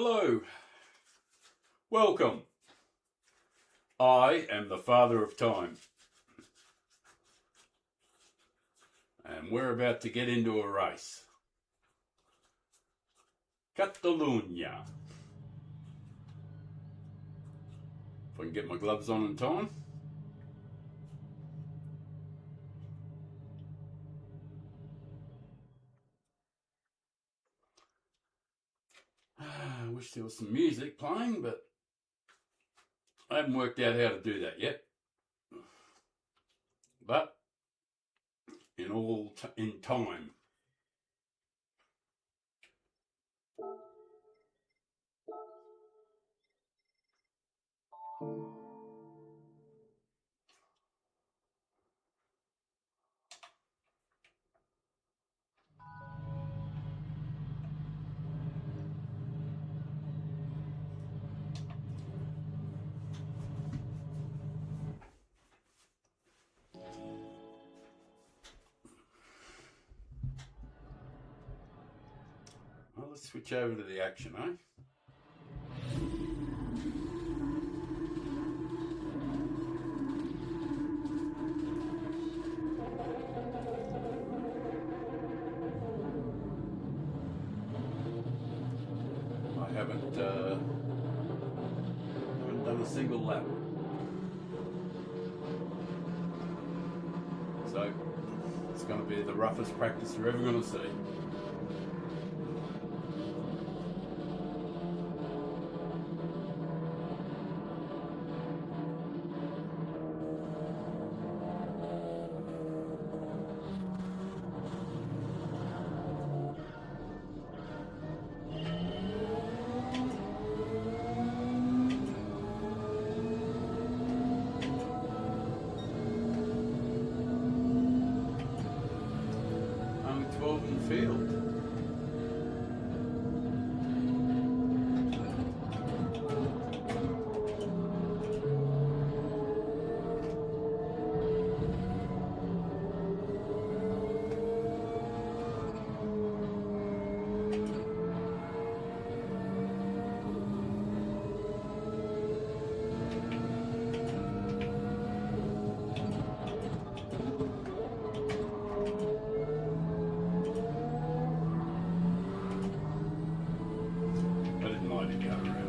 Hello, welcome. I am the Father of Time, and we're about to get into a race. Catalunya. If I can get my gloves on in time. I wish there was some music playing, but I haven't worked out how to do that yet. But in time. Well, let's switch over to the action, eh? I haven't done a single lap. So it's going to be the roughest practice you're ever going to see. Only 12 in the field. I didn't mind it going around.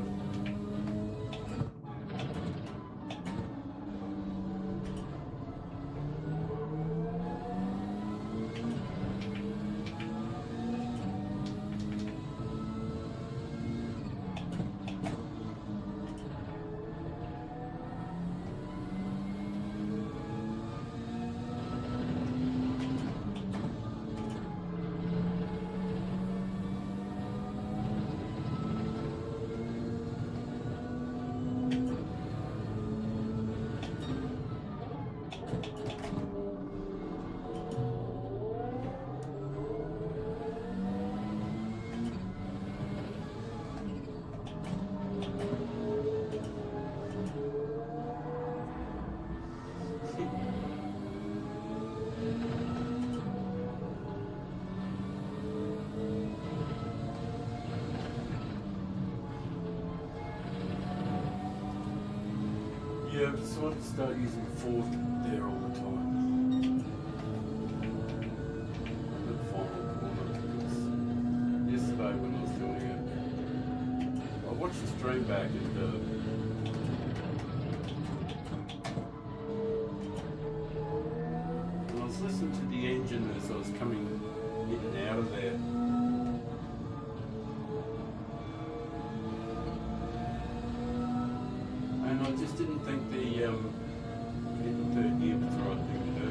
Yeah, I've sort of start using fourth there all the time. The final corner. Yesterday when I was doing it, I watched the stream back and I was listening to the engine as I was coming in and out of there. And I just didn't think the hitting third gear was the right thing to do.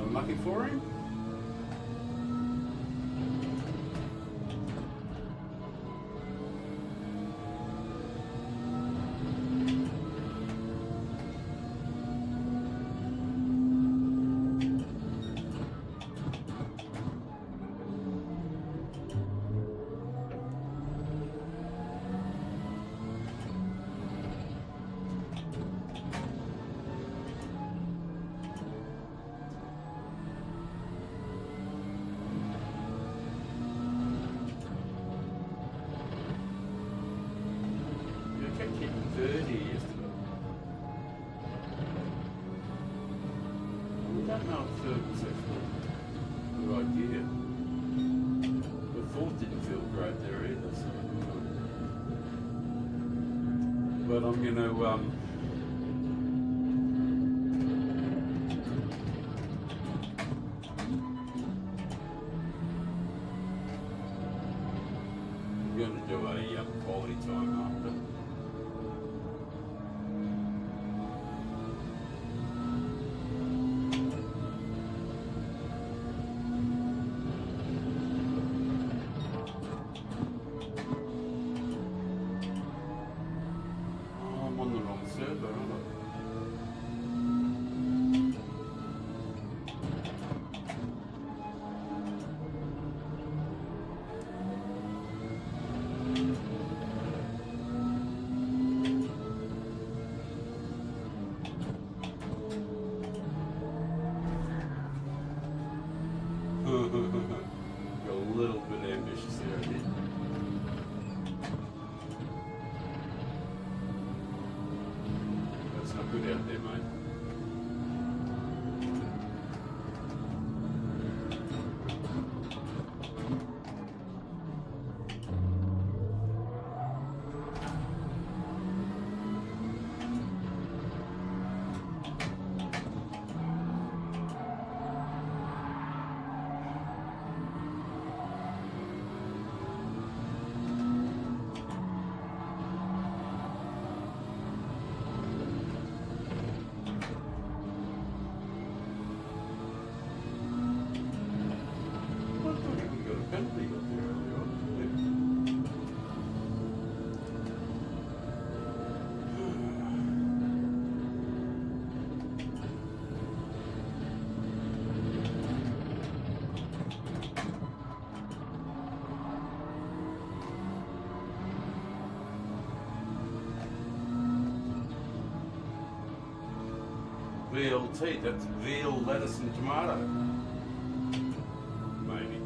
Unlucky for him. No, third was actually a good idea. The fourth didn't feel great there either, so. But I'm going to do a quality time after. Oh, I'm on the wrong server, aren't I? Got a little bit ambitious there, I did. That's not good out there, mate. VLT, that's veal, lettuce and tomato. Maybe.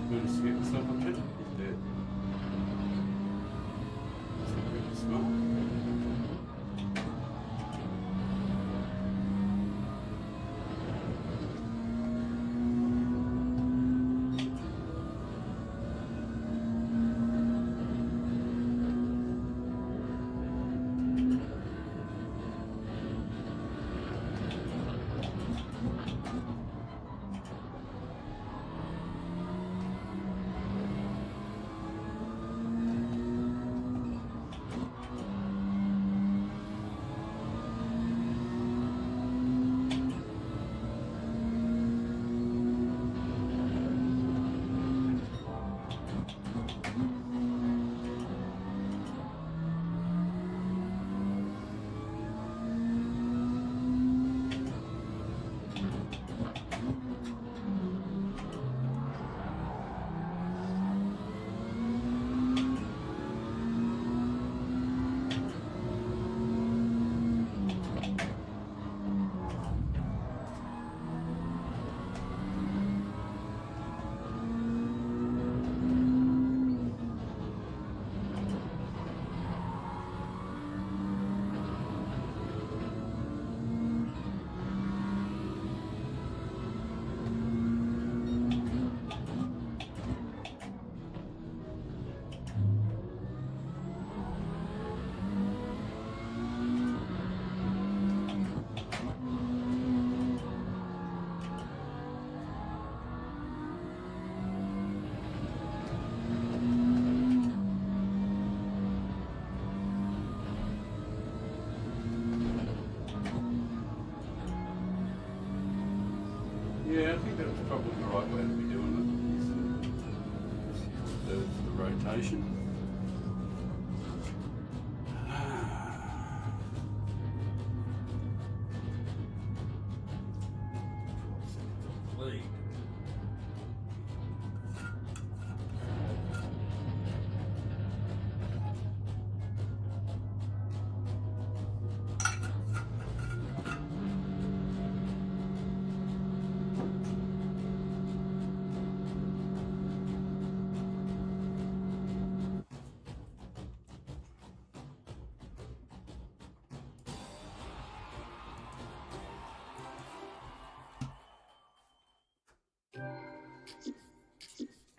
I'm going to skip myself a bit. He's dead. That's not good to smell. station. Lead.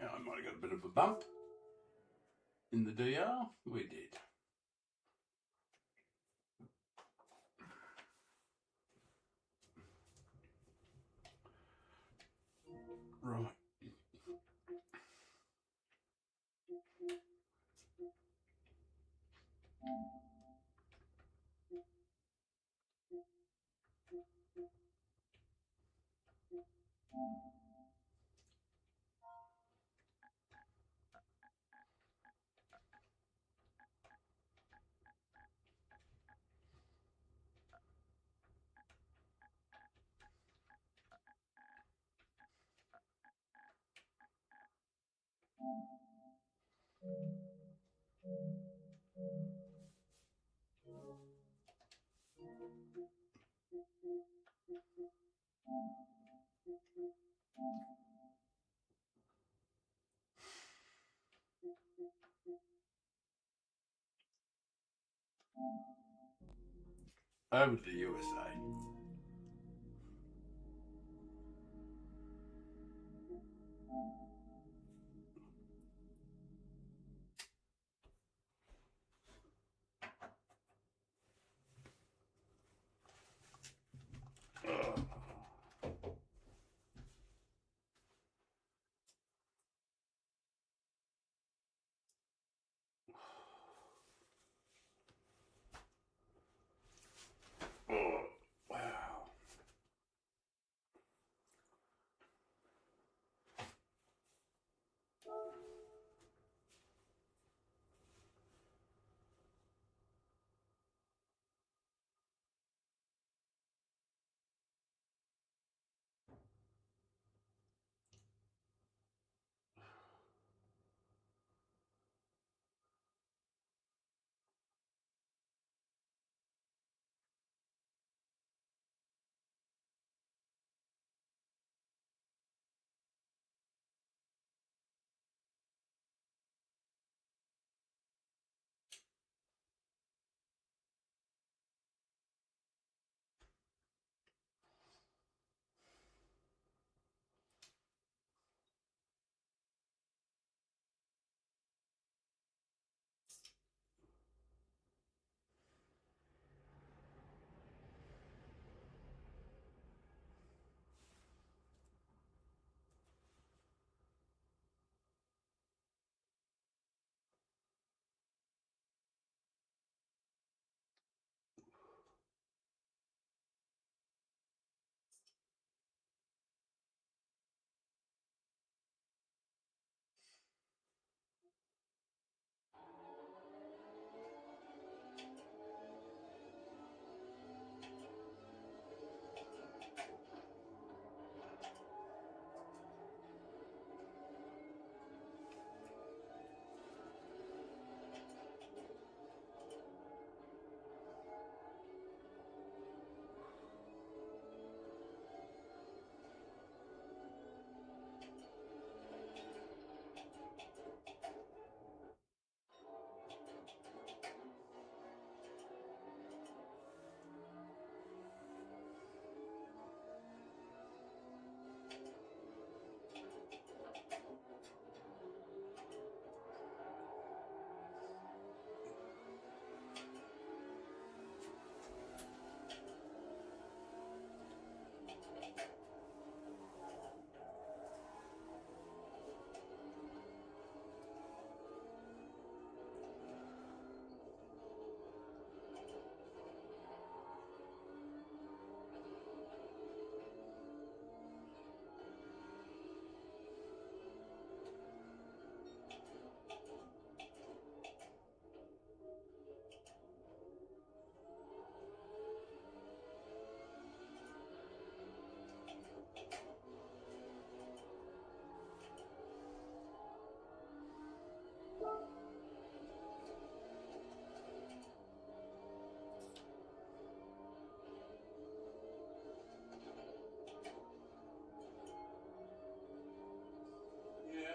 Yeah, I might have got a bit of a bump in the DR. We did. Right. Over to the USA.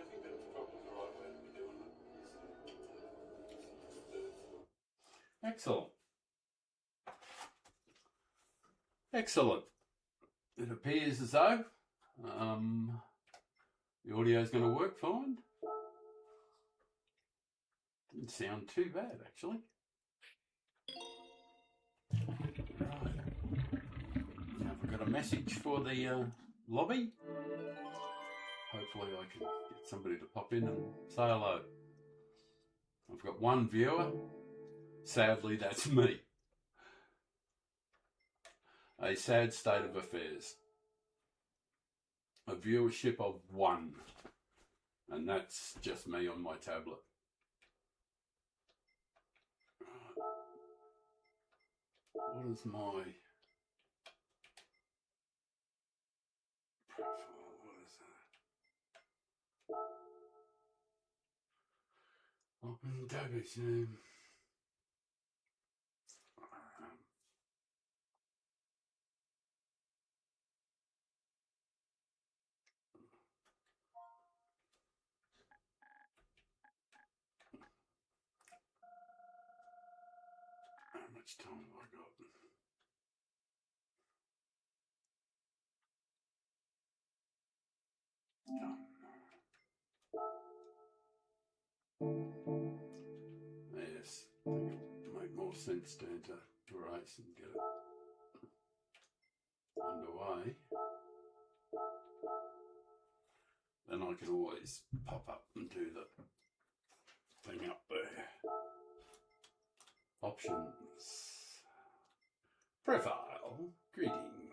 think that's probably the right way to be doing it. Excellent. Excellent. It appears as though the audio is going to work fine. Didn't sound too bad, actually. Right. Now I've got a message for the lobby. Hopefully I can get somebody to pop in and say hello. I've got one viewer. Sadly, that's me. A sad state of affairs. A viewership of 1. And that's just me on my tablet. What is my profile? What is that? Open database name. How much time have I got? Done. Yes, I think it'll make more sense to enter the race and get it underway. Then I can always pop up and do the thing up there. Options. Profile. Greetings.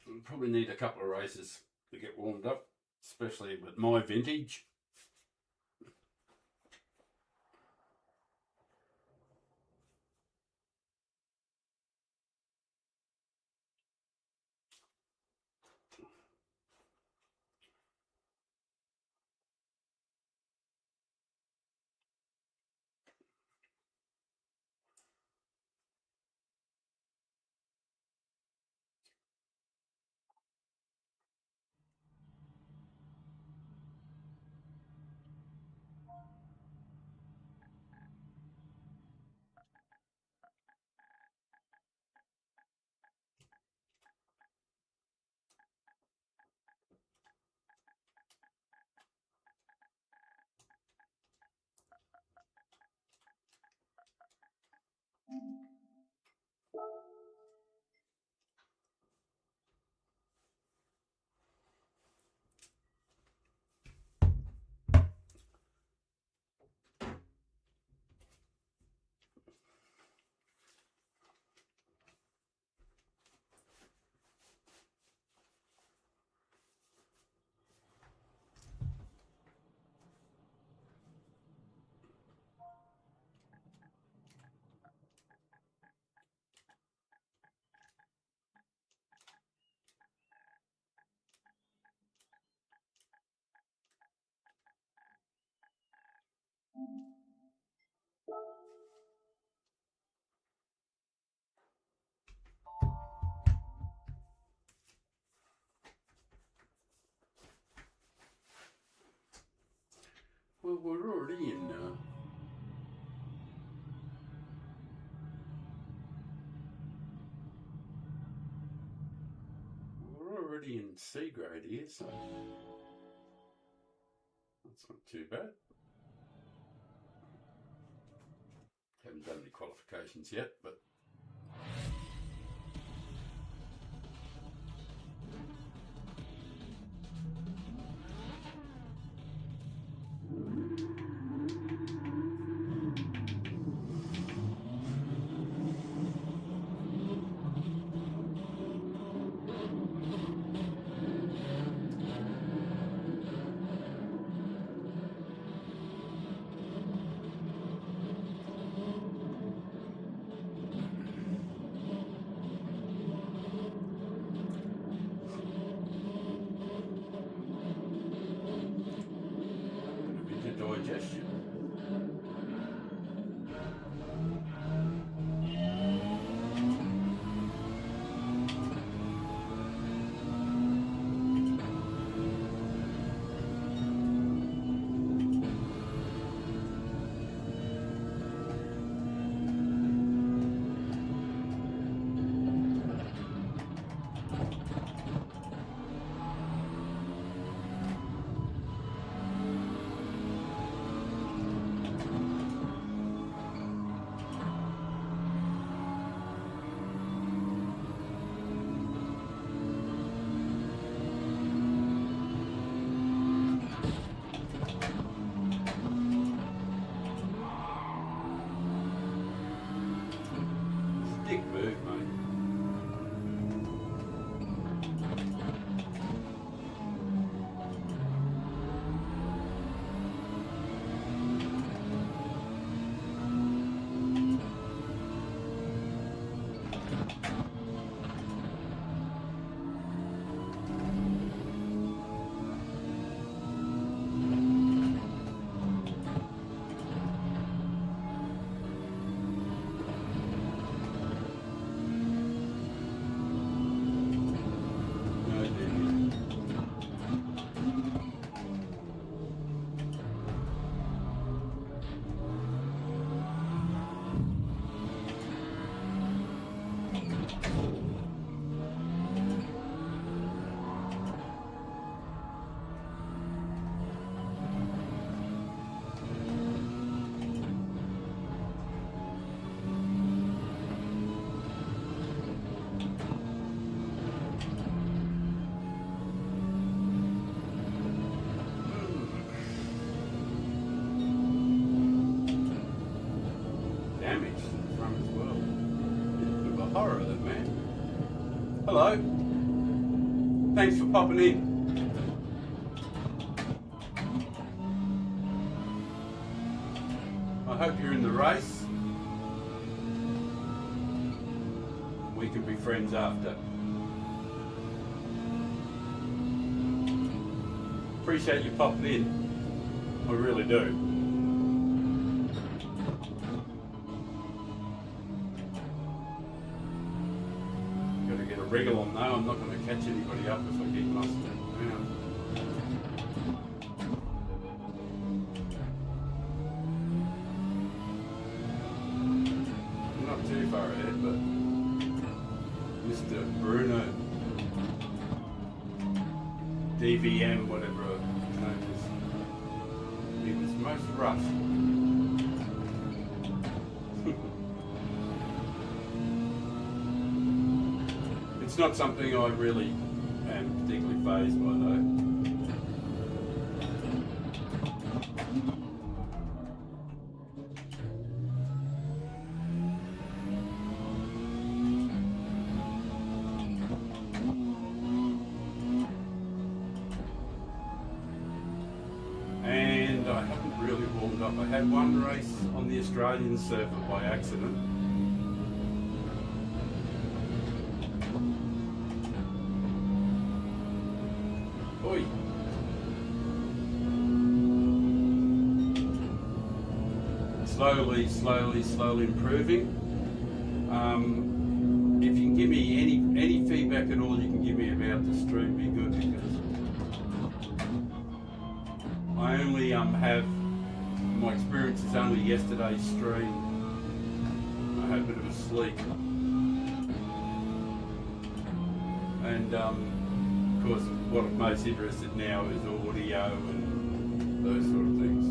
We'll probably need a couple of races to get warmed up, especially with my vintage. Well, we're already in. We're already in C grade here, so that's not too bad. Haven't done any qualifications yet, but. Digestion. Big move, mate. Horror of it, man. Hello. Thanks for popping in. I hope you're in the race. We can be friends after. Appreciate you popping in. I really do. Wriggle on now, I'm not going to catch anybody up if I keep muscling around. I'm not too far ahead, but Mr. Bruno DVM, whatever his name is, he was most rough. It's not something I really am particularly fazed by though. And I haven't really warmed up. I had one race on the Australian circuit by accident. Oi. Slowly improving. If you can give me any feedback at all you can give me about the stream, be good, because I only have my experience is only yesterday's stream. I had a bit of a sleep. And of course what I'm most interested now is audio and those sort of things.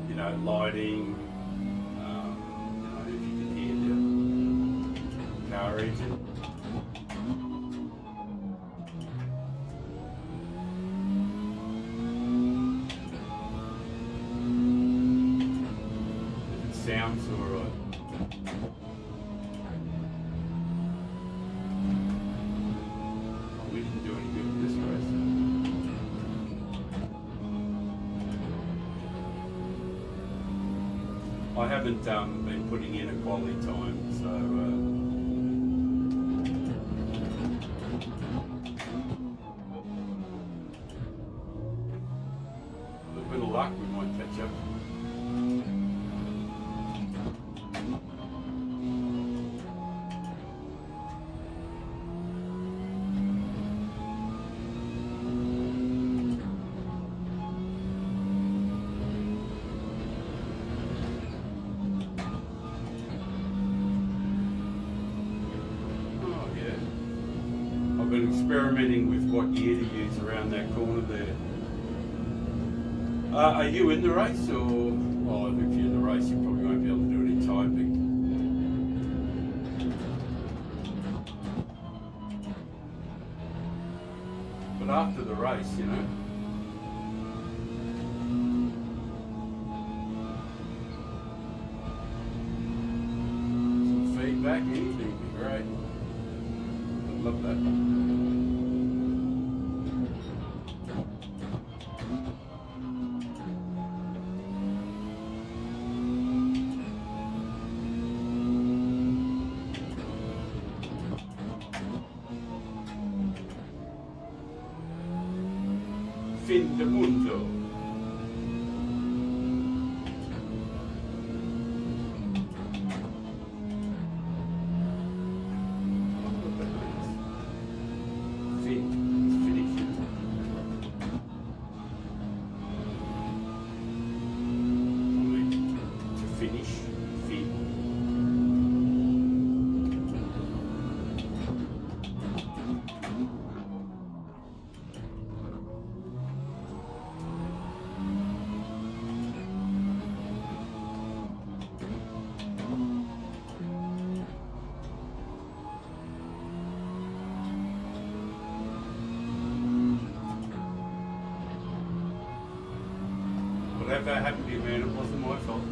You know, lighting, you know, if you can hear the car engine. If it sounds alright. We didn't do any good with this race. I haven't been putting in a quality time, so with a bit of luck we might catch up. I've been experimenting with what gear to use around that corner there. Are you in the race, or well, if you're in the race you probably won't be able to do any typing. But after the race, you know. Some feedback, anything would be great. Love that. Fin de mundo. Whatever happened to you, man, it wasn't my fault.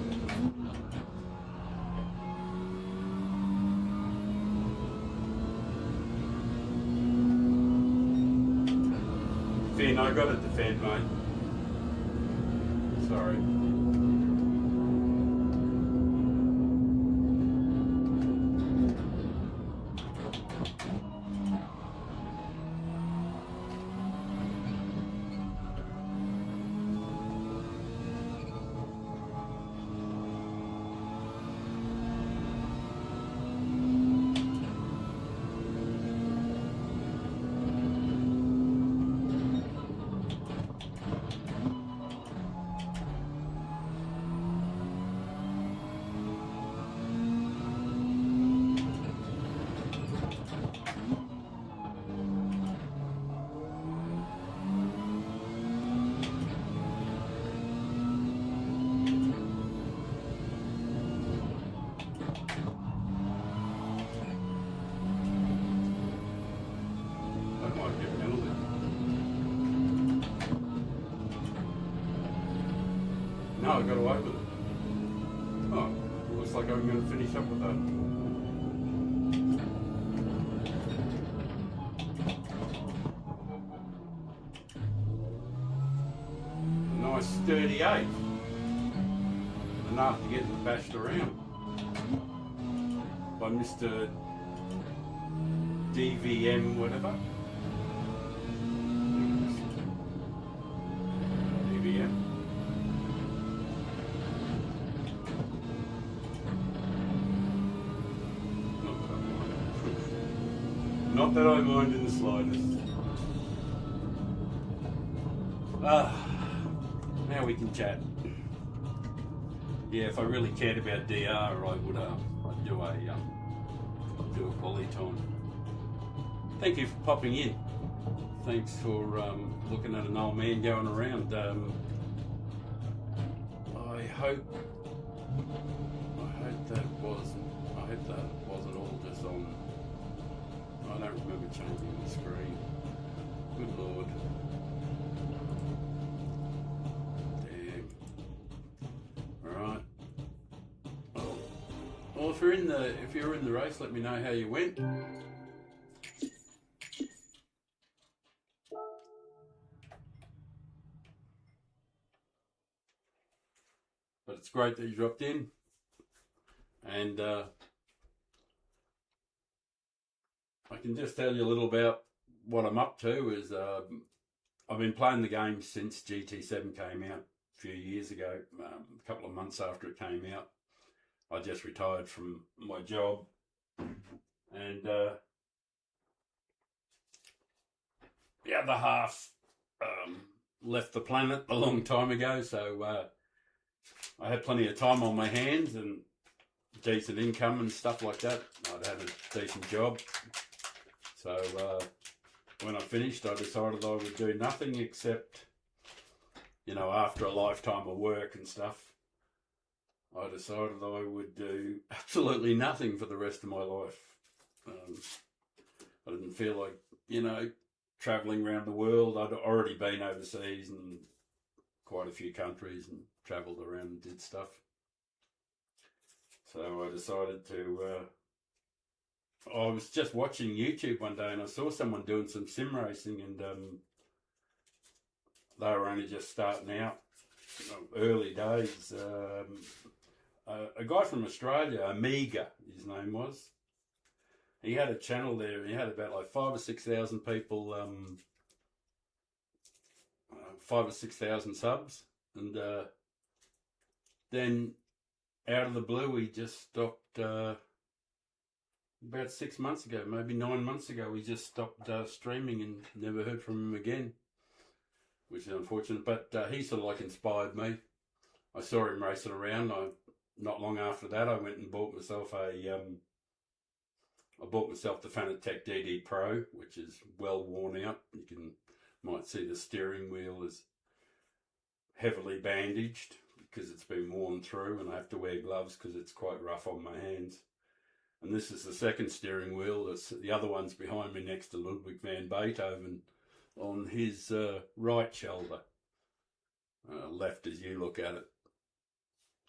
Finn, I got it defend, mate. Sorry. No, I got away with it. Oh, looks like I'm going to finish up with that. Nice sturdy 8. Enough to get bashed around by Mr. DVM whatever. DVM. Not that I mind in the slightest. Now we can chat. Yeah, if I really cared about DR, I would I'd do a quality time. Thank you for popping in. Thanks for looking at an old man going around. I hope that wasn't all just on. I don't remember changing the screen. Good Lord. Damn. Alright. Well, if you're in the race, let me know how you went. But it's great that you dropped in. And I can just tell you a little about what I'm up to. Is I've been playing the game since GT7 came out a few years ago, a couple of months after it came out. I just retired from my job, and the other half left the planet a long time ago, so I had plenty of time on my hands and decent income and stuff like that. I'd had a decent job. So when I finished, I decided I would do nothing except, after a lifetime of work and stuff, I decided I would do absolutely nothing for the rest of my life. I didn't feel like, travelling around the world. I'd already been overseas and quite a few countries and travelled around and did stuff. So I decided to, I was just watching YouTube one day and I saw someone doing some sim racing, and they were only just starting out, early days. A guy from Australia, Amiga, his name was. He had a channel there. He had about like 5,000 or 6,000 people, 5,000 or 6,000 subs, and then out of the blue, he just stopped. About 6 months ago, maybe 9 months ago, he just stopped streaming and never heard from him again, which is unfortunate. But he sort of like inspired me. I saw him racing around. Not long after that, I went and bought myself the Fanatec DD Pro, which is well worn out. You might see the steering wheel is heavily bandaged because it's been worn through, and I have to wear gloves because it's quite rough on my hands. And this is the second steering wheel. The other one's behind me next to Ludwig van Beethoven on his right shoulder. Left as you look at it.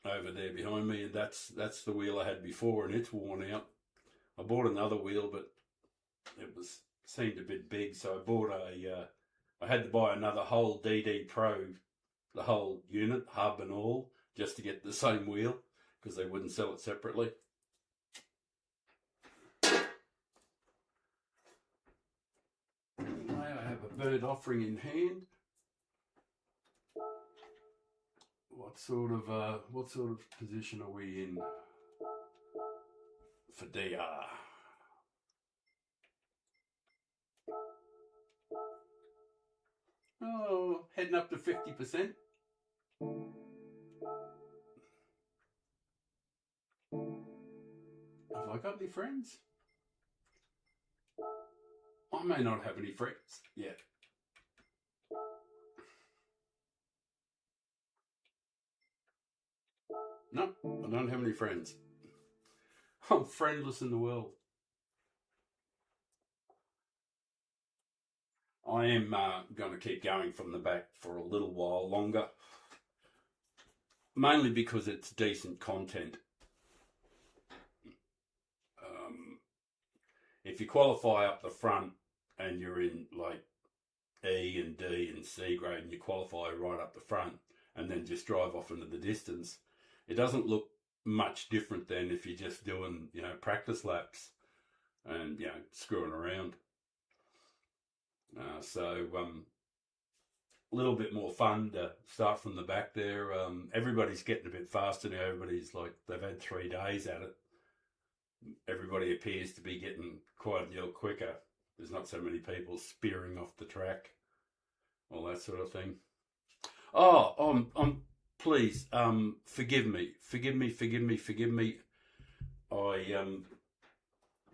Over there behind me, and that's the wheel I had before, and it's worn out. I bought another wheel, but it seemed a bit big, so I bought I had to buy another whole DD Pro, the whole unit, hub and all, just to get the same wheel, because they wouldn't sell it separately. Anyway, I have a bird offering in hand. What sort of position are we in for DR? Oh, heading up to 50%. Have I got any friends? I may not have any friends yet. No, I don't have any friends. I'm friendless in the world. I am going to keep going from the back for a little while longer. Mainly because it's decent content. If you qualify up the front and you're in like E and D and C grade and you qualify right up the front and then just drive off into the distance, it doesn't look much different than if you're just doing, practice laps and, screwing around. So a little bit more fun to start from the back there. Everybody's getting a bit faster now. Everybody's like, they've had 3 days at it. Everybody appears to be getting quite a deal quicker. There's not so many people spearing off the track, all that sort of thing. Oh, please, forgive me, forgive me. I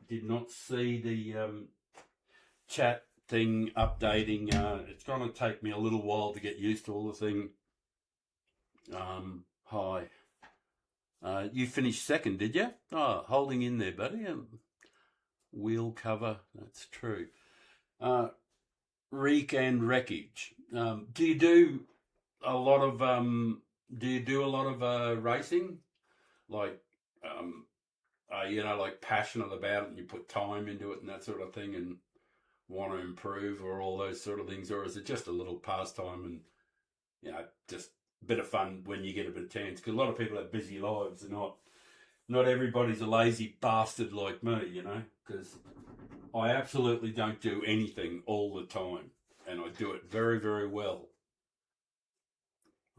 did not see the chat thing updating. It's going to take me a little while to get used to all the thing. Hi. You finished second, did you? Oh, holding in there, buddy. Wheel cover, that's true. Reek and wreckage. Do you do a lot of racing? Like, um, like passionate about it, and you put time into it and that sort of thing, and want to improve, or all those sort of things, or is it just a little pastime and just a bit of fun when you get a bit of chance? Because a lot of people have busy lives, and not everybody's a lazy bastard like me, because I absolutely don't do anything all the time, and I do it very, very well.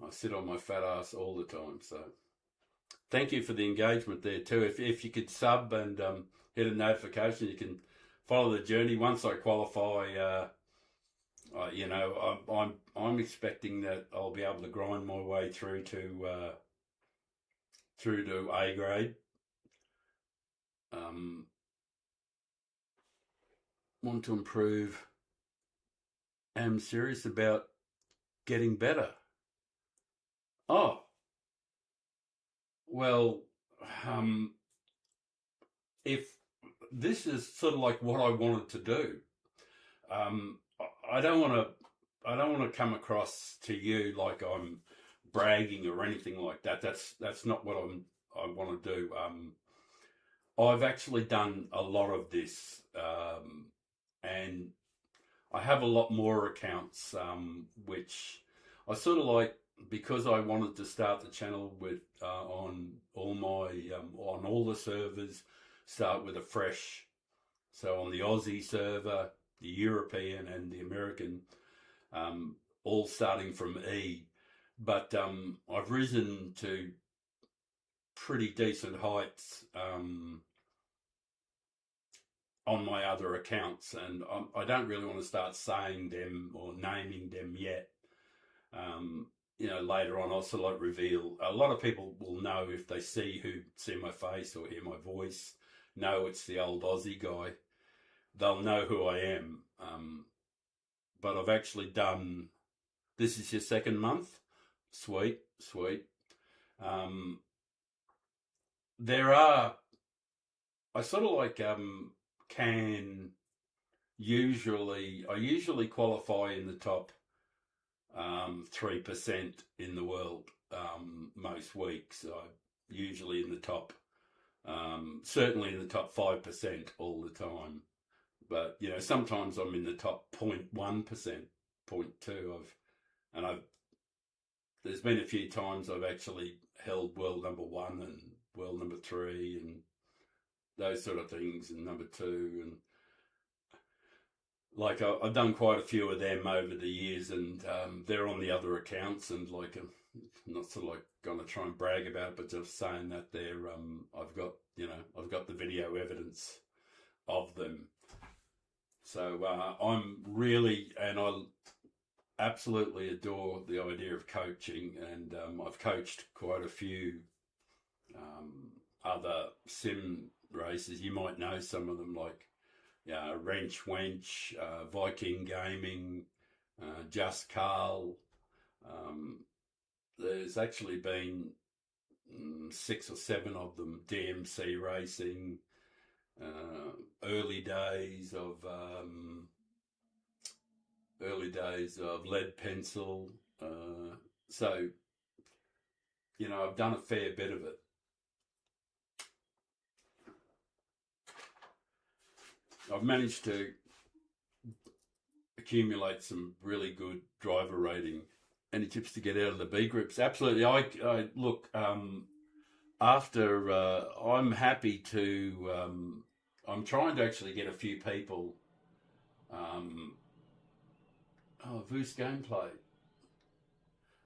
I sit on my fat ass all the time. So thank you for the engagement there too. If you could sub and hit a notification, you can follow the journey. Once I qualify, I'm expecting that I'll be able to grind my way through to A grade. Want to improve. Am serious about getting better. Oh, well, if this is sort of like what I wanted to do, um, I don't want to come across to you like I'm bragging or anything like that. That's not what I want to do. I've actually done a lot of this, and I have a lot more accounts, which I sort of like, because I wanted to start the channel with on all the servers, start with a fresh. So on the Aussie server, the European and the American, all starting from E. But I've risen to pretty decent heights on my other accounts, and I don't really want to start saying them or naming them yet. Later on I'll sort of like reveal. A lot of people will know if they see my face or hear my voice, know it's the old Aussie guy. They'll know who I am. But I've actually done, this is your second month? Sweet. I sort of like I usually qualify in the top 3% in the world most weeks. I'm usually in the top, certainly in the top 5% all the time. But sometimes I'm in the top 0.1%, 0.2. There's been a few times I've actually held world number 1 and world number 3 and those sort of things, and number 2, and like I've done quite a few of them over the years, and they're on the other accounts, and like I'm not sort of like going to try and brag about it, but just saying that they're I've got the video evidence of them. So I'm really, and I absolutely adore the idea of coaching, and I've coached quite a few other sim races. You might know some of them, like Wrench Wench, Viking Gaming, Just Carl. There's actually been 6 or 7 of them. DMC Racing, early days of Lead Pencil. So I've done a fair bit of it. I've managed to accumulate some really good driver rating. Any tips to get out of the B groups? Absolutely. I look, after I'm happy to. I'm trying to actually get a few people. Voos Gameplay.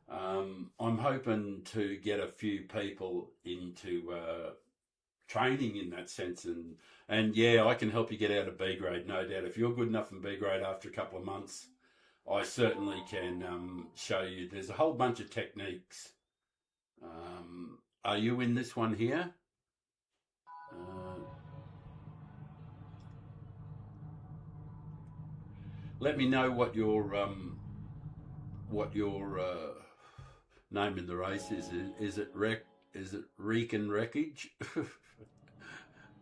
I'm hoping to get a few people into training in that sense, and yeah, I can help you get out of B grade, no doubt. If you're good enough in B grade after a couple of months, I certainly can show you. There's a whole bunch of techniques. Are you in this one here? Let me know what your name in the race is. Is it Reek and Wreckage?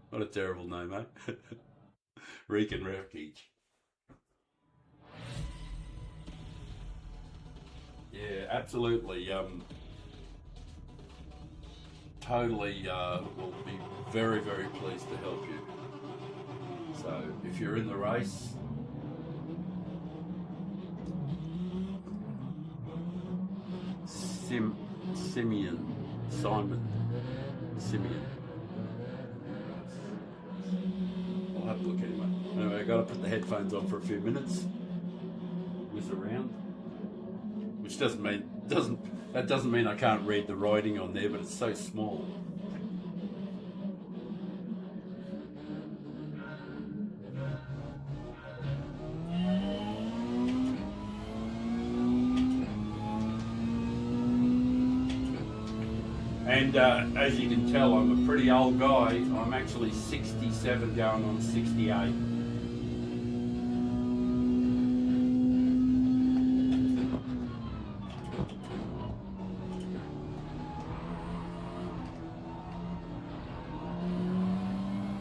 What a terrible name, eh? Reek and Wreckage. Yeah, absolutely. Totally will be very, very pleased to help you. So if you're in the race, Simon Simeon. I'll have a look anyway. Anyway, I've got to put the headphones on for a few minutes. Whiz around. Which doesn't mean I can't read the writing on there, but it's so small. And as you can tell, I'm a pretty old guy. I'm actually 67 going on 68.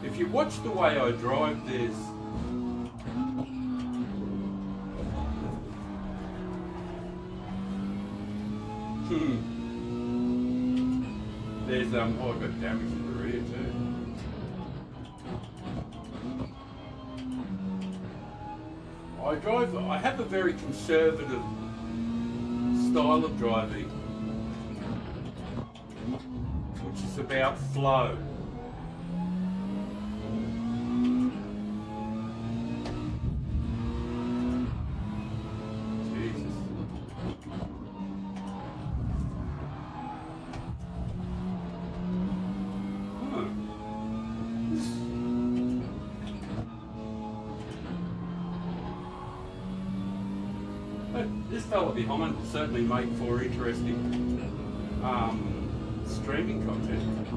If you watch the way I drive, there's oh, I've got damage in the rear too. I have a very conservative style of driving, which is about flow. This fella behind will certainly make for interesting streaming content.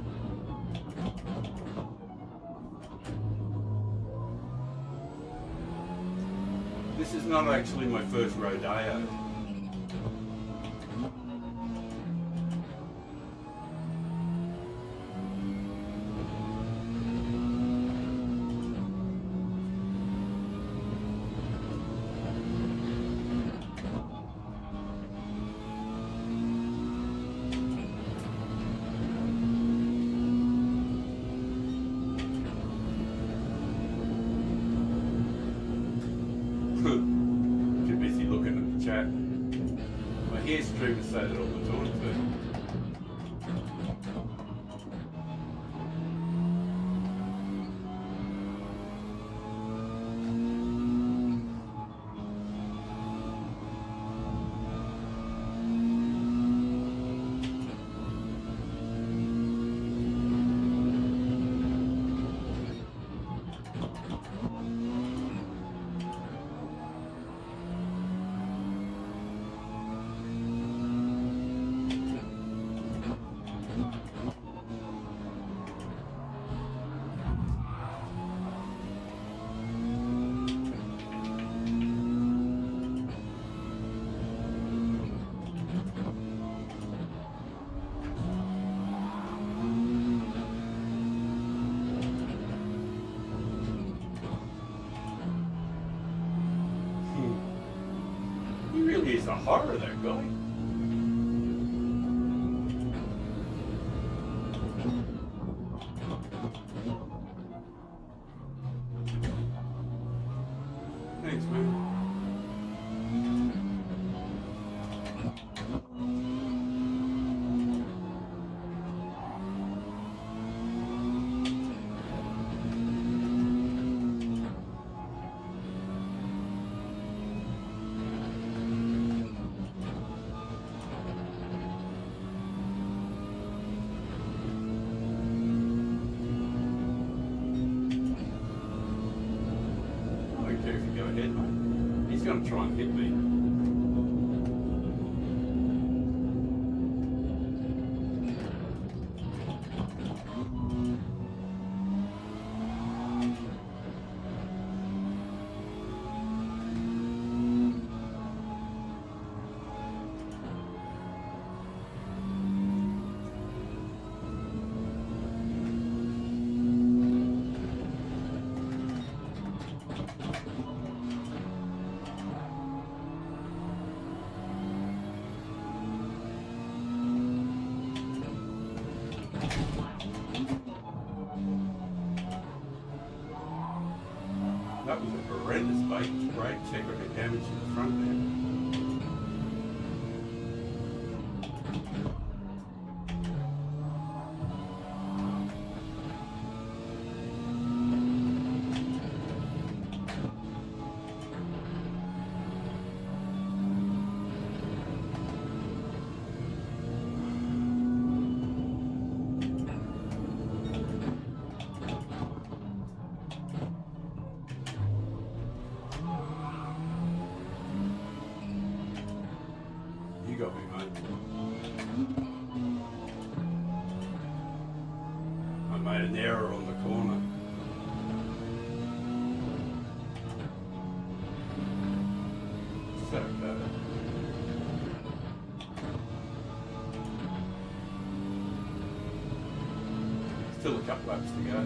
This is not actually my first rodeo. Too busy looking at the chat. My hair's streaming so that all the talking to. He really is a horror, that guy. Thanks, man. I don't care if you go ahead, mate. He's going to try and hit me. That was a horrendous brake check. I got damage in the front there. Got me, mate. I made an error on the corner. So bad. Still a couple laps to go.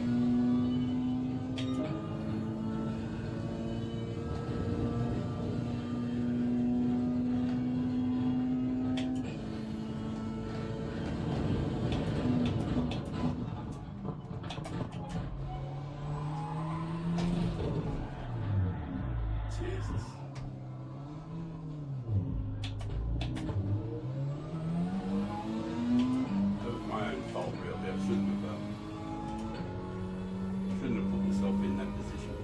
That was my own fault, really. I shouldn't have put myself in that position.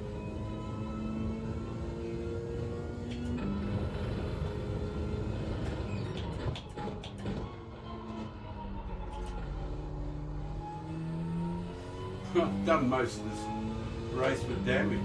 I've done most of this race with damage.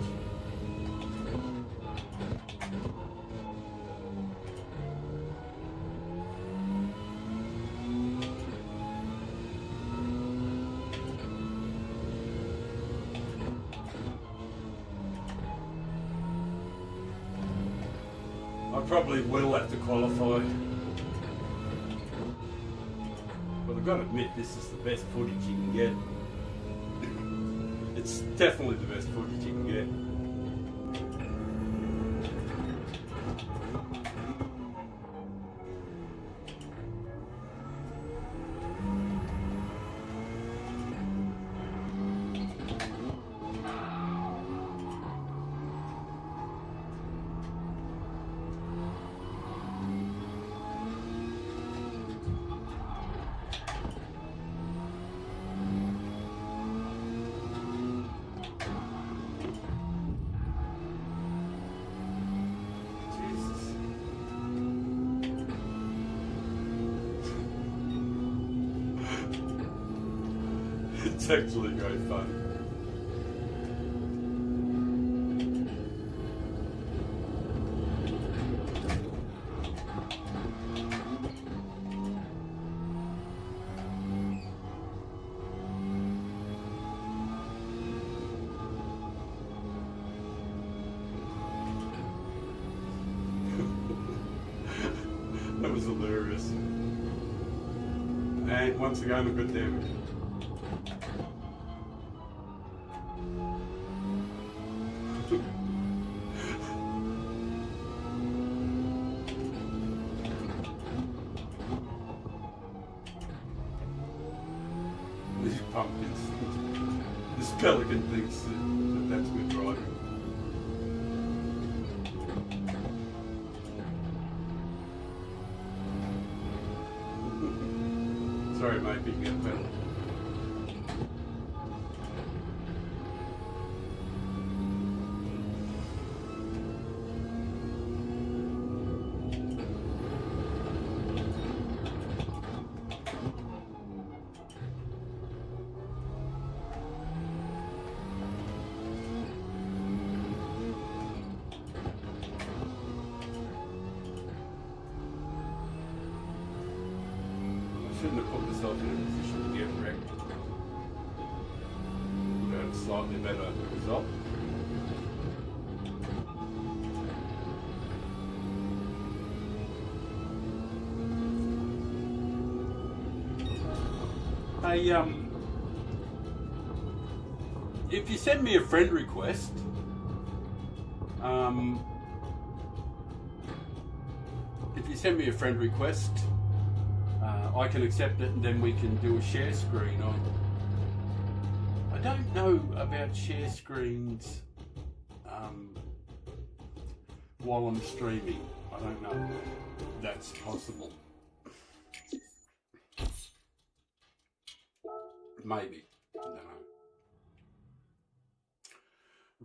I probably will have to qualify. But I've got to admit, this is the best footage you can get. It's definitely the best footage you can get. It's actually great fun. That was hilarious. And once again, a good damage. These pumpkins. This pelican thinks that that's good driving. Sorry, mate, but you get a penalty. Shouldn't have put myself in a position to get wrecked. Would have had a slightly better result. Hey, if you send me a friend request, I can accept it, and then we can do a share screen. I don't know about share screens while I'm streaming. I don't know if that's possible. Maybe. I don't know.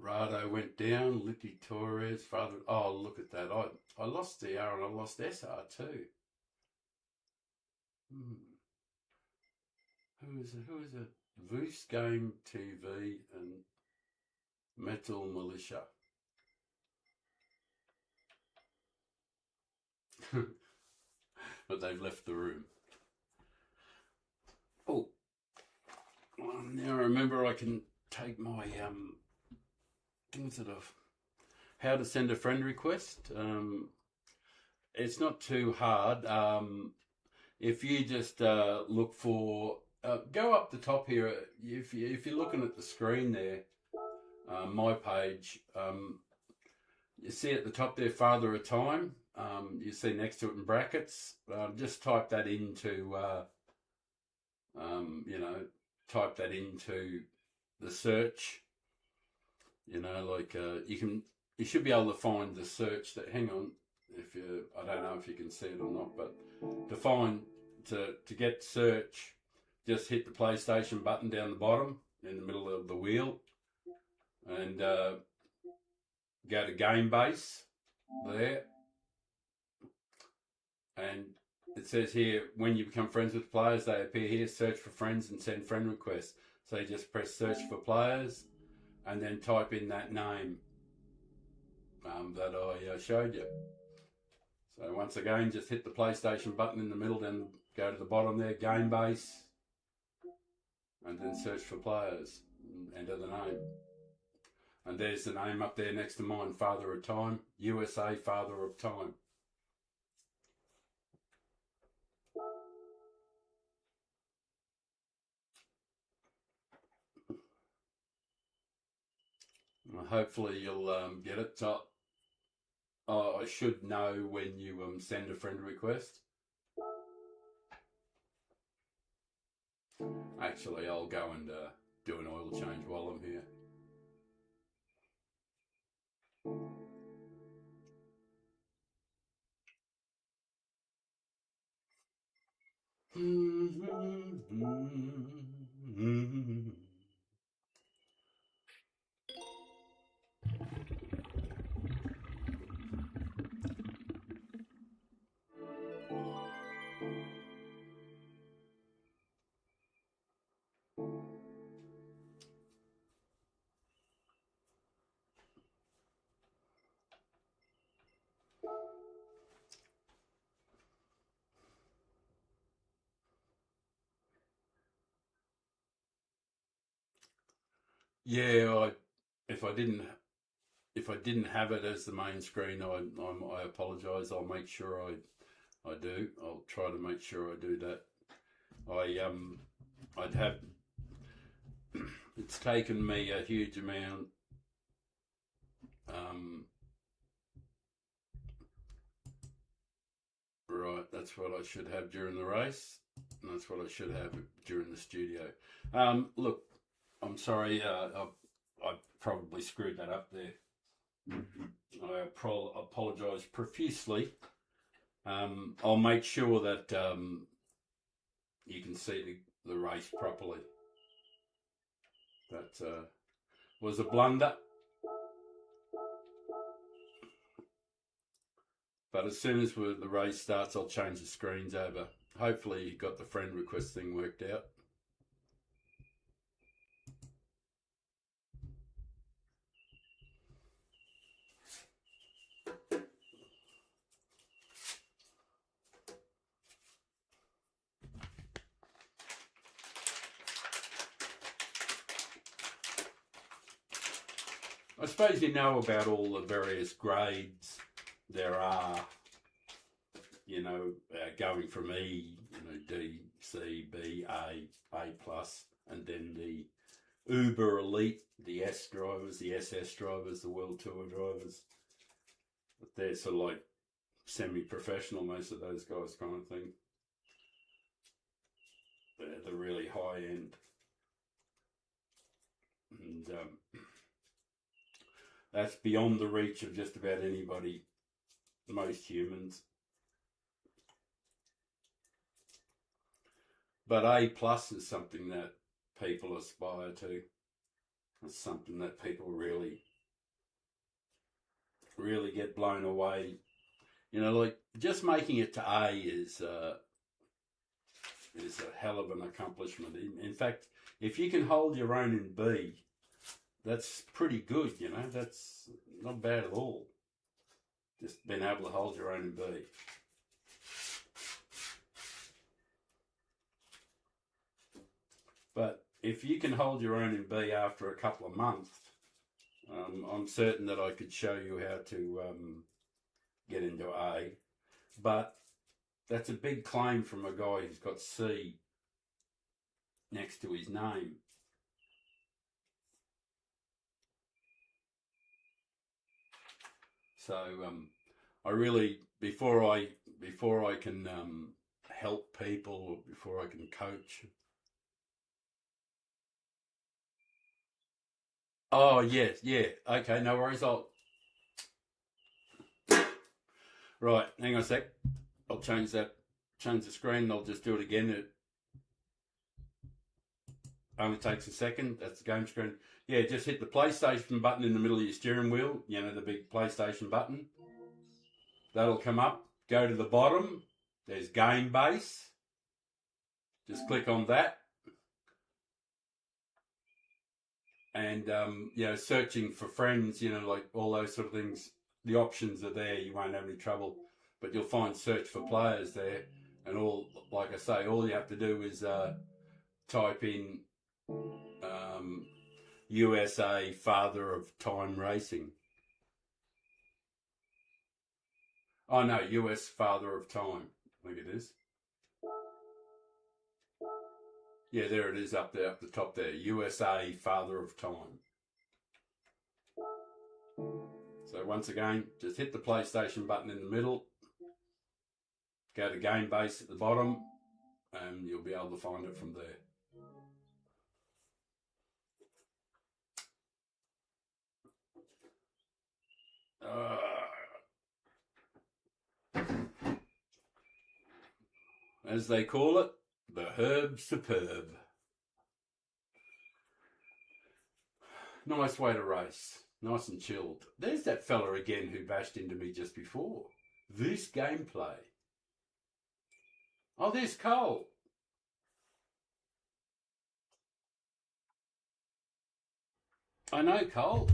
Rado went down. Lippy Torres. Father. Oh, look at that. I lost DR and I lost SR too. Who is it? Voos Game TV and Metal Militia. But they've left the room. Oh, well, now I remember I can take my things that of how to send a friend request. It's not too hard. If you just look for, go up the top here. If you're looking at the screen there, my page, you see at the top there, Father of Time. You see next to it in brackets. Just type that into, type that into the search. You should be able to find the search that. Hang on, I don't know if you can see it or not, but to get search, just hit the PlayStation button down the bottom in the middle of the wheel, and go to Game Base there. And it says here, when you become friends with players, they appear here. Search for friends and send friend requests. So you just press search for players and then type in that name that I showed you. So once again, just hit the PlayStation button in the middle, then go to the bottom there, Game Base, and then search for players and enter the name. And there's the name up there next to mine, Father of Time, USA Father of Time. Hopefully you'll get it. So, I should know when you send a friend request. Actually, I'll go and do an oil change while I'm here. Yeah, if I didn't have it as the main screen, I apologise. I'll make sure I do. I'll try to make sure I do that. I'd have. It's taken me a huge amount. Right, that's what I should have during the race, and that's what I should have during the studio. Look, I'm sorry. I probably screwed that up there. I apologise profusely. I'll make sure that you can see the race properly. That was a blunder. But as soon as the race starts, I'll change the screens over. Hopefully you got the friend request thing worked out. I suppose you know about all the various grades there are, going from E, D, C, B, A plus, and then the Uber Elite, the S drivers, the SS drivers, the World Tour drivers. But they're sort of like semi-professional, most of those guys kind of thing. They're the really high end. And That's beyond the reach of just about anybody, most humans. But A plus is something that people aspire to. It's something that people really get blown away. You know, like just making it to A is a hell of an accomplishment. In fact, if you can hold your own in B, that's pretty good, you know. That's not bad at all. Just being able to hold your own in B. But if you can hold your own in B after a couple of months, I'm certain that I could show you how to get into A. But that's a big claim from a guy who's got C next to his name. So I really, before I can help people, or before I can coach. Oh yes, yeah. Okay, no worries. Right, hang on a sec. I'll change the screen and I'll just do it again. It only takes a second. That's the game screen. Yeah, just hit the PlayStation button in the middle of your steering wheel. You know, the big PlayStation button. That'll come up. Go to the bottom. There's Game Base. Just click on that. And, you know, searching for friends, you know, like all those sort of things. The options are there. You won't have any trouble. But you'll find search for players there. And all, like I say, all you have to do is type in USA Father of Time Racing. Oh no, US Father of Time. I think it is. Yeah, there it is up there, up the top there. USA Father of Time. So once again, just hit the PlayStation button in the middle. Go to Game Base at the bottom, and you'll be able to find it from there. As they call it, the Herb Superb. Nice way to race. Nice and chilled. There's that fella again who bashed into me just before. This gameplay. Oh, there's Cole. I know Cole.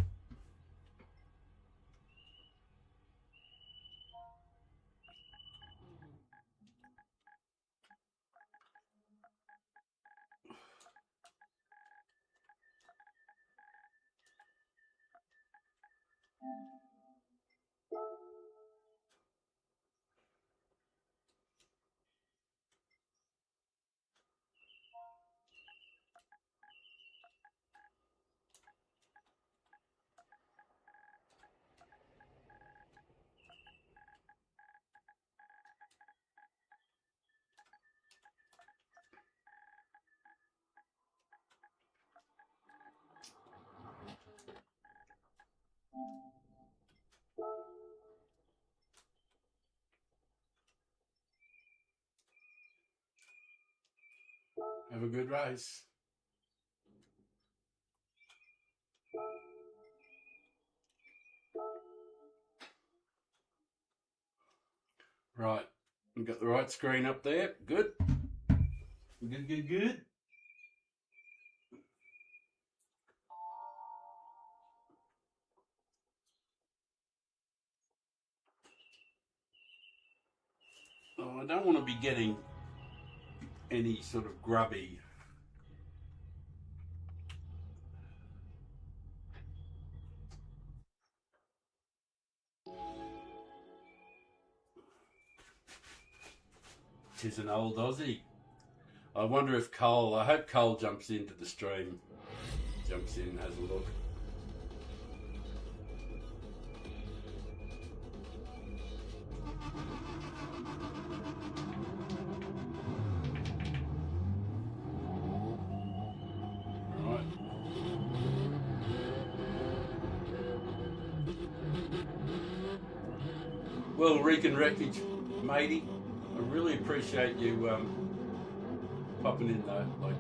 Have a good race. Right, we've got the right screen up there. Good. Good. Oh, I don't want to be getting any sort of grubby. Tis an old Aussie. I wonder if Cole, I hope Cole jumps into the stream. Jumps in, has a look. Right. Well, Reek and Wreckage, matey, I really appreciate you popping in though. Like,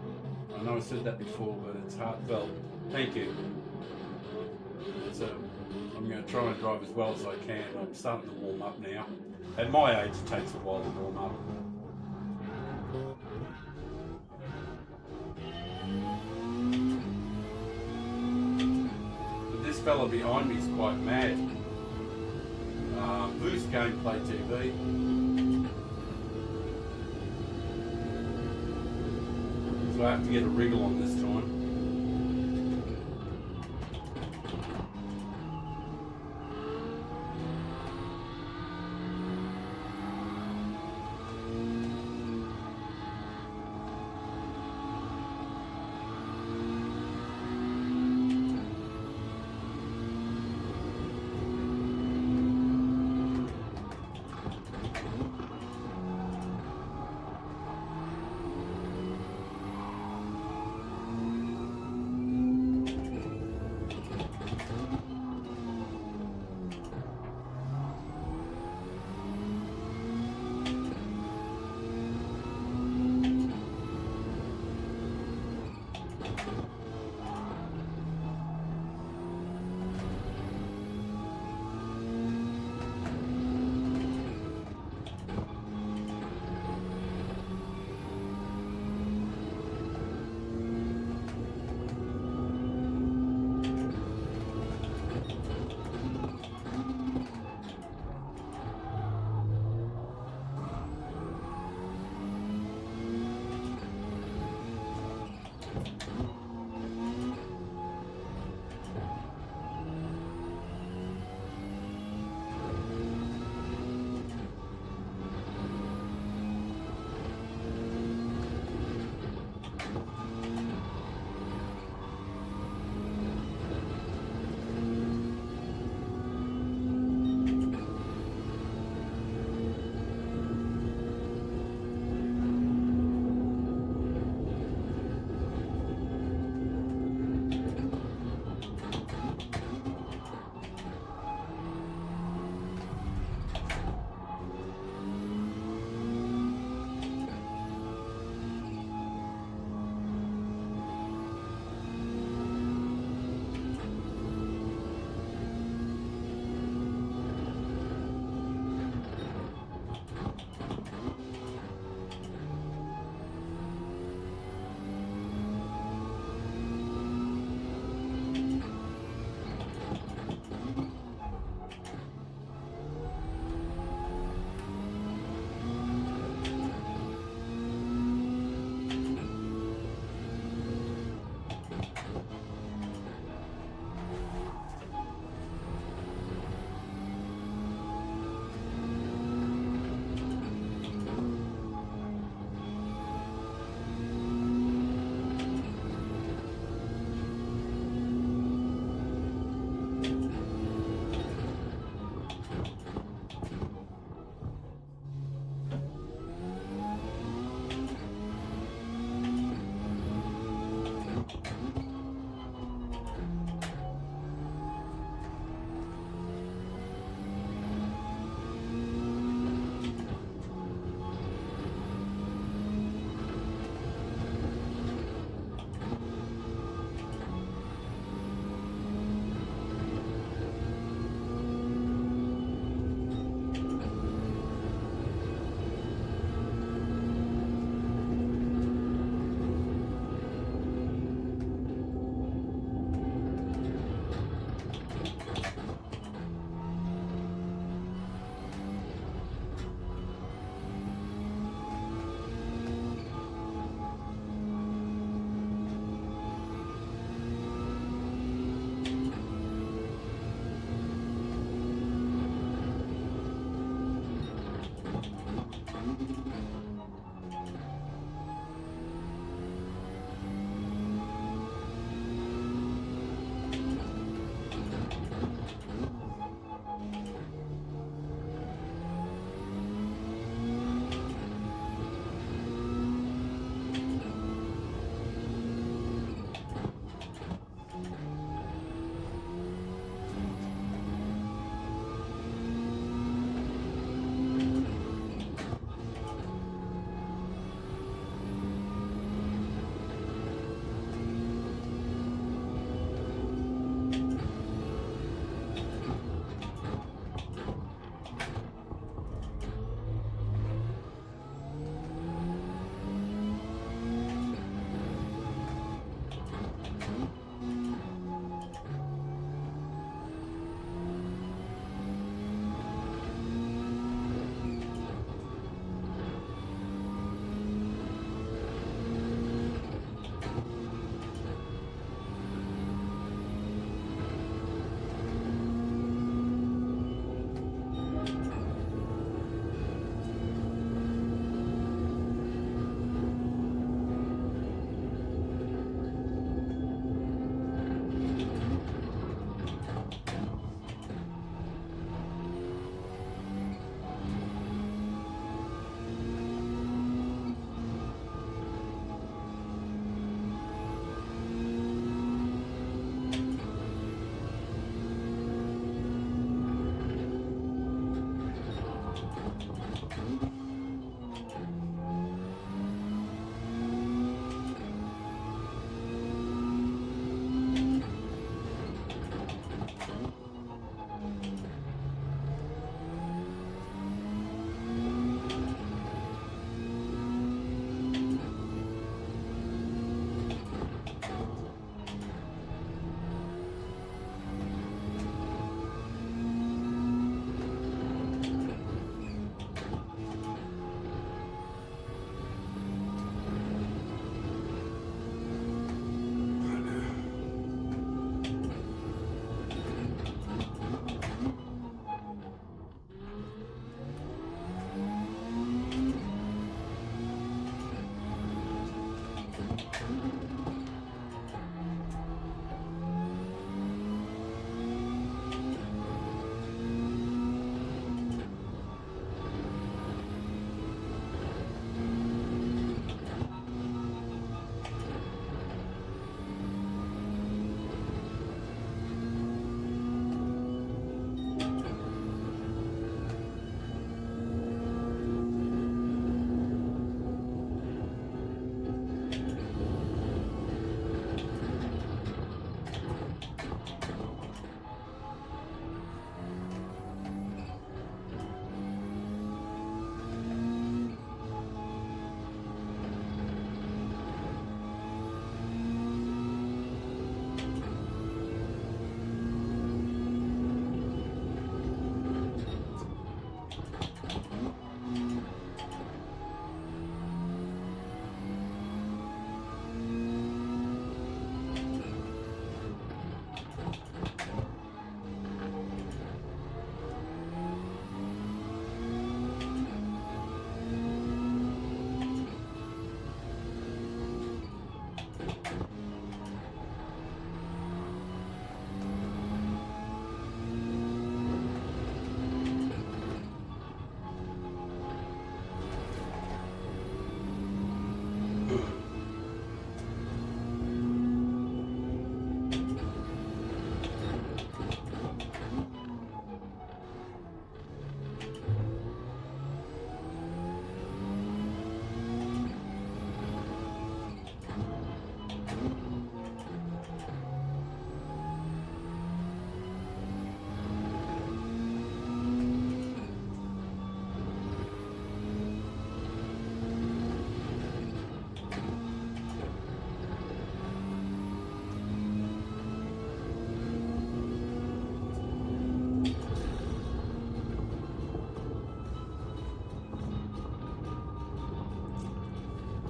I know I said that before, but it's heartfelt. Thank you. I'm going to try and drive as well as I can. I'm starting to warm up now. At my age, it takes a while to warm up. But this fella behind me is quite mad. Boost Gameplay TV. So I have to get a wriggle on this time.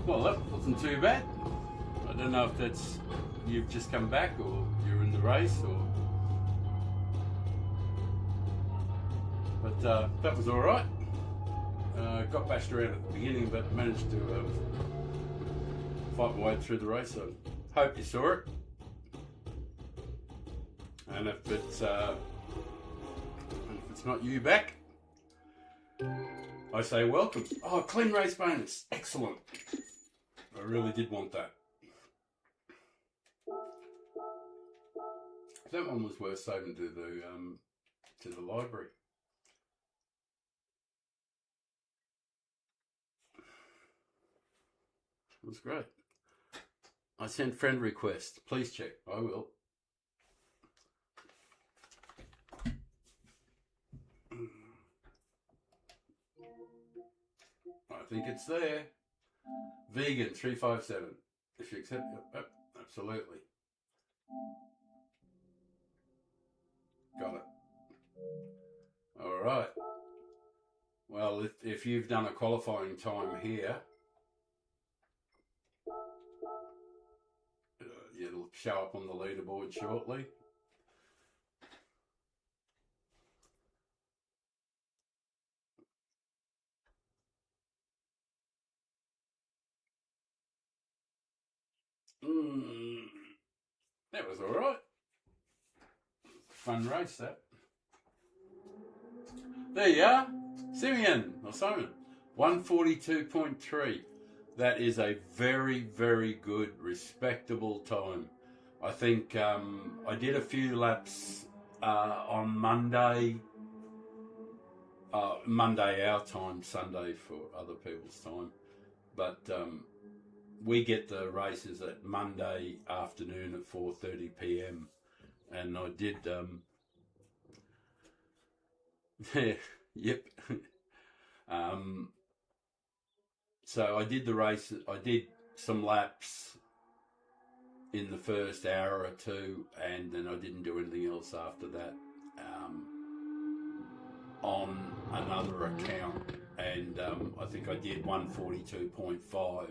Well, that wasn't too bad. I don't know if that's you've just come back or you're in the race or... But that was alright. Got bashed around at the beginning, but managed to fight my way through the race. So hope you saw it. And if it's not you back, I say welcome. Oh, clean race bonus. Excellent. I really did want that. That one was worth saving to the library. It was great. I sent friend request. Please check. I will. I think it's there. Vegan 357. If you accept it, yep, absolutely. Got it. All right. Well, if you've done a qualifying time here, it'll show up on the leaderboard shortly. That was all right. Fun race, that. There you are. Simeon, or Simon, 142.3. That is a very, very good, respectable time. I think I did a few laps on Monday. Monday our time, Sunday for other people's time. But we get the races at Monday afternoon at 4:30 p.m. And I did, yep. So I did the race, I did some laps in the first hour or two, and then I didn't do anything else after that on another account, and I think I did 142.5,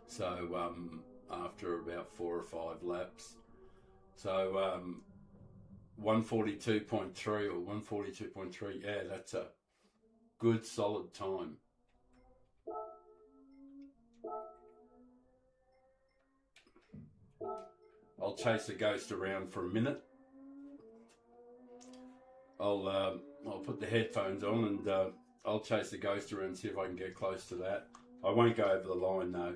so after about 4 or 5 laps. So 142.3 or 142.3, yeah, that's a good solid time. I'll chase the ghost around for a minute. I'll put the headphones on and I'll chase the ghost around and see if I can get close to that. I won't go over the line though.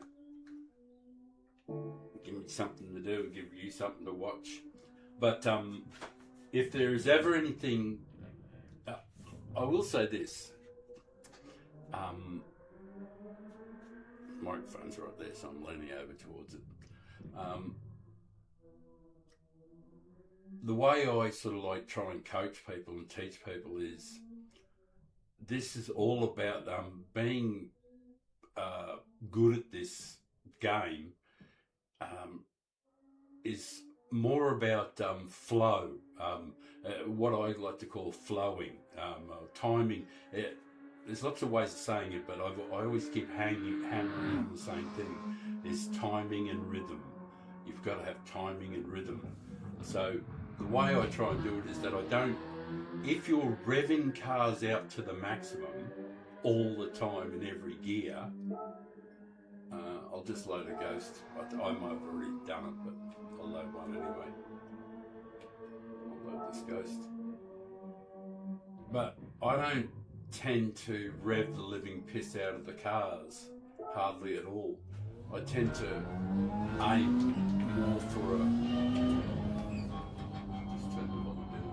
Give me something to do, give you something to watch. But if there is ever anything, I will say this. Microphone's right there, so I'm leaning over towards it. The way I sort of like try and coach people and teach people is, this is all about being good at this game. Is more about flow, what I like to call flowing, timing. There's lots of ways of saying it, but I always keep hammering on the same thing. Is timing and rhythm. You've got to have timing and rhythm. So the way I try and do it is that I don't, if you're revving cars out to the maximum all the time in every gear, I'll just load a ghost. I might have already done it, but I'll load one anyway. I'll load this ghost. But I don't tend to rev the living piss out of the cars, hardly at all. I tend to aim more for a... Just turn the volume down.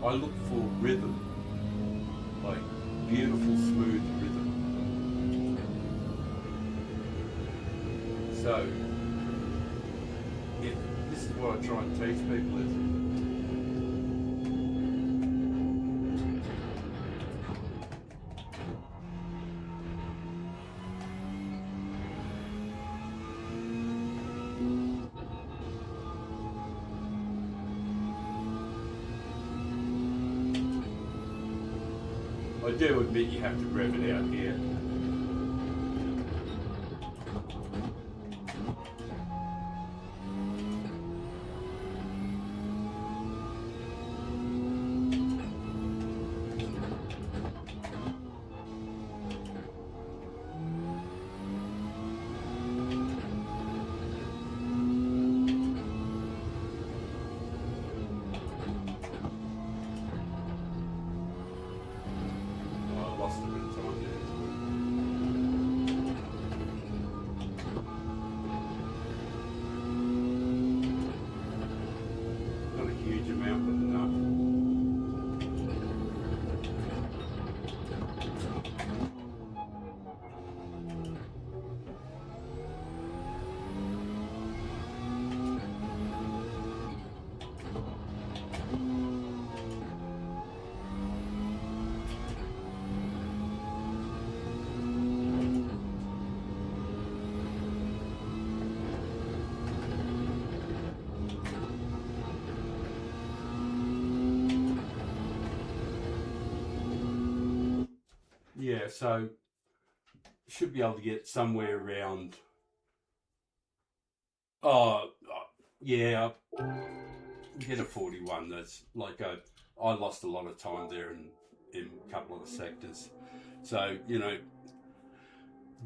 I look for rhythm, like beautiful, smooth rhythm. So, this is what I try and teach people is, I do admit you have to rev it out here. Lost a bit of time there. Not a huge amount, but enough. Yeah, so should be able to get somewhere around. Yeah, get a 41. That's like I lost a lot of time there in a couple of the sectors. So, you know,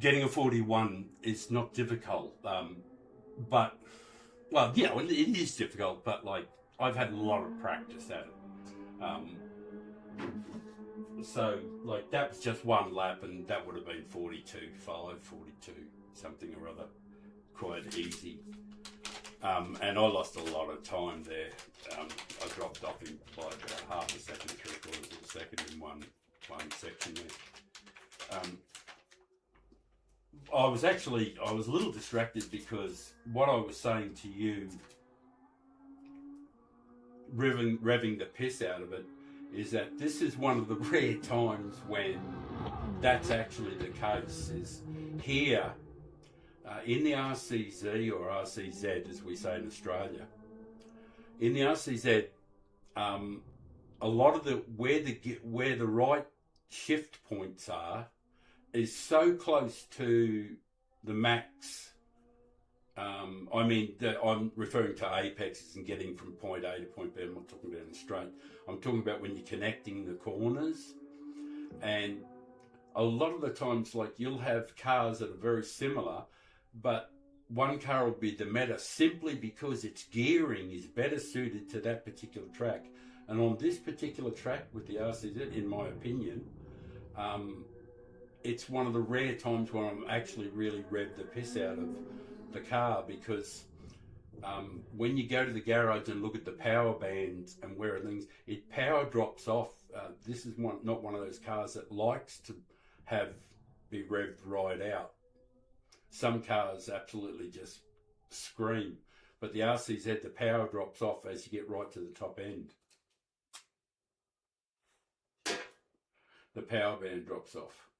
getting a 41 is not difficult. But, well, yeah, it is difficult, but like I've had a lot of practice at it. So, like, that was just one lap, and that would have been 42.5, 42, something or other, quite easy. And I lost a lot of time there. I dropped off in by about half a second, 3/4 of a second in one section there. I was a little distracted because what I was saying to you, revving the piss out of it, is that this is one of the rare times when that's actually the case. Is here in the RCZ, or RCZ as we say in Australia, in the RCZ, a lot of where the right shift points are is so close to the max. I'm referring to apexes and getting from point A to point B. I'm not talking about in straight. I'm talking about when you're connecting the corners. And a lot of the times, like, you'll have cars that are very similar, but one car will be the meta simply because its gearing is better suited to that particular track. And on this particular track with the RCZ, in my opinion, it's one of the rare times when I'm actually really revved the piss out of the car, because when you go to the garage and look at the power bands and where things, it power drops off. This is not one of those cars that likes to be revved right out. Some cars absolutely just scream, but the RCZ, the power drops off as you get right to the top end. The power band drops off.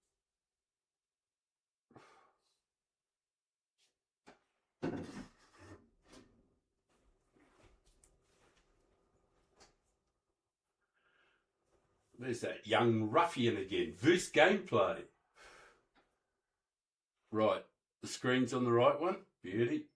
There's that young ruffian again. Voos gameplay. Right, the screen's on the right one. Beauty.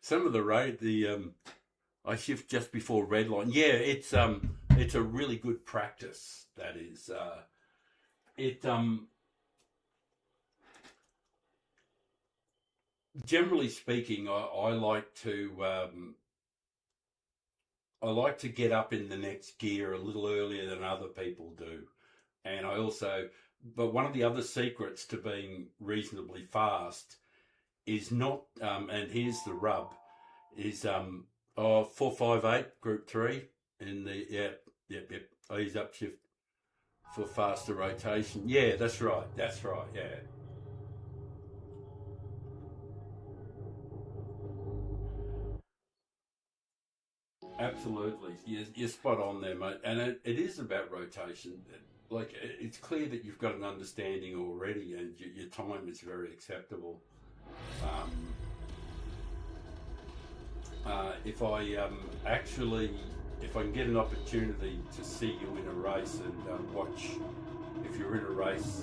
Some of I shift just before red line. Yeah, it's a really good practice. That is, generally speaking, I like to get up in the next gear a little earlier than other people do, and but one of the other secrets to being reasonably fast is not, and here's the rub, is 458 Group 3 in the Yep, yep. Ease upshift for faster rotation. Yeah, that's right. That's right. Yeah. Absolutely. You're spot on there, mate. And it is about rotation. Like, it's clear that you've got an understanding already and your time is very acceptable. If I if I can get an opportunity to see you in a race and watch, if you're in a race,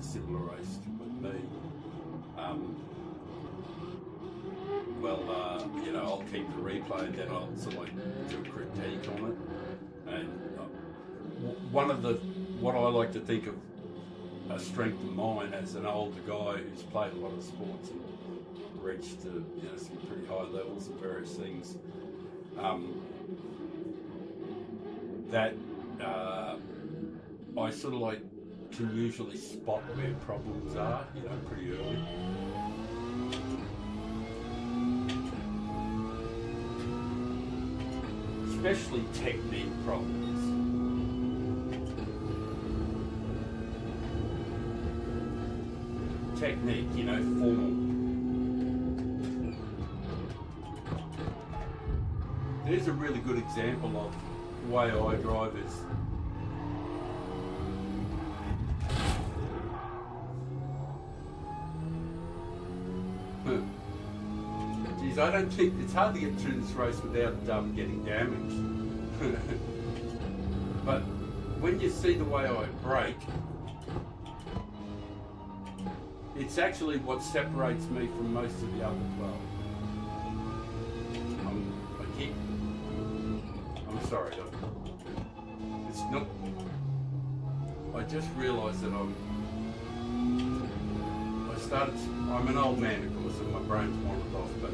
similar race with me, you know, I'll keep the replay and then I'll sort of like do a critique on it. And what I like to think of a strength of mine as an older guy who's played a lot of sports and reached to, you know, some pretty high levels of various things, that I sort of like can usually spot where problems are, you know, pretty early. Especially technique problems. Technique, you know, form. There's a really good example of the way I drive is geez, I don't think it's hard to get through this race without getting damaged. But when you see the way I brake, it's actually what separates me from most of the other 12. I'm sorry, it's not. I just realised that I'm an old man, of course, and my brain's wandered off, but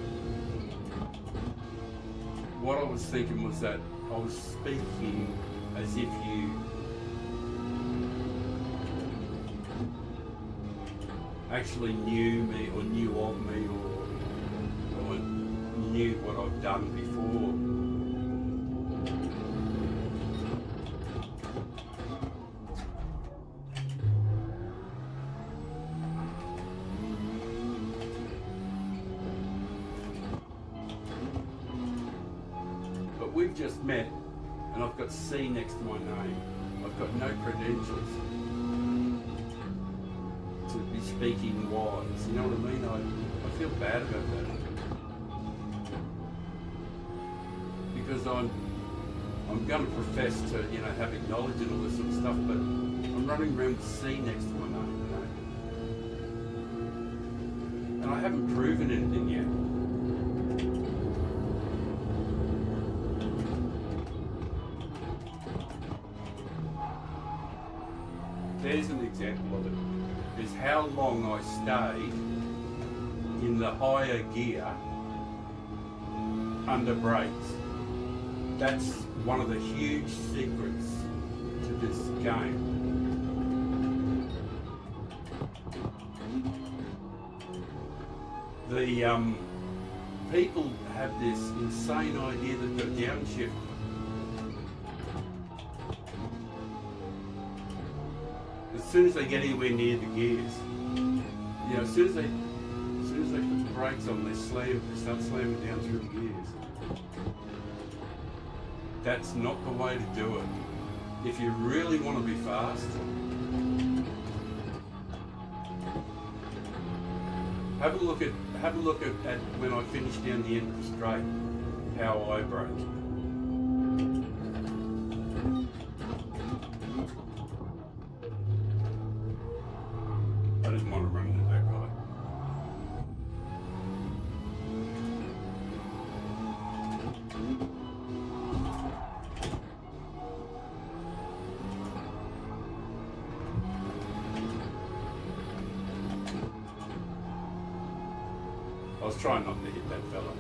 what I was thinking was that I was speaking as if you actually knew me or knew of me or knew what I've done before. But we've just met and I've got C next to my name. I've got no credentials to be speaking wise, you know what I mean? I feel bad about that. Because I'm going to profess to, you know, having knowledge and all this sort of stuff, but I'm running around with C next to my name, you know? And I haven't proven anything yet. There's an example of it. Is how long I stayed in the higher gear under brakes. That's one of the huge secrets to this game. The people have this insane idea that the downshift as soon as they get anywhere near the gears, you know, as soon as they put the brakes on, they start slamming down through the gears. That's not the way to do it. If you really want to be fast, have a look at when I finish down the end of the straight, how I brake. I didn't want to run into that guy. I was trying not to hit that fella.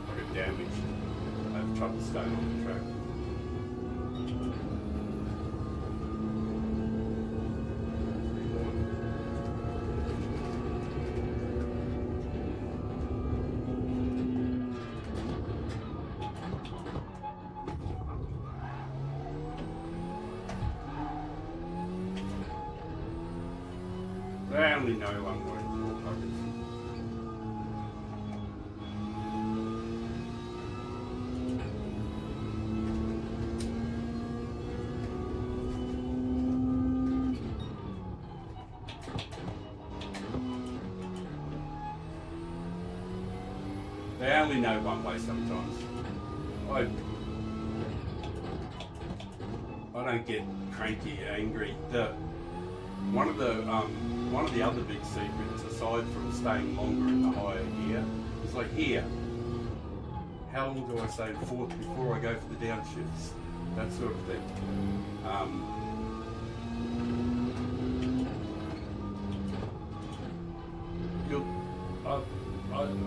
I got damaged. I have trouble staying on the track. They only know one way. They only know one way sometimes. I don't get cranky, angry. One of the other big secrets, aside from staying longer in the higher gear, is like here. How long do I stay in fourth before I go for the downshifts? That sort of thing.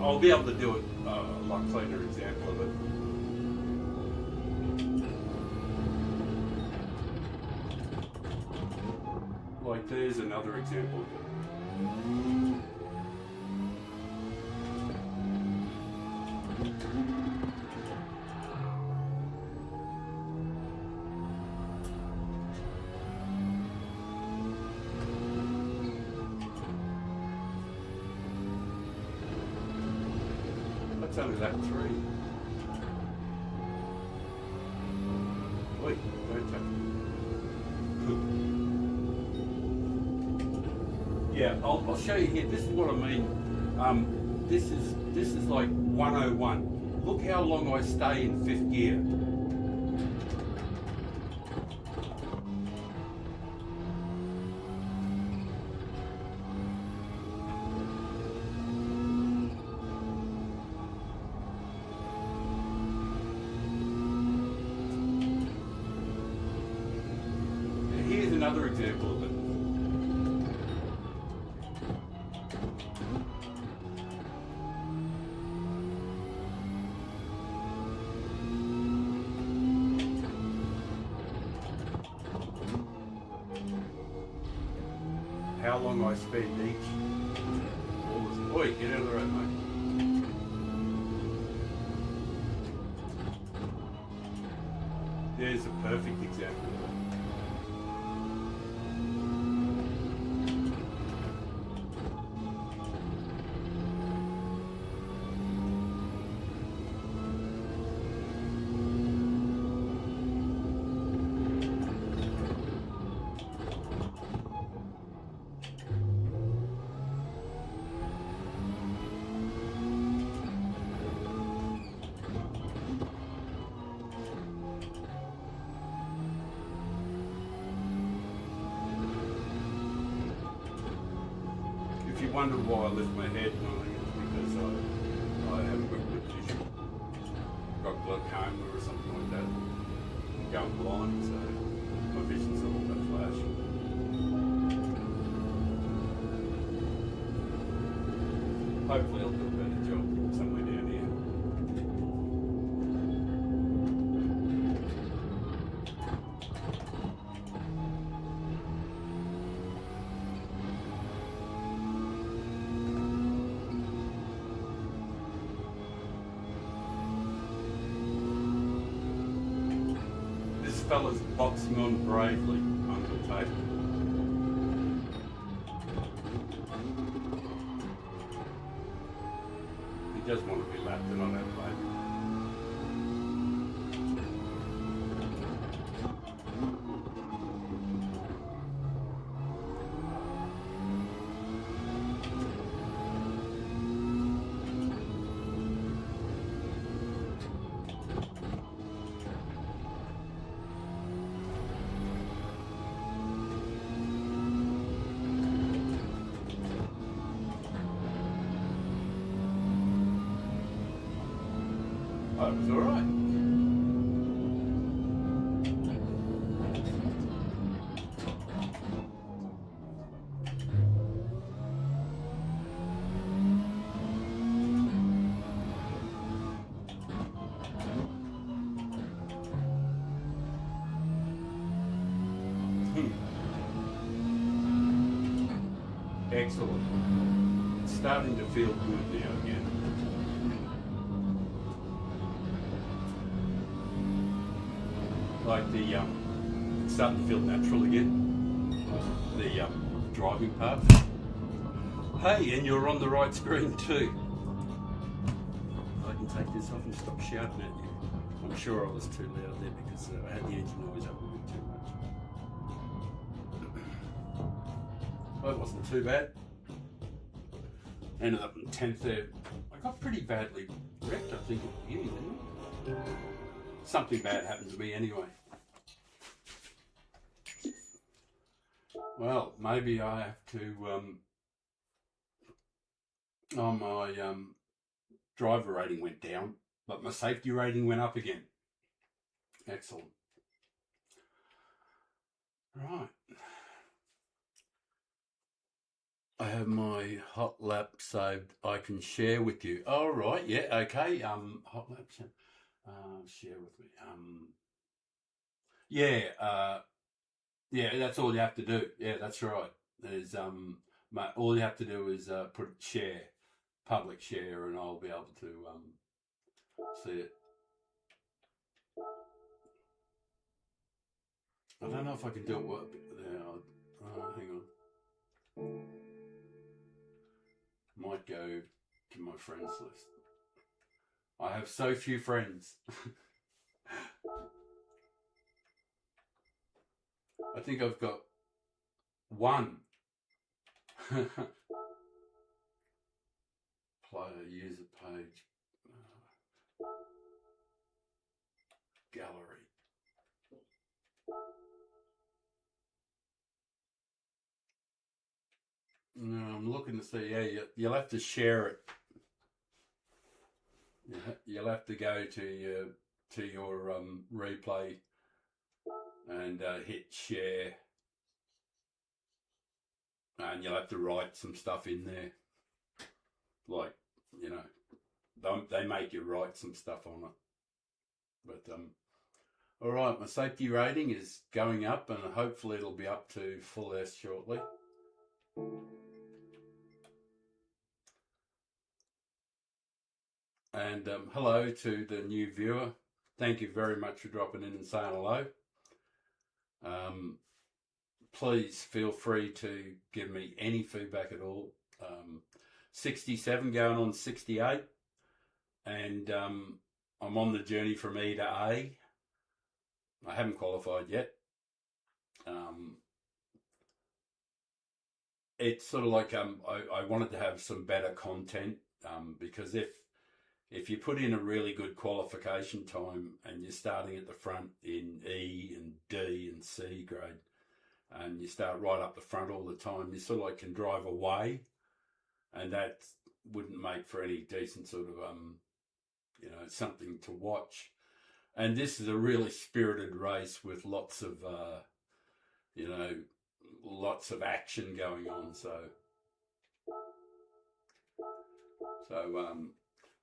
I'll be able to do it a lot cleaner example of it. Like there's another example of it. That's only that 3. Wait, don't touch it. Yeah, I'll show you here. This is what I mean. This is like 101. Look how long I stay in 5th gear. Here's another example of it. How long I spend each. Oi, get out of the road, mate. There's a perfect example of it. If you wonder why I lift my head, I think it's because I haven't got good vision. Got glaucoma or something like that. I'm going blind, so my vision's a little bit flashy. Hopefully I'll do a better job somewhere down here. This fella's boxing on bravely, Uncle Tate. He does want to be lapped in on that plane. Oh, it was all right. Excellent. It's starting to feel good now again. Like it's starting to feel natural again. The driving part. Hey, and you're on the right screen too. I can take this off and stop shouting at you. I'm sure I was too loud there because I had the engine noise up a bit too much. Well, it wasn't too bad. Ended up in 10th there. I got pretty badly wrecked, I think, at the beginning, didn't I? Something bad happened to me anyway. Well, maybe I have to, my driver rating went down, but my safety rating went up again. Excellent. Right. I have my hot lap saved. I can share with you. All right. Yeah. Okay. Hot lap. Share with me. Yeah. Yeah. That's all you have to do. Yeah. That's right. There's all you have to do is put share, public share, and I'll be able to see it. I don't know if I can do it there. Hang on. Might go to my friends list. I have so few friends. I think I've got one. Player, user page, gallery. No, I'm looking to see. Yeah, you'll have to share it. You'll have to go to your replay and hit share, and you'll have to write some stuff in there, like, you know, they make you write some stuff on it. But all right, my safety rating is going up, and hopefully it'll be up to full S shortly. And hello to the new viewer. Thank you very much for dropping in and saying hello. Please feel free to give me any feedback at all. 67 going on 68, and I'm on the journey from E to A. I haven't qualified yet. It's sort of like I wanted to have some better content, because if you put in a really good qualification time and you're starting at the front in E and D and C grade, and you start right up the front all the time, you sort of like can drive away, and that wouldn't make for any decent sort of something to watch. And this is a really spirited race with lots of lots of action going on. So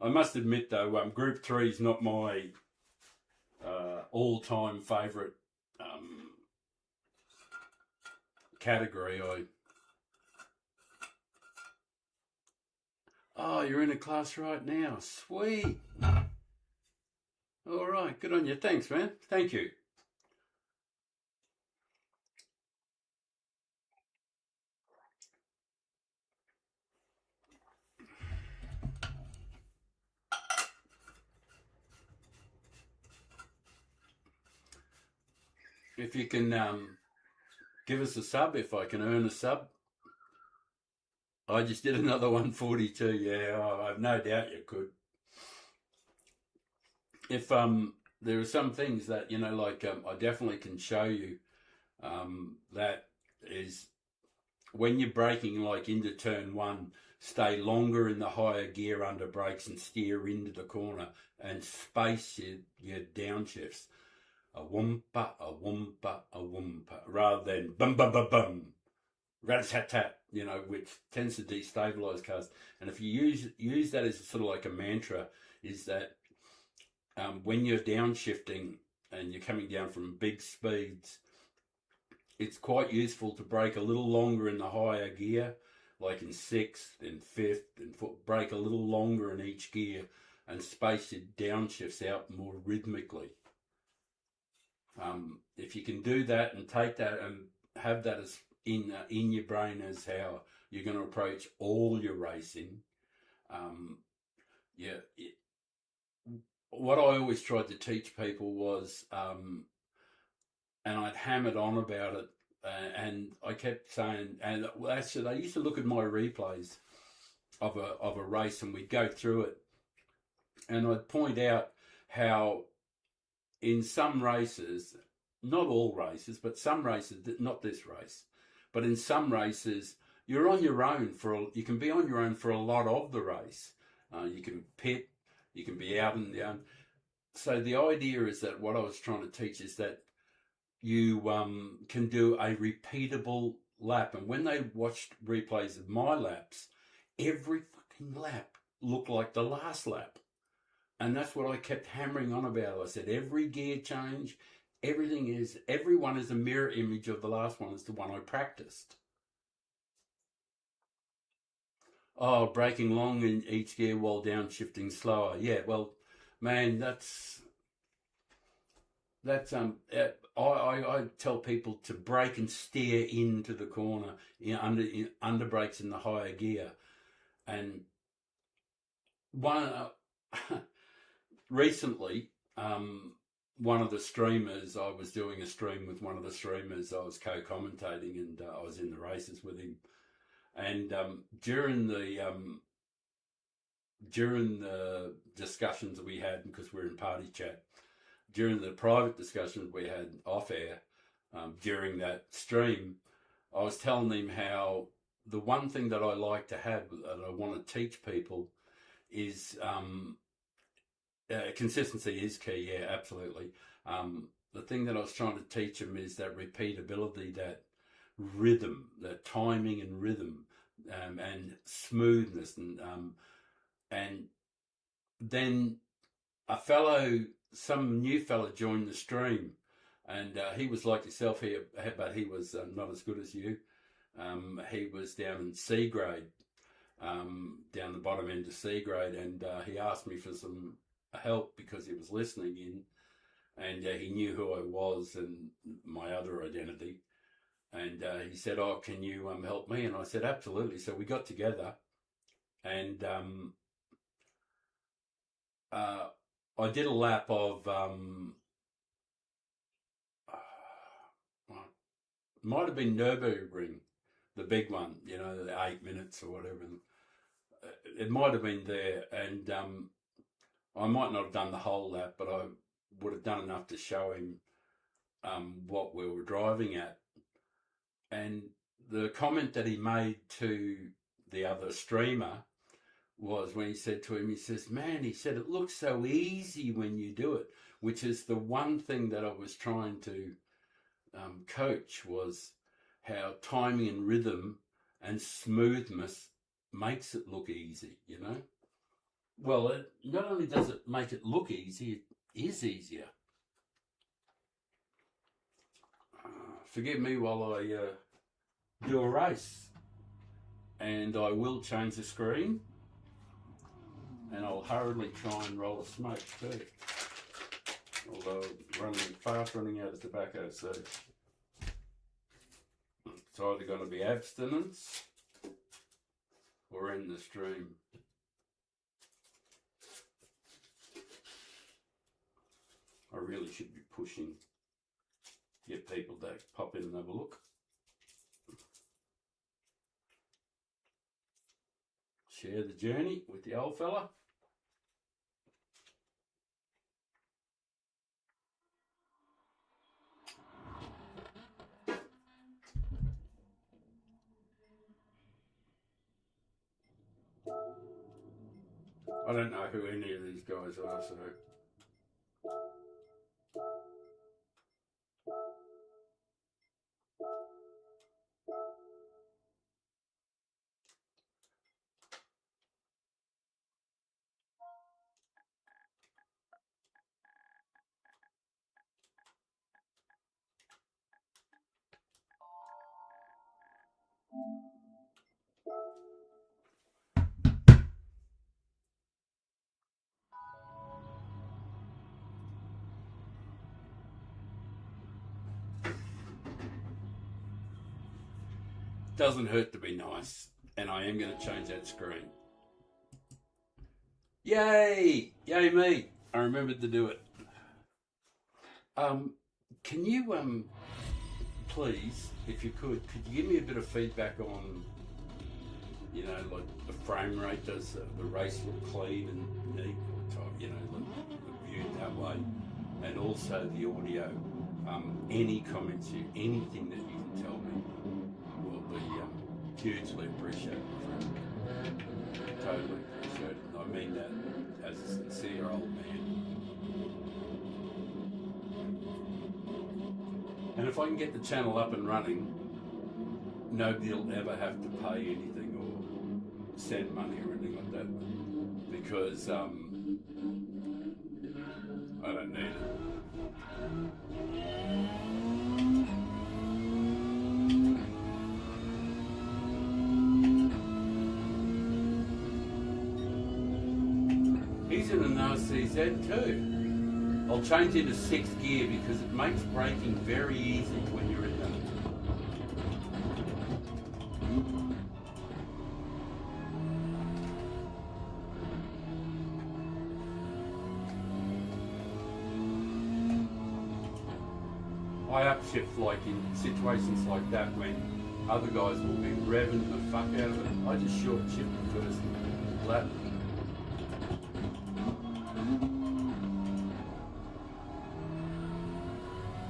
I must admit though, Group 3 is not my all-time favourite category. Oh, you're in a class right now. Sweet. All right, good on you. Thanks, man. Thank you. If you can give us a sub, if I can earn a sub. I just did another 142. Yeah, I've no doubt you could. If there are some things that, I definitely can show you that is when you're braking like into turn one, stay longer in the higher gear under brakes and steer into the corner and space your downshifts. A whoompa, a whoompa, a whoompa, rather than bum bum bum bum, rat-tat-tat, which tends to destabilise cars. And if you use that as sort of like a mantra, is that when you're downshifting and you're coming down from big speeds, it's quite useful to brake a little longer in the higher gear, like in sixth and fifth and brake a little longer in each gear and space your downshifts out more rhythmically. If you can do that and take that and have that as in your brain as how you're going to approach all your racing. Yeah, what I always tried to teach people was, and I'd hammered on about it, and I kept saying, and actually, I used to look at my replays of a race, and we'd go through it, and I'd point out how in some races, not all races, but some races, not this race, but in some races, you're on your own you can be on your own for a lot of the race. You can pit, you can be out and down. So the idea is that what I was trying to teach is that you can do a repeatable lap. And when they watched replays of my laps, every fucking lap looked like the last lap. And that's what I kept hammering on about. I said every gear change, everyone is a mirror image of the last one, is the one I practiced. Oh, braking long in each gear while downshifting slower. Yeah, well, man, that's I tell people to brake and steer into the corner, under brakes in the higher gear. And one recently, one of the streamers, I was doing a stream with one of the streamers. I was co-commentating, and I was in the races with him. And during the discussions we had, because we're in party chat, during the private discussions we had off air, during that stream, I was telling him how the one thing that I like to have, that I want to teach people, is consistency is key. Yeah, absolutely. The thing that I was trying to teach him is that repeatability, that rhythm, that timing and rhythm, and smoothness, and then some new fellow joined the stream, and he was like yourself here, but he was not as good as you. He was down in C grade, down the bottom end of C grade, and he asked me for some help because he was listening in, and he knew who I was and my other identity. And he said, "Oh, can you help me?" And I said, "Absolutely." So we got together, and I did a lap of might have been Nürburgring, the big one, the 8 minutes or whatever. It might have been there, and I might not have done the whole lap, but I would have done enough to show him what we were driving at. And the comment that he made to the other streamer was when he said to him, he says, "Man," he said, "it looks so easy when you do it," which is the one thing that I was trying to coach, was how timing and rhythm and smoothness makes it look easy, Well, not only does it make it look easy, it is easier. Forgive me while I do a race, and I will change the screen, and I'll hurriedly try and roll a smoke too, although fast running out of tobacco, so it's either going to be abstinence or end the stream. I really should be pushing, get people to pop in and have a look. Share the journey with the old fella. I don't know who any of these guys are, so... Doesn't hurt to be nice, and I am going to change that screen. Yay! Yay me! I remembered to do it. Can you, please, if you could you give me a bit of feedback on, you know, like the frame rate, does the race look clean and neat, you know, like viewed that way, and also the audio. Any comments, anything that you can tell me will be hugely appreciated. Totally appreciated. And I mean that as a sincere old man. And if I can get the channel up and running, nobody will ever have to pay anything or send money or anything like that, because I don't need it. He's in an RCZ too. I'll change into 6th gear because it makes braking very easy when you're in them. I upshift like in situations like that when other guys will be revving the fuck out of it. I just short shift the first lap.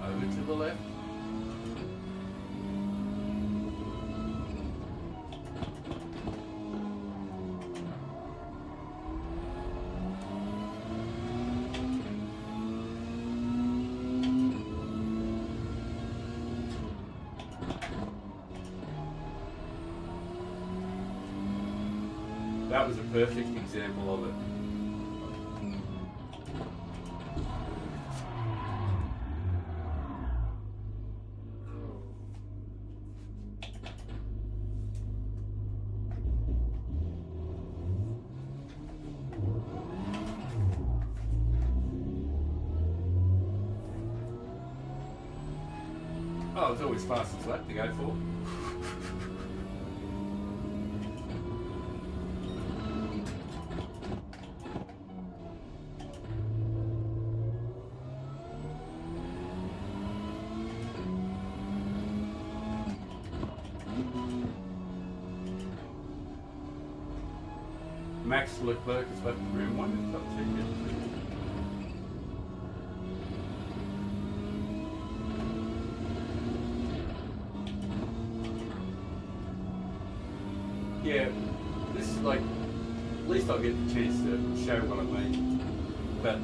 Over to the left. That was a perfect example of it. Oh, it's always fastest lap to go for. Max Leclerc has left the room. One is up to yeah, this is like, at least I'll get the chance to show what I mean. But,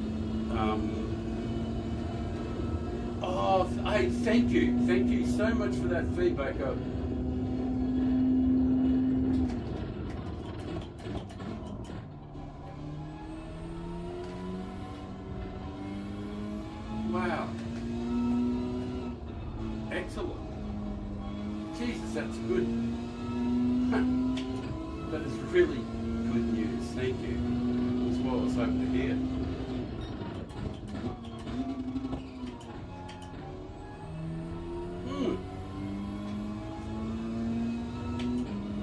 oh, hey, thank you so much for that feedback. Wow. Excellent. Jesus, that's good. That is really good news. Thank you. That's what I was hoping to hear.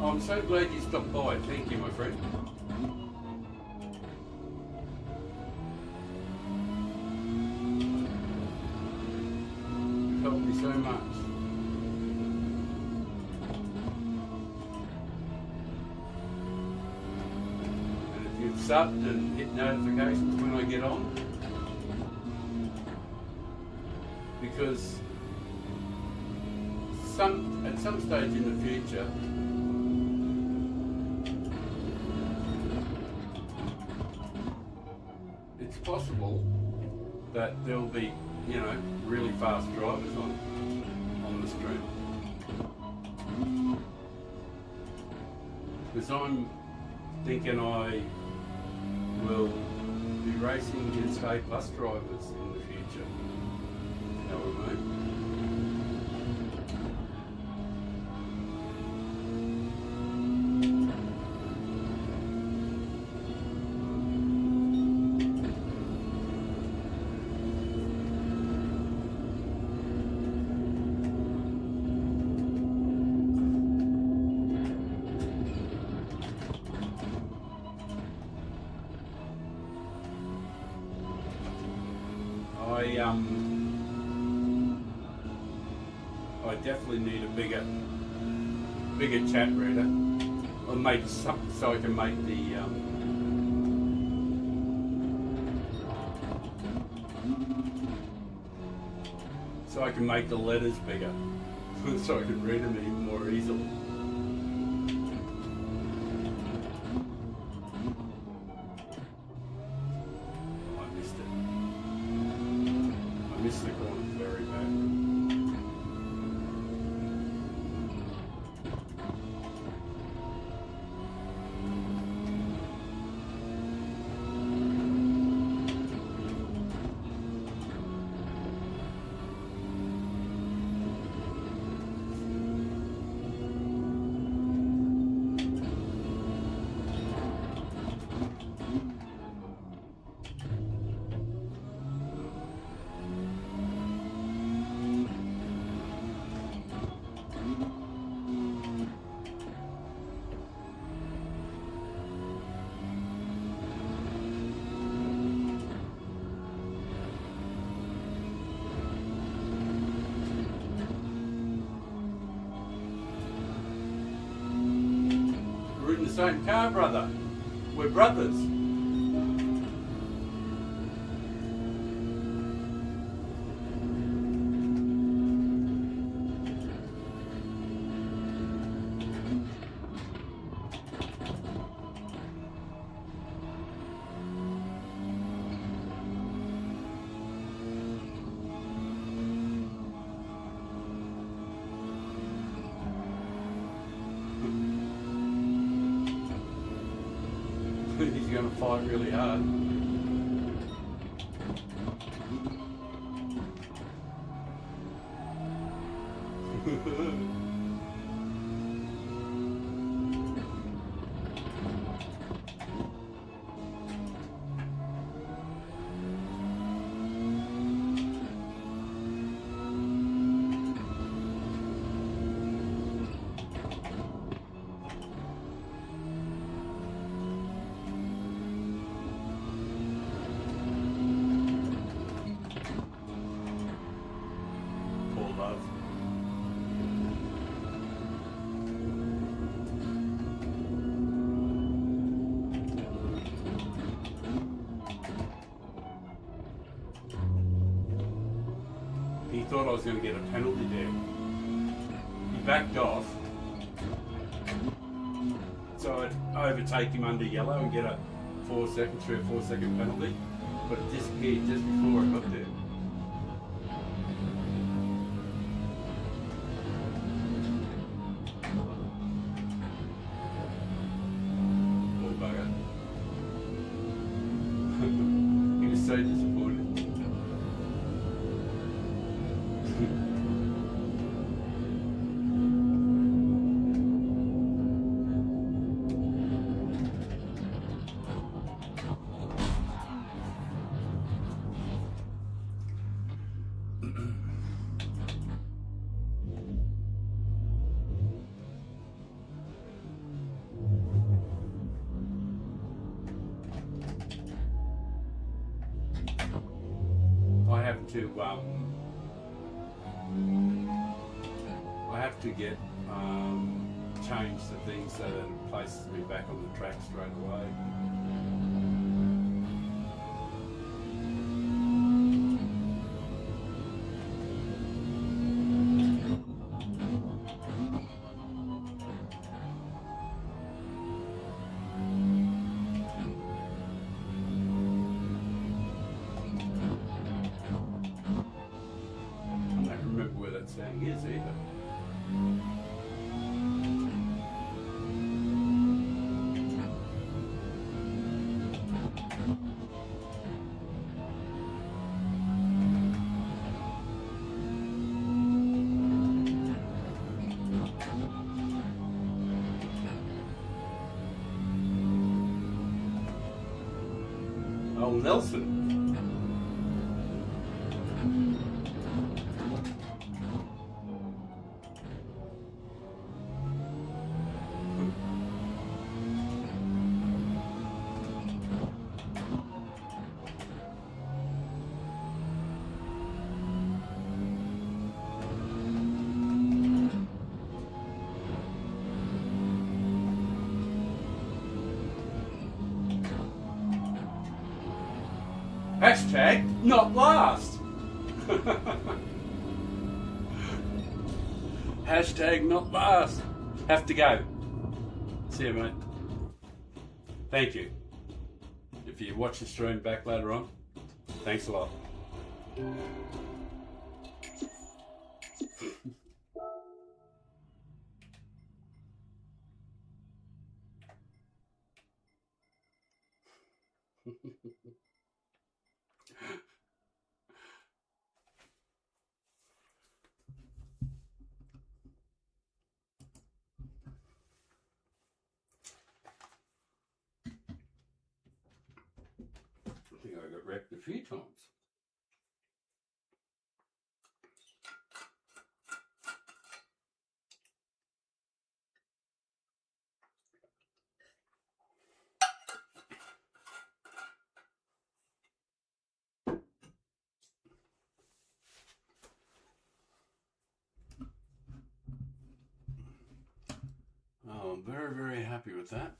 I'm so glad you stopped by. Thank you, my friend. You've helped me so much. Subbed and hit notifications when I get on, because at some stage in the future it's possible that there'll be, you know, really fast drivers on the stream, because I'm thinking I will be racing against A+ drivers in the future. You know what I mean? I definitely need a bigger chat reader. Or make some so I can make the letters bigger, so I can read them even more easily. I missed it. I missed the corner very bad. We're in the same car, brother. We're brothers. He's going to fight really hard. Poor love. He thought I was going to get a penalty there. He backed off, so I'd overtake him under yellow and get a 3 or 4 second penalty, but it disappeared just before I got there. Poor bugger. He was so disappointed. I have to get change the things so that it places me back on the track straight away. Saying is either. Oh, Nelson. Hashtag not last. Hashtag not last. Have to go. See you, mate. Thank you. If you watch the stream back later on, thanks a lot. I think I got wrecked a few times. Oh, I'm very, very happy with that.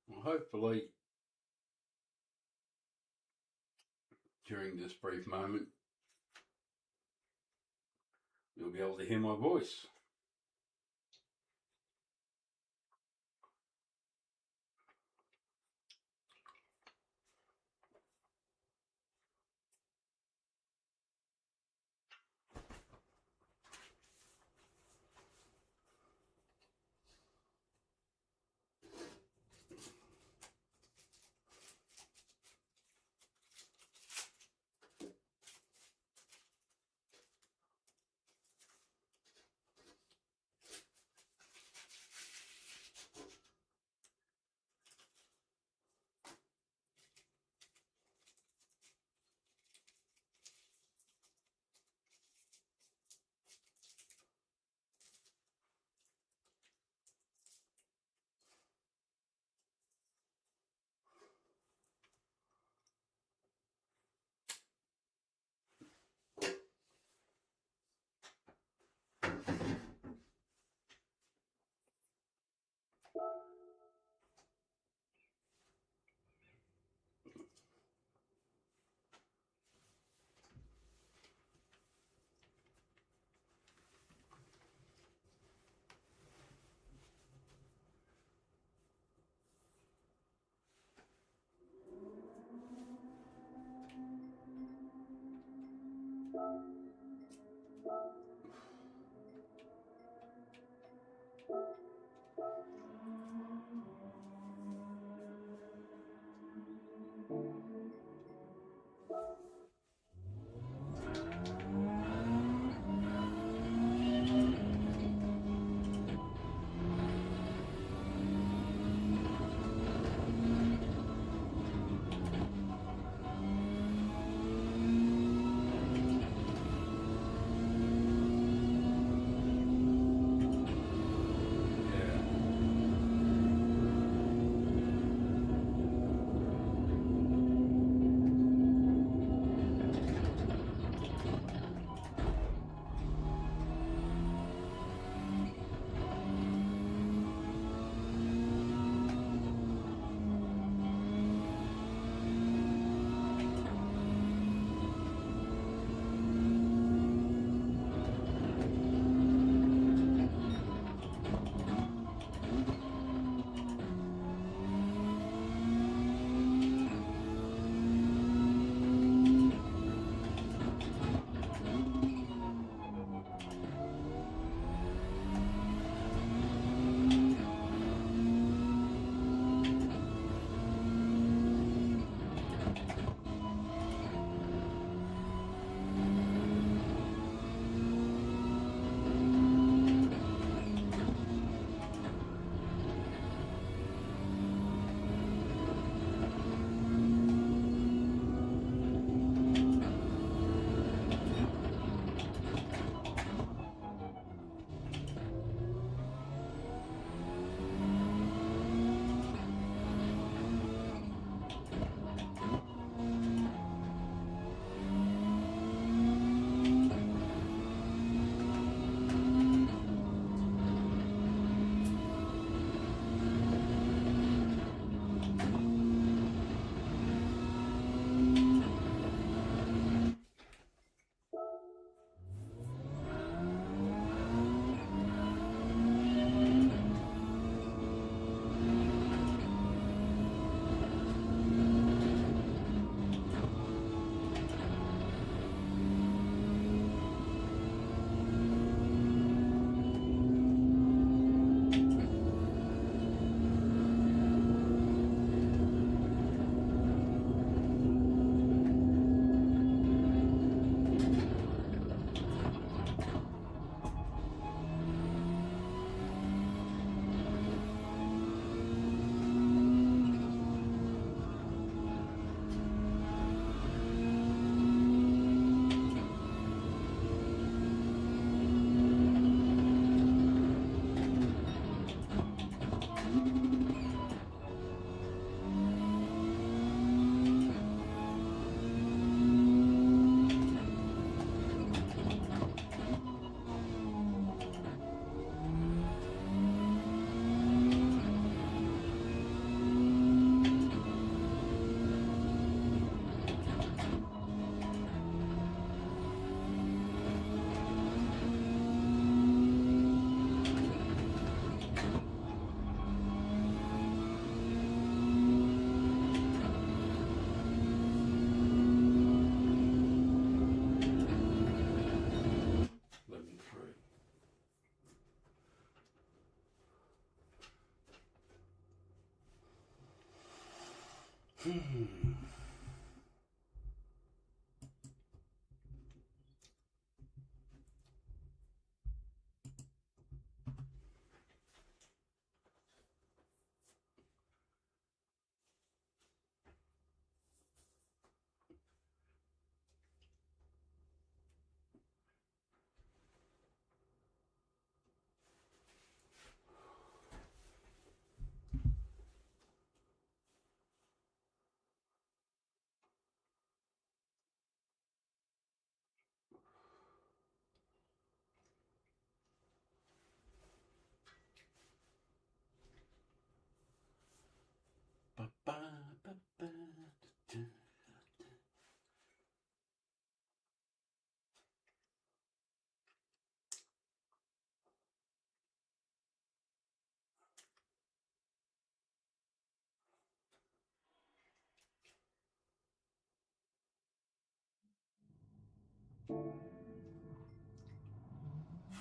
Well, hopefully, during this brief moment, you'll be able to hear my voice.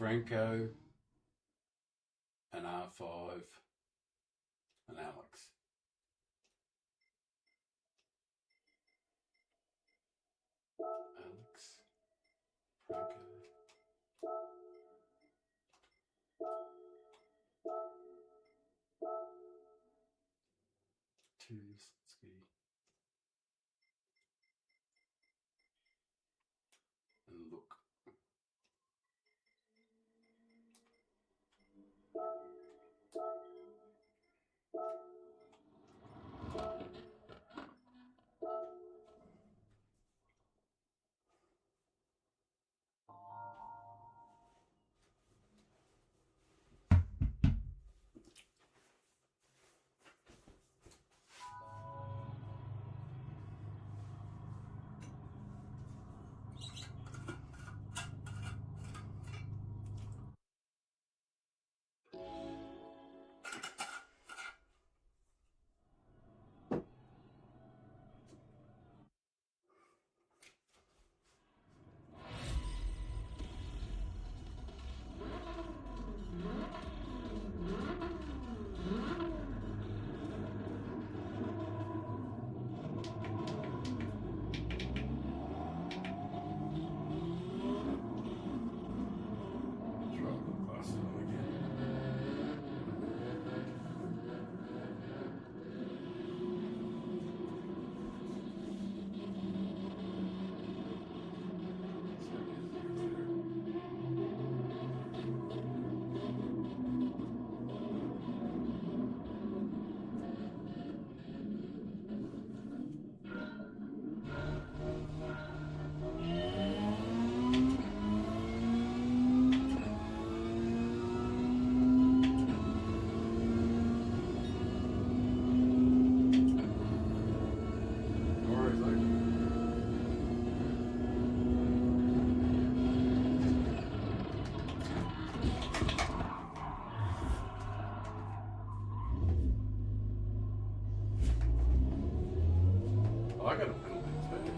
Franco, an R5, and Alex. Alex, Franco. Tuski. And look. I got a penalty too.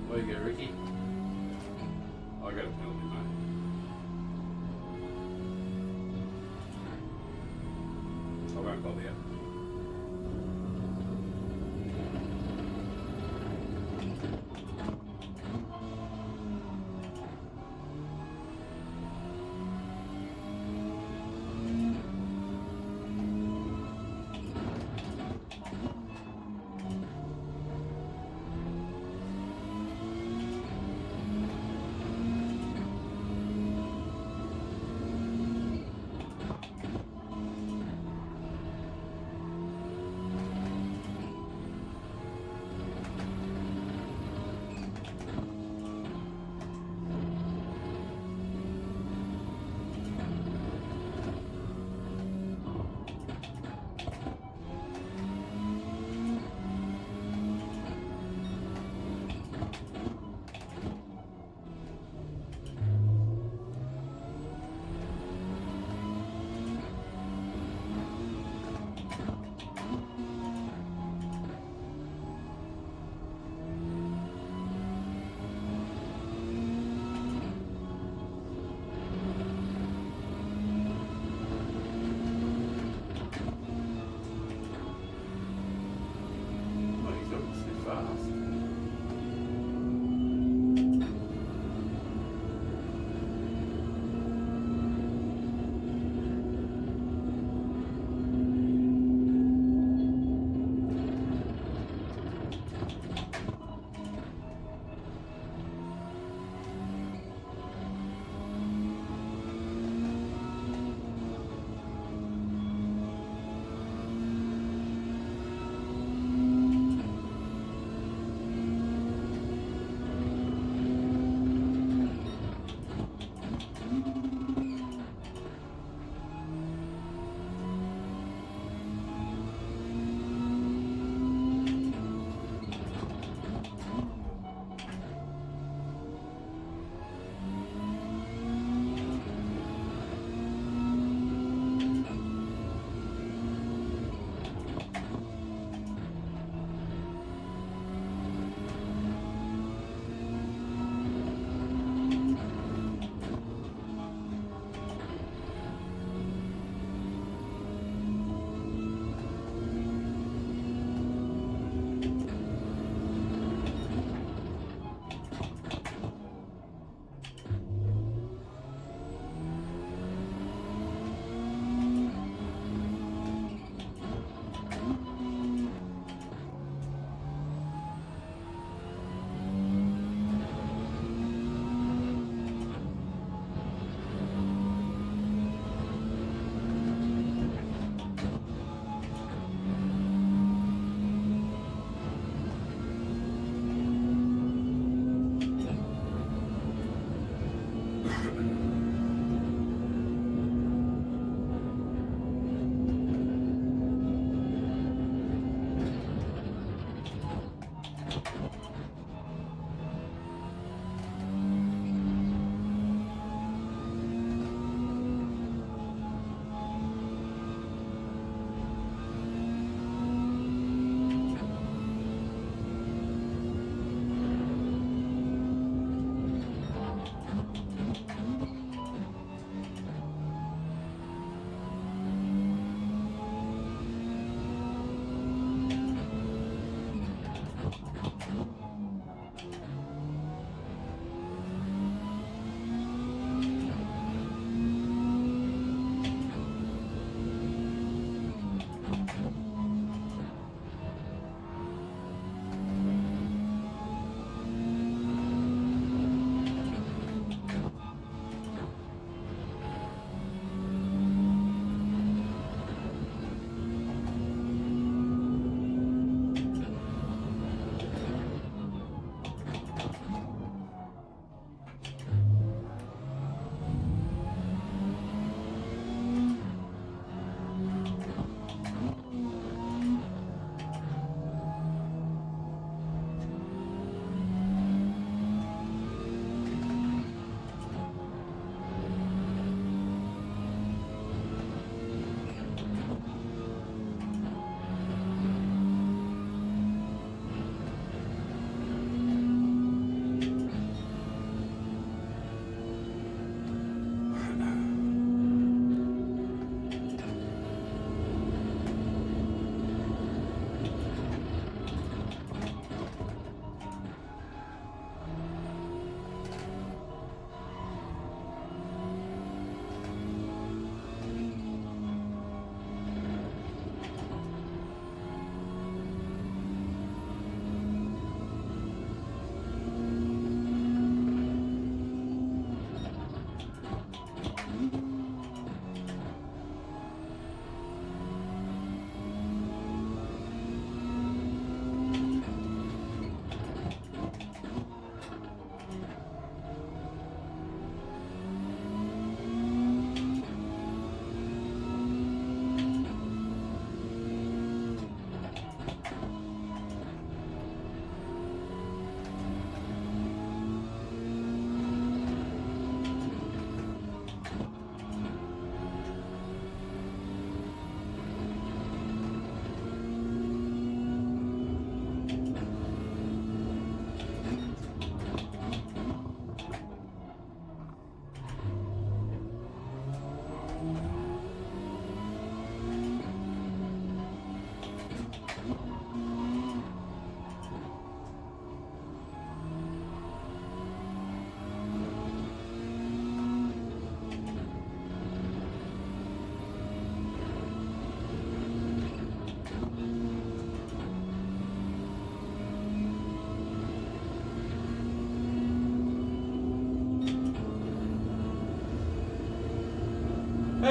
Where you go, Ricky? I got a penalty, mate. I won't bother you.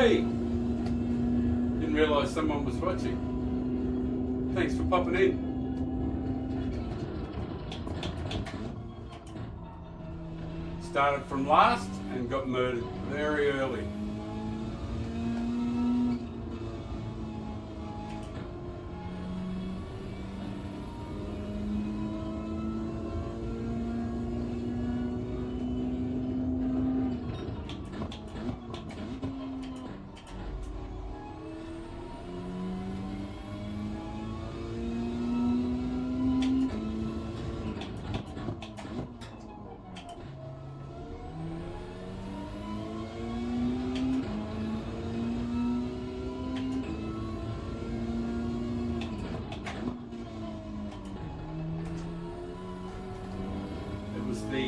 Hey! Didn't realise someone was watching. Thanks for popping in. Started from last and got murdered very early.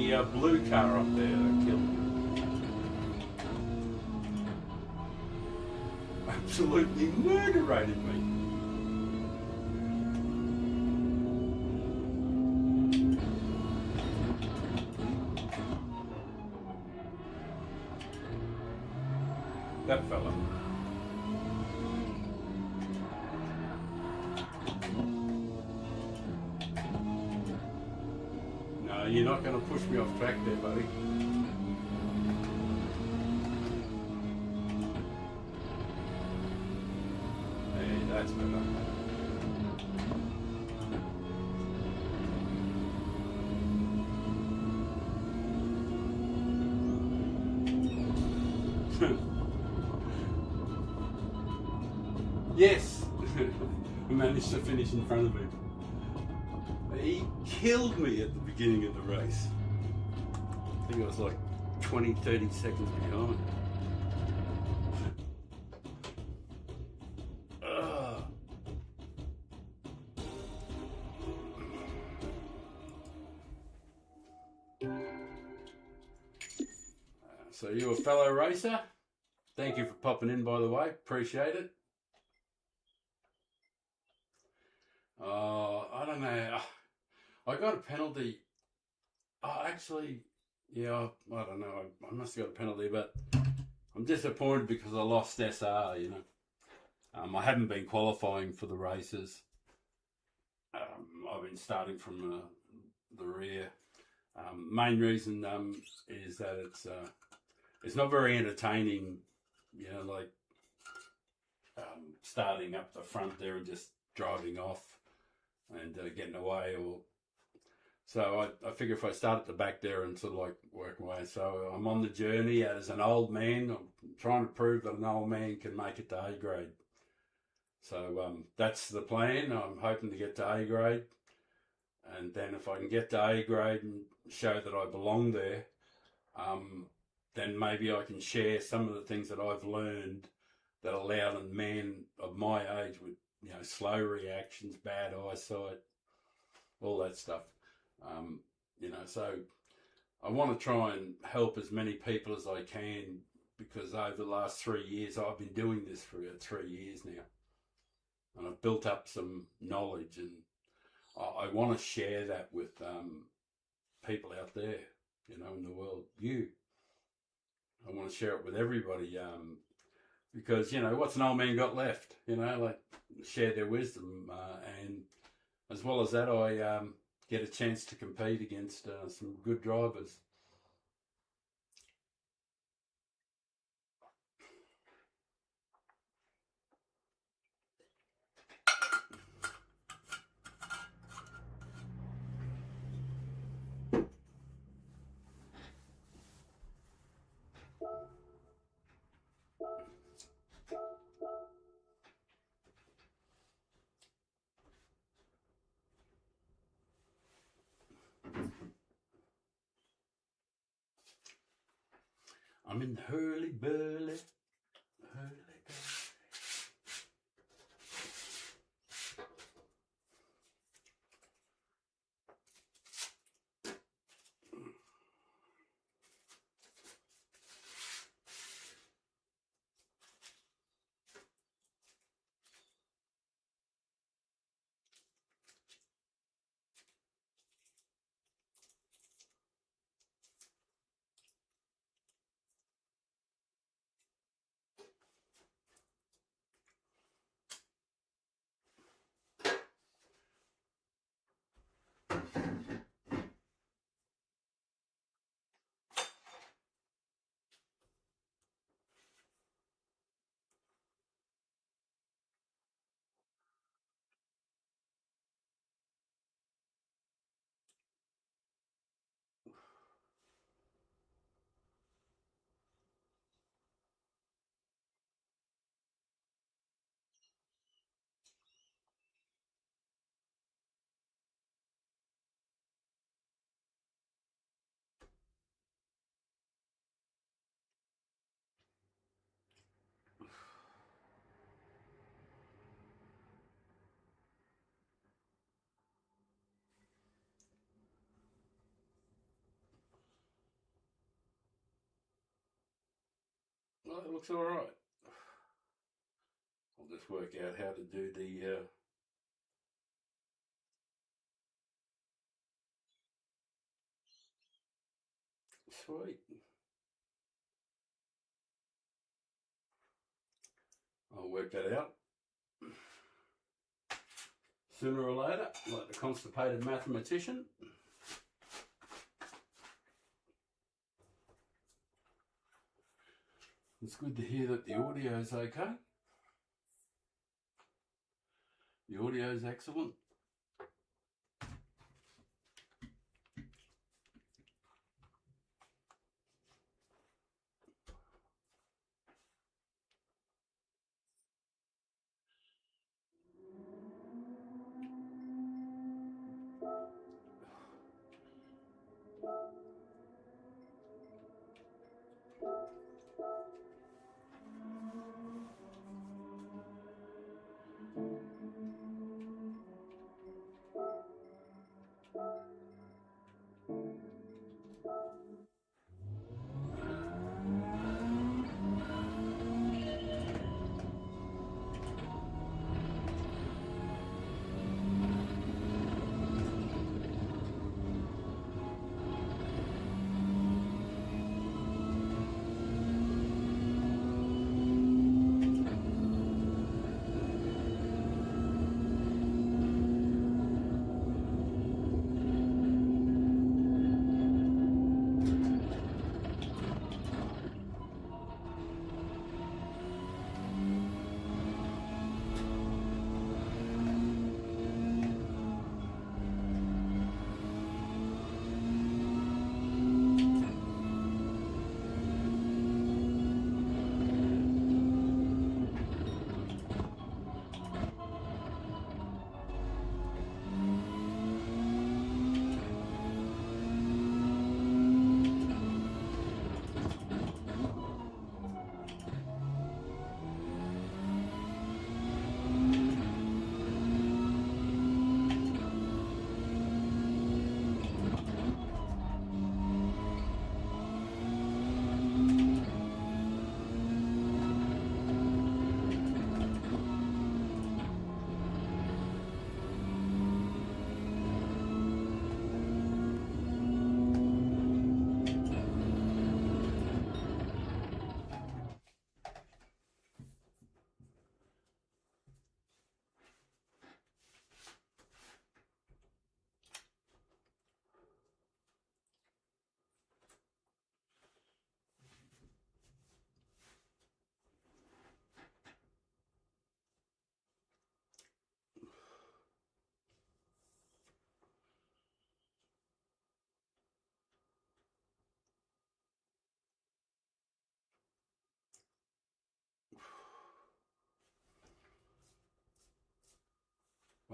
The blue car up there that killed me. Absolutely murderated me. That fella. You're not going to push me off track there, buddy. Hey, that's better. Yes! We managed to finish in front of him. He killed me at the beginning of the race. I think I was like 20, 30 seconds behind. So you a fellow racer? Thank you for popping in, by the way. Appreciate it. I don't know. I got a penalty. Actually, yeah, I don't know. I must have got a penalty, but I'm disappointed because I lost SR, you know. I haven't been qualifying for the races. I've been starting from the rear. Main reason is that it's not very entertaining, you know, like starting up the front there and just driving off and getting away. So I figure if I start at the back there and sort of like work my way. So I'm on the journey as an old man. I'm trying to prove that an old man can make it to A grade. So that's the plan. I'm hoping to get to A grade. And then if I can get to A grade and show that I belong there, then maybe I can share some of the things that I've learned that allow a man of my age with, you know, slow reactions, bad eyesight, all that stuff. You know, so I want to try and help as many people as I can, because over the last 3 years, I've been doing this for about 3 years now. And I've built up some knowledge, and I want to share that with people out there, you know, in the world. I want to share it with everybody, because, you know, what's an old man got left? You know, like, share their wisdom. And as well as that, I get a chance to compete against some good drivers. I'm in the hurly-burly, Oh, it looks all right. I'll just work out how to do the sweet. I'll work that out sooner or later, like the constipated mathematician. It's good to hear that the audio's okay. The audio's excellent.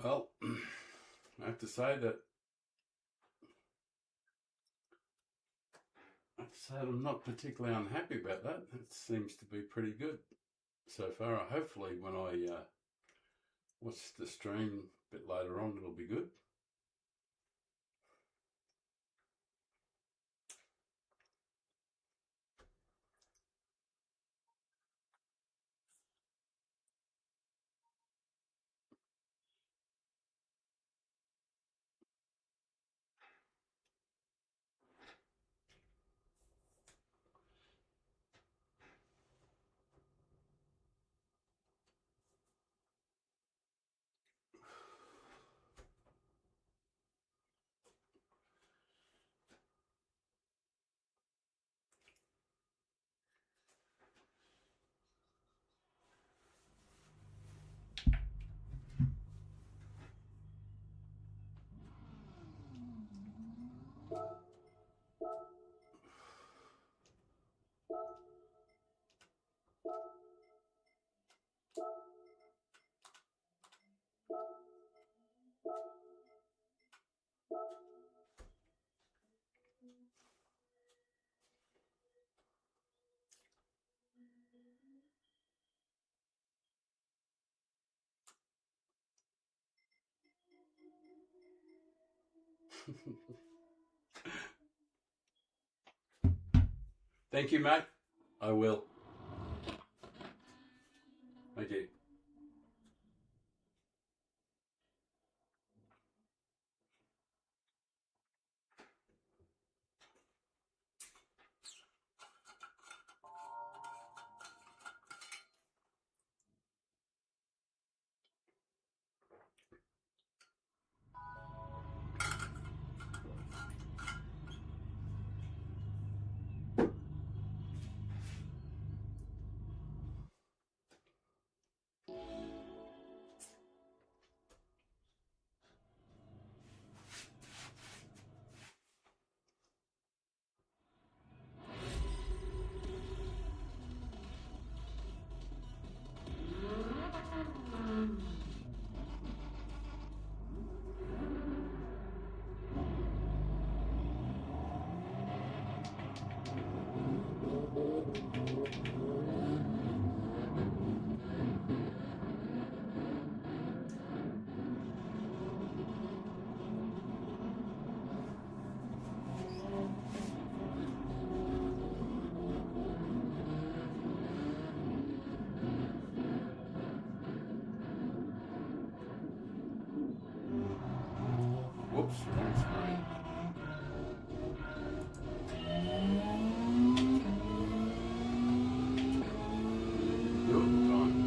Well, I have to say that I'm not particularly unhappy about that. It seems to be pretty good so far. Hopefully, when I watch the stream a bit later on, it'll be good. Thank you, mate. I will. Whoops, wrong screen. Do it in time.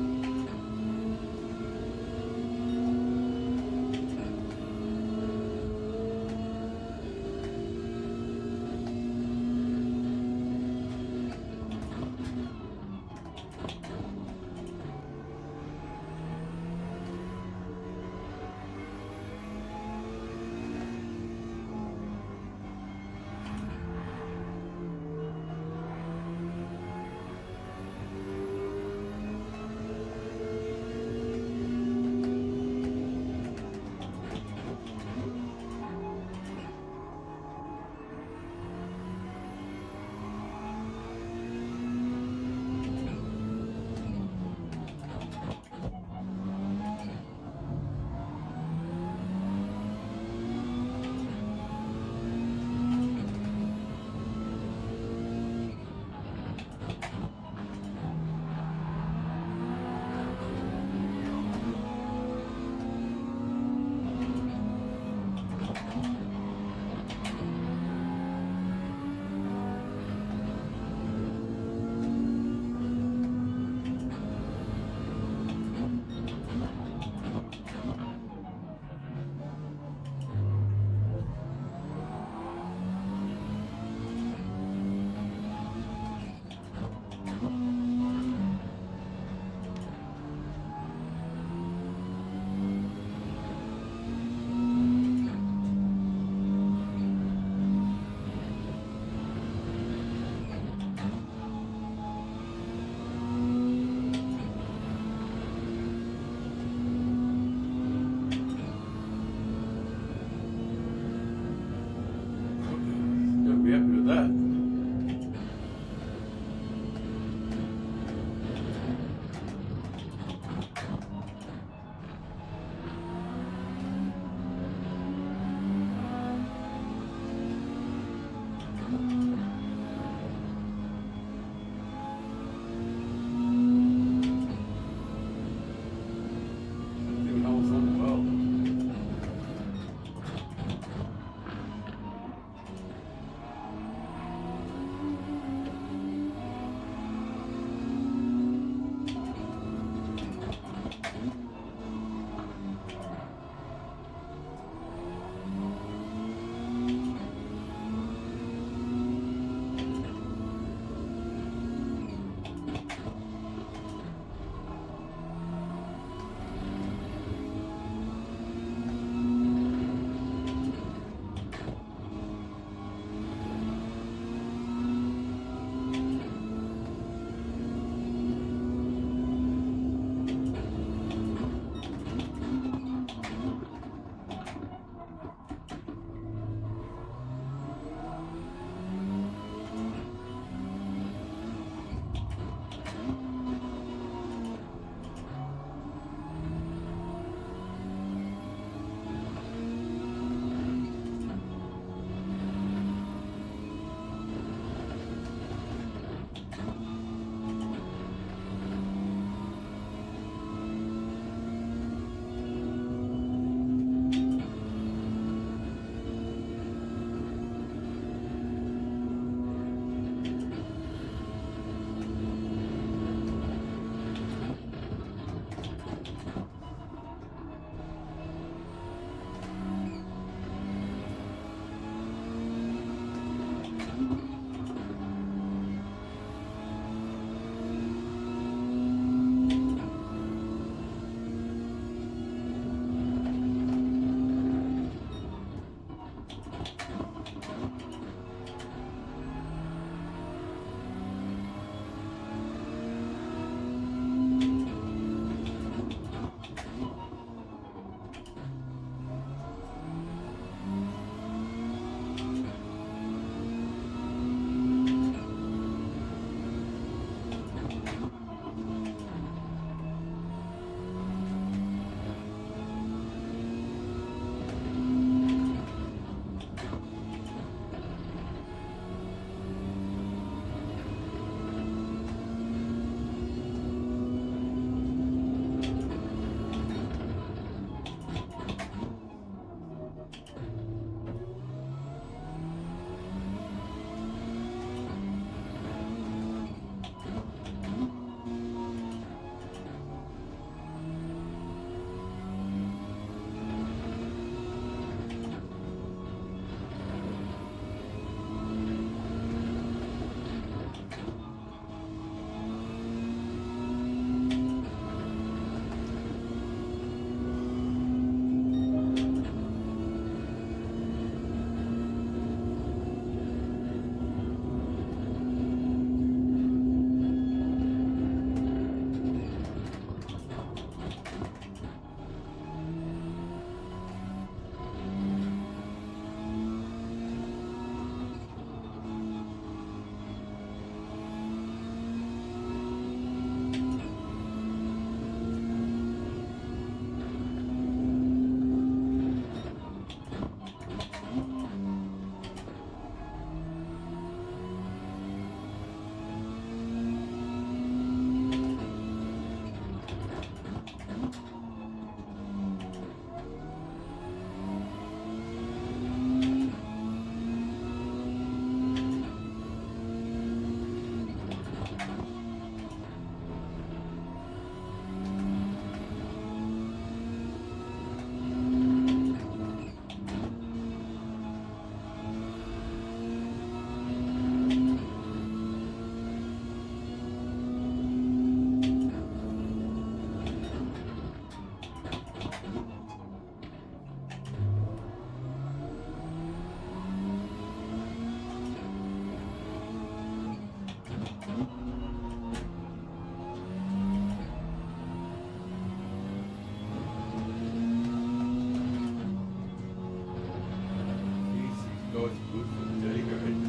guys are good for the D grade.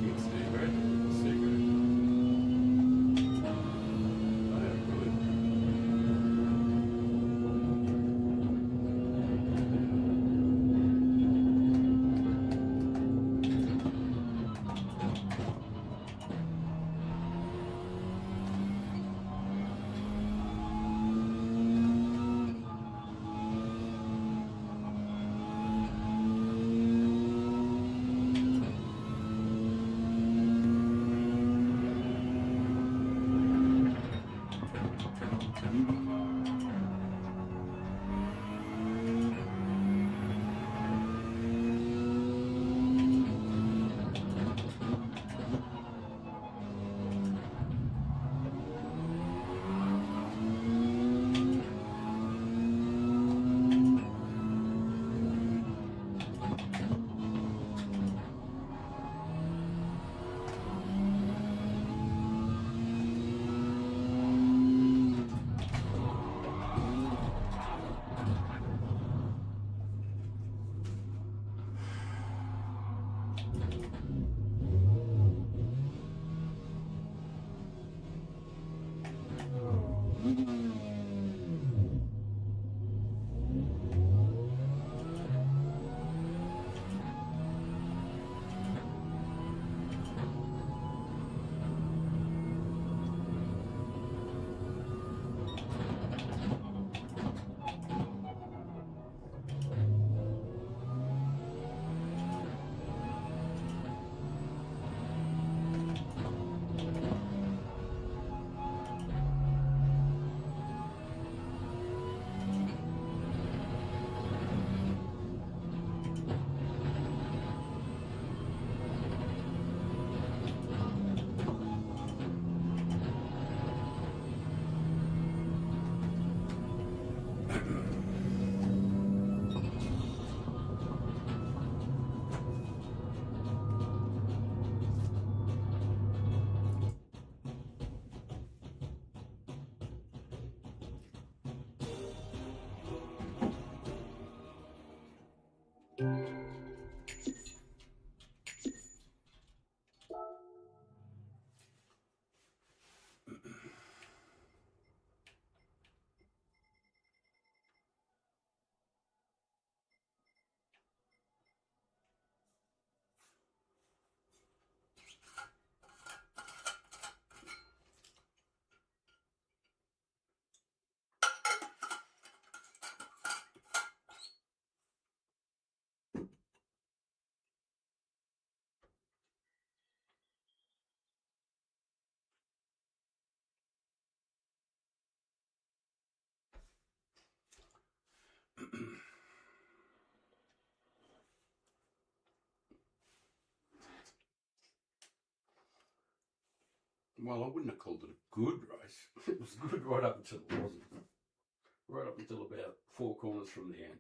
It's D grade, C grade. They are good. Well, I wouldn't have called it a good race. It was good right up until it wasn't. Right up until about 4 corners from the end.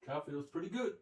Car feels pretty good.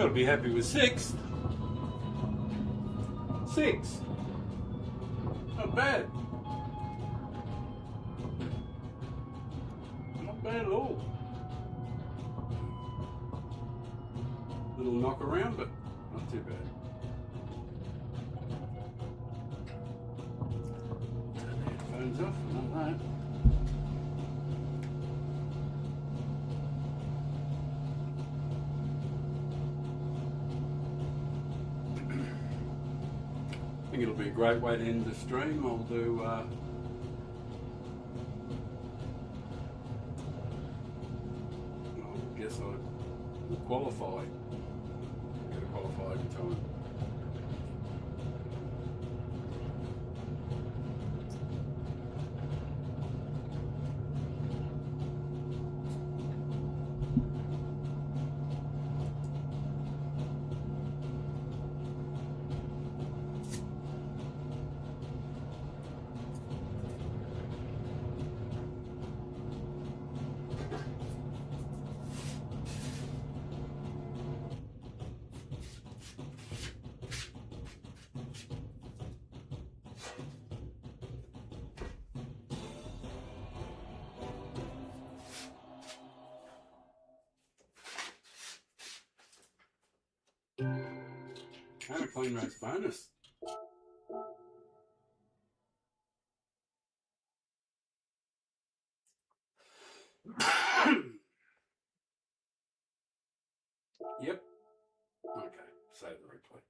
Got to be happy with 6. 6. Not bad. Not bad at all. Little knock around, but not too bad. Turn the headphones off and all that. I think it'll be a great way to end the stream. I'll do I guess I will qualify. Get a qualifying time. And a clean race bonus. Yep. Okay, save the replay.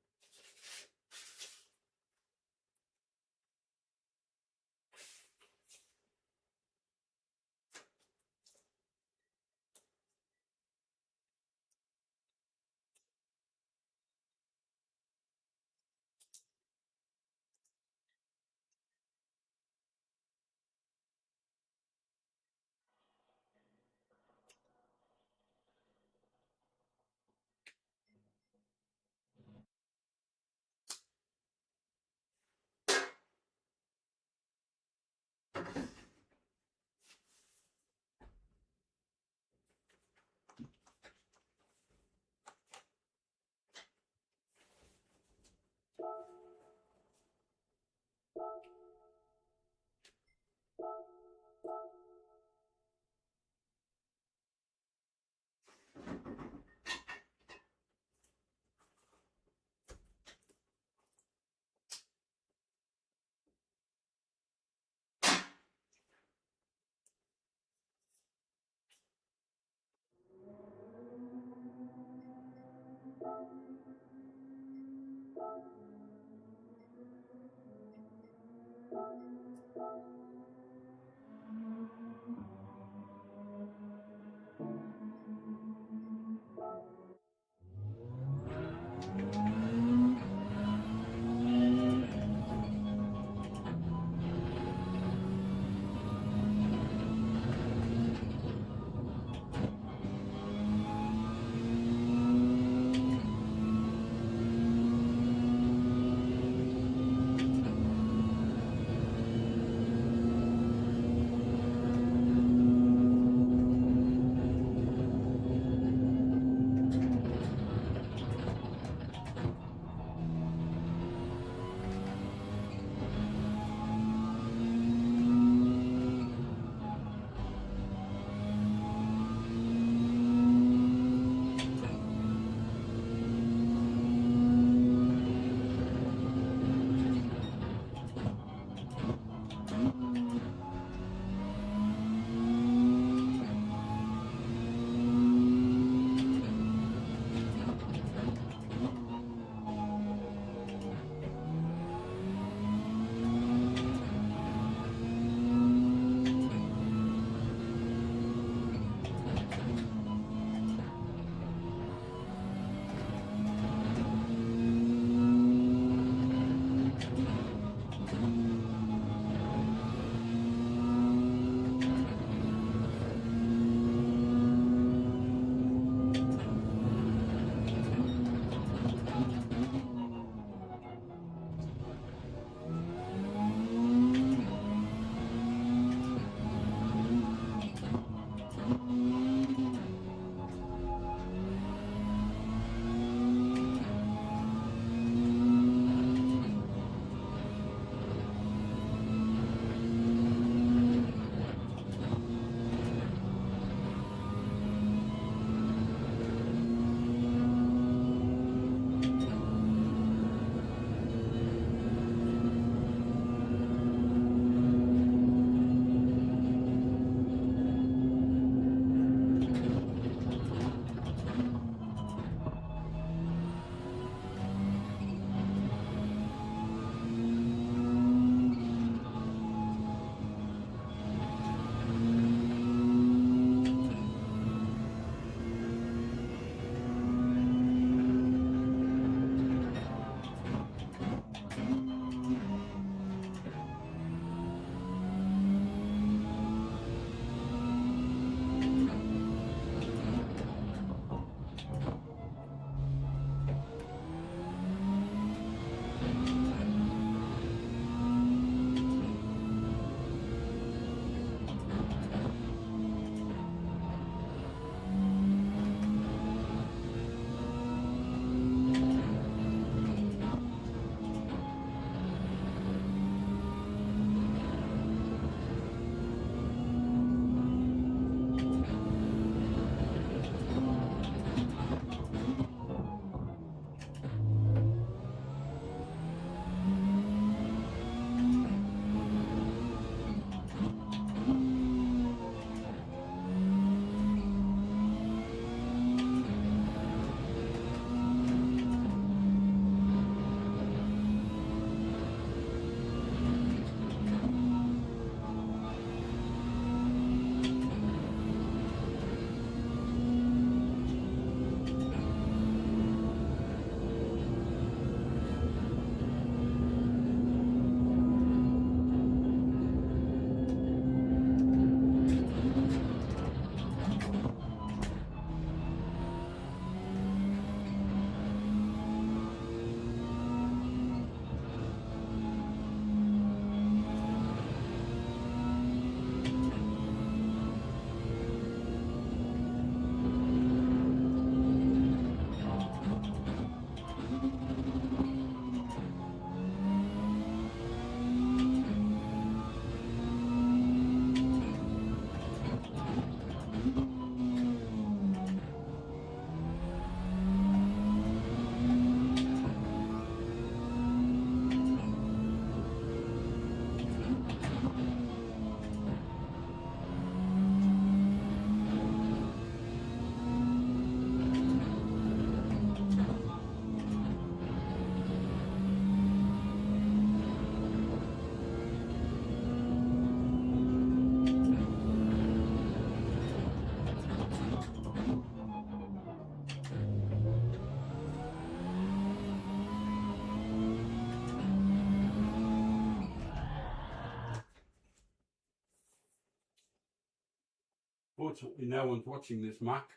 Fortunately, no one's watching this muck.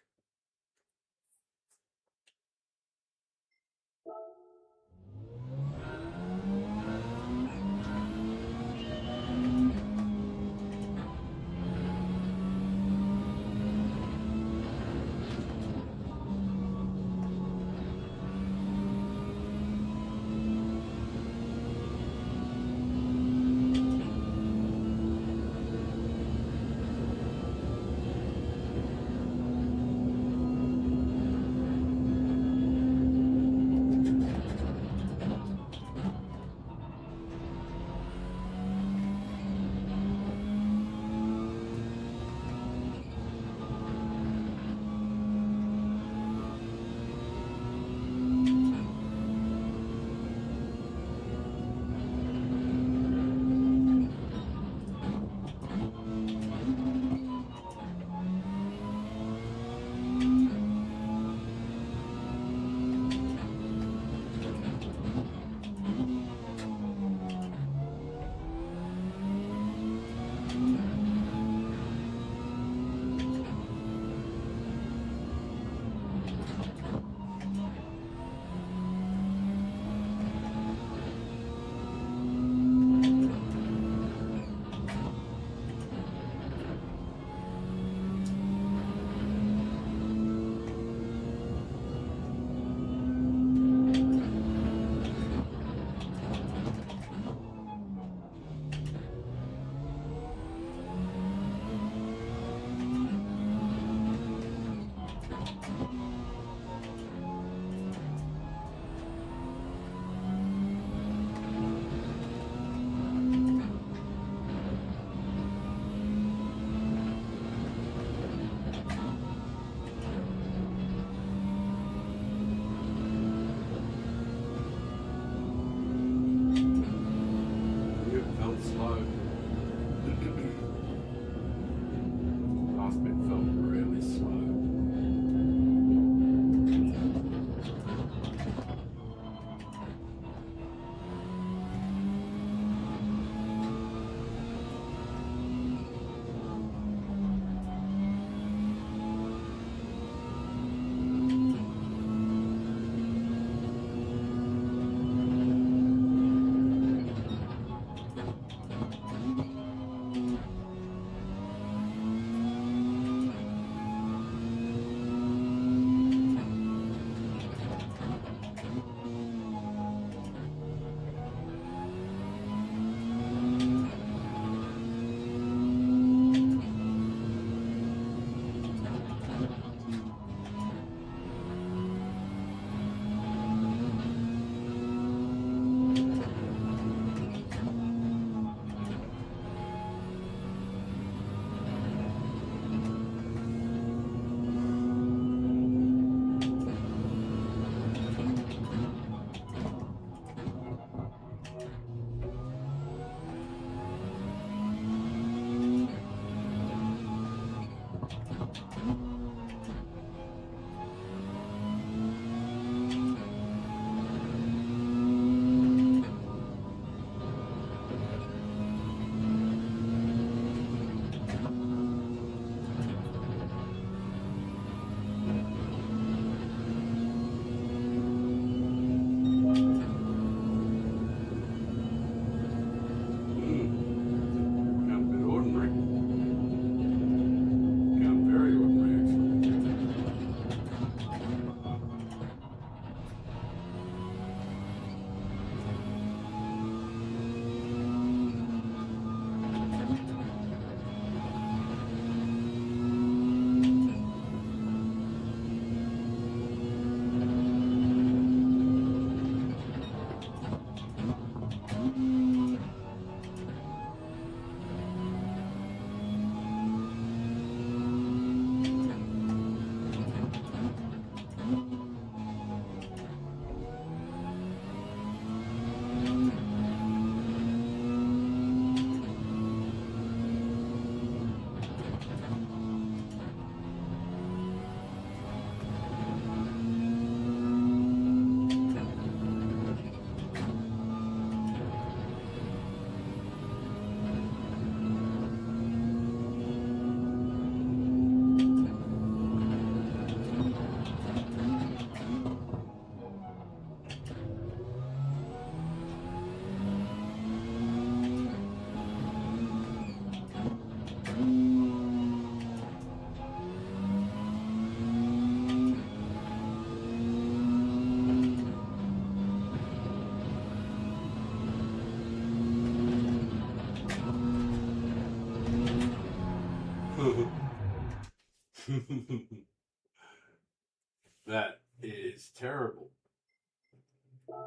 That is terrible.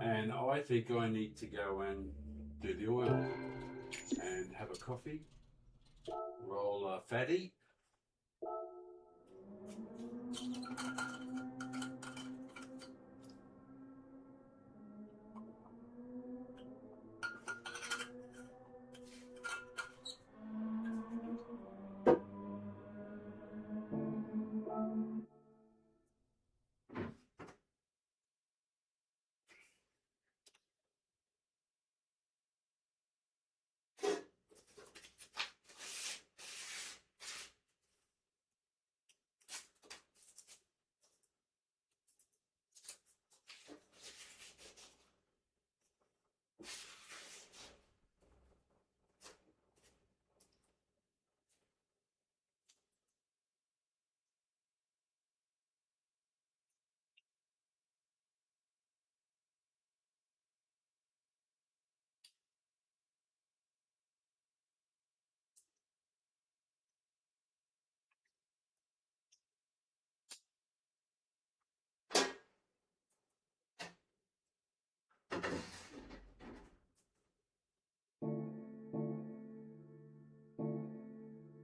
And I think I need to go and do the oil and have a coffee, roll a fatty.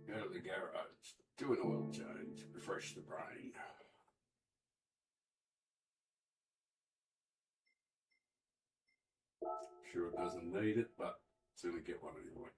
Go to the garage, do an oil change, refresh the brain. Sure it doesn't need it, but it's going to get one anyway.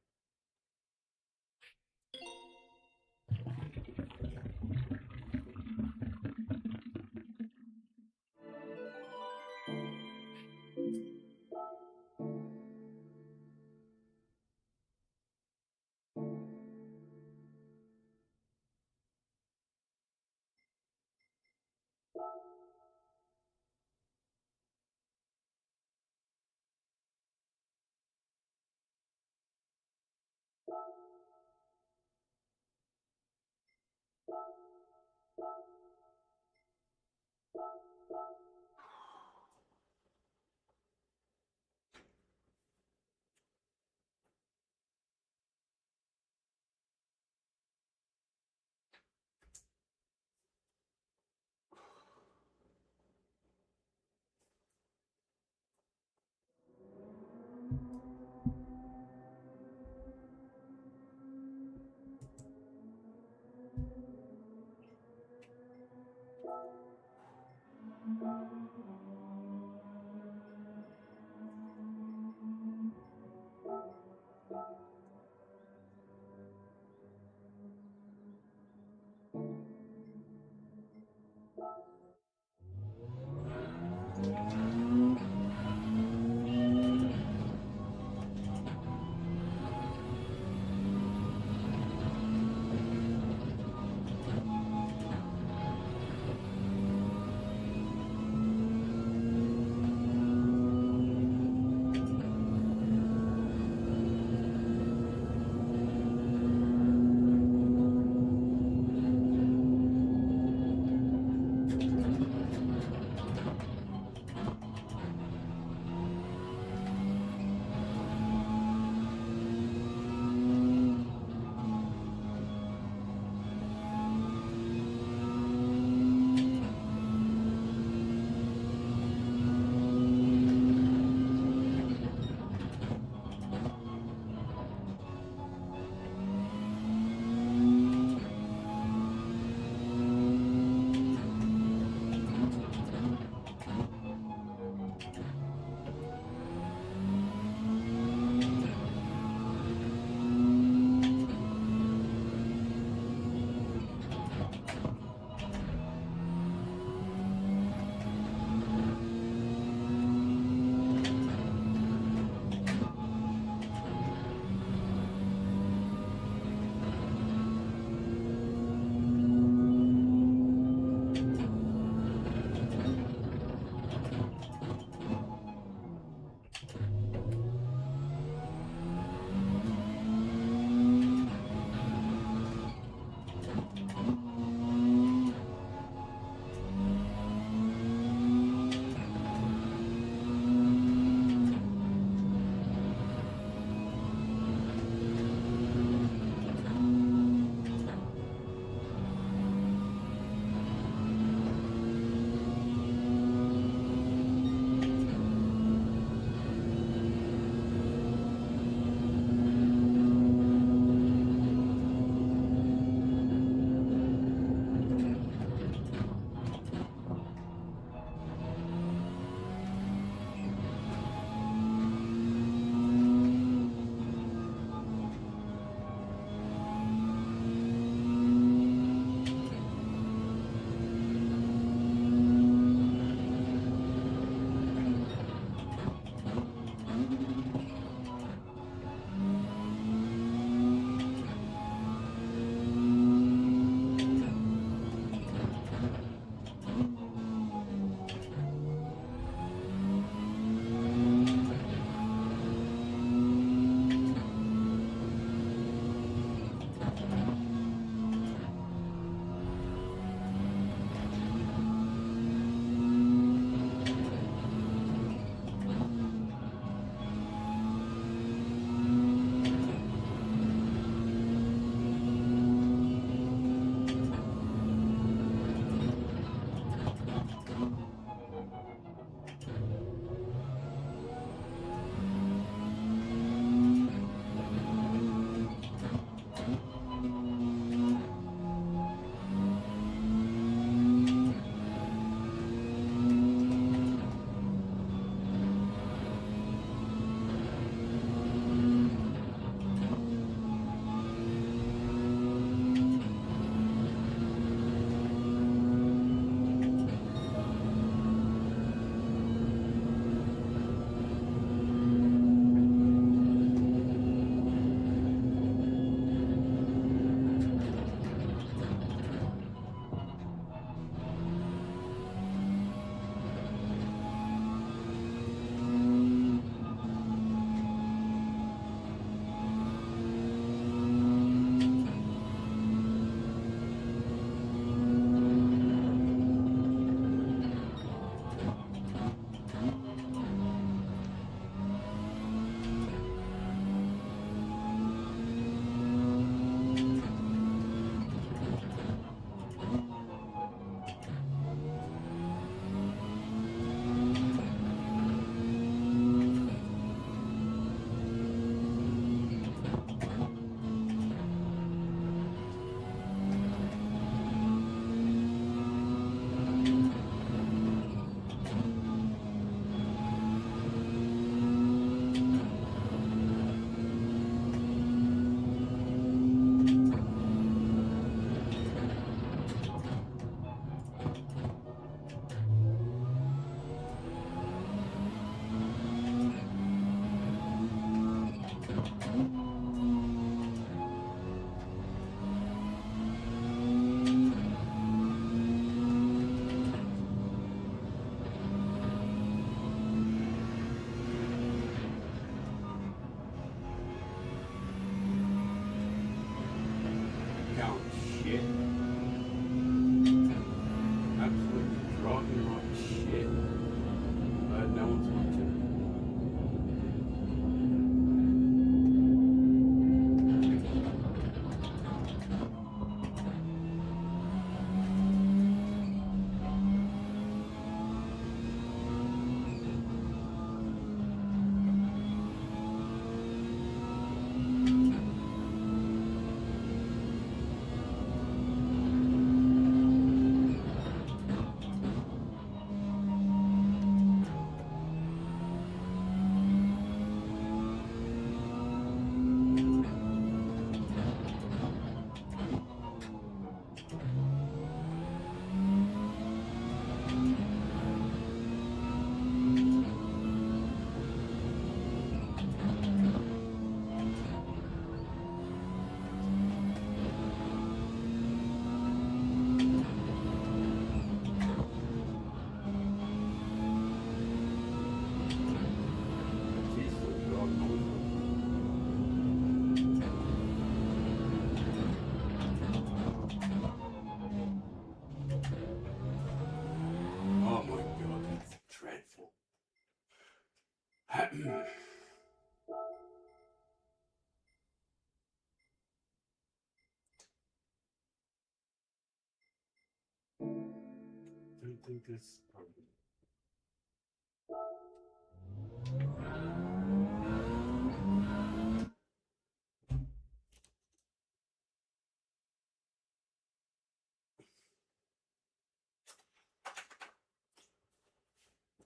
Don't think this.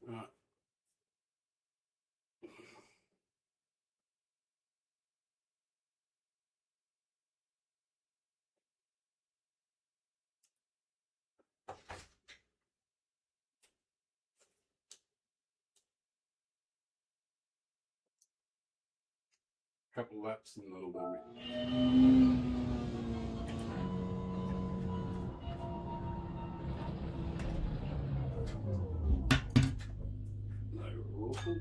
Right. Couple laps and it'll do me. No awful.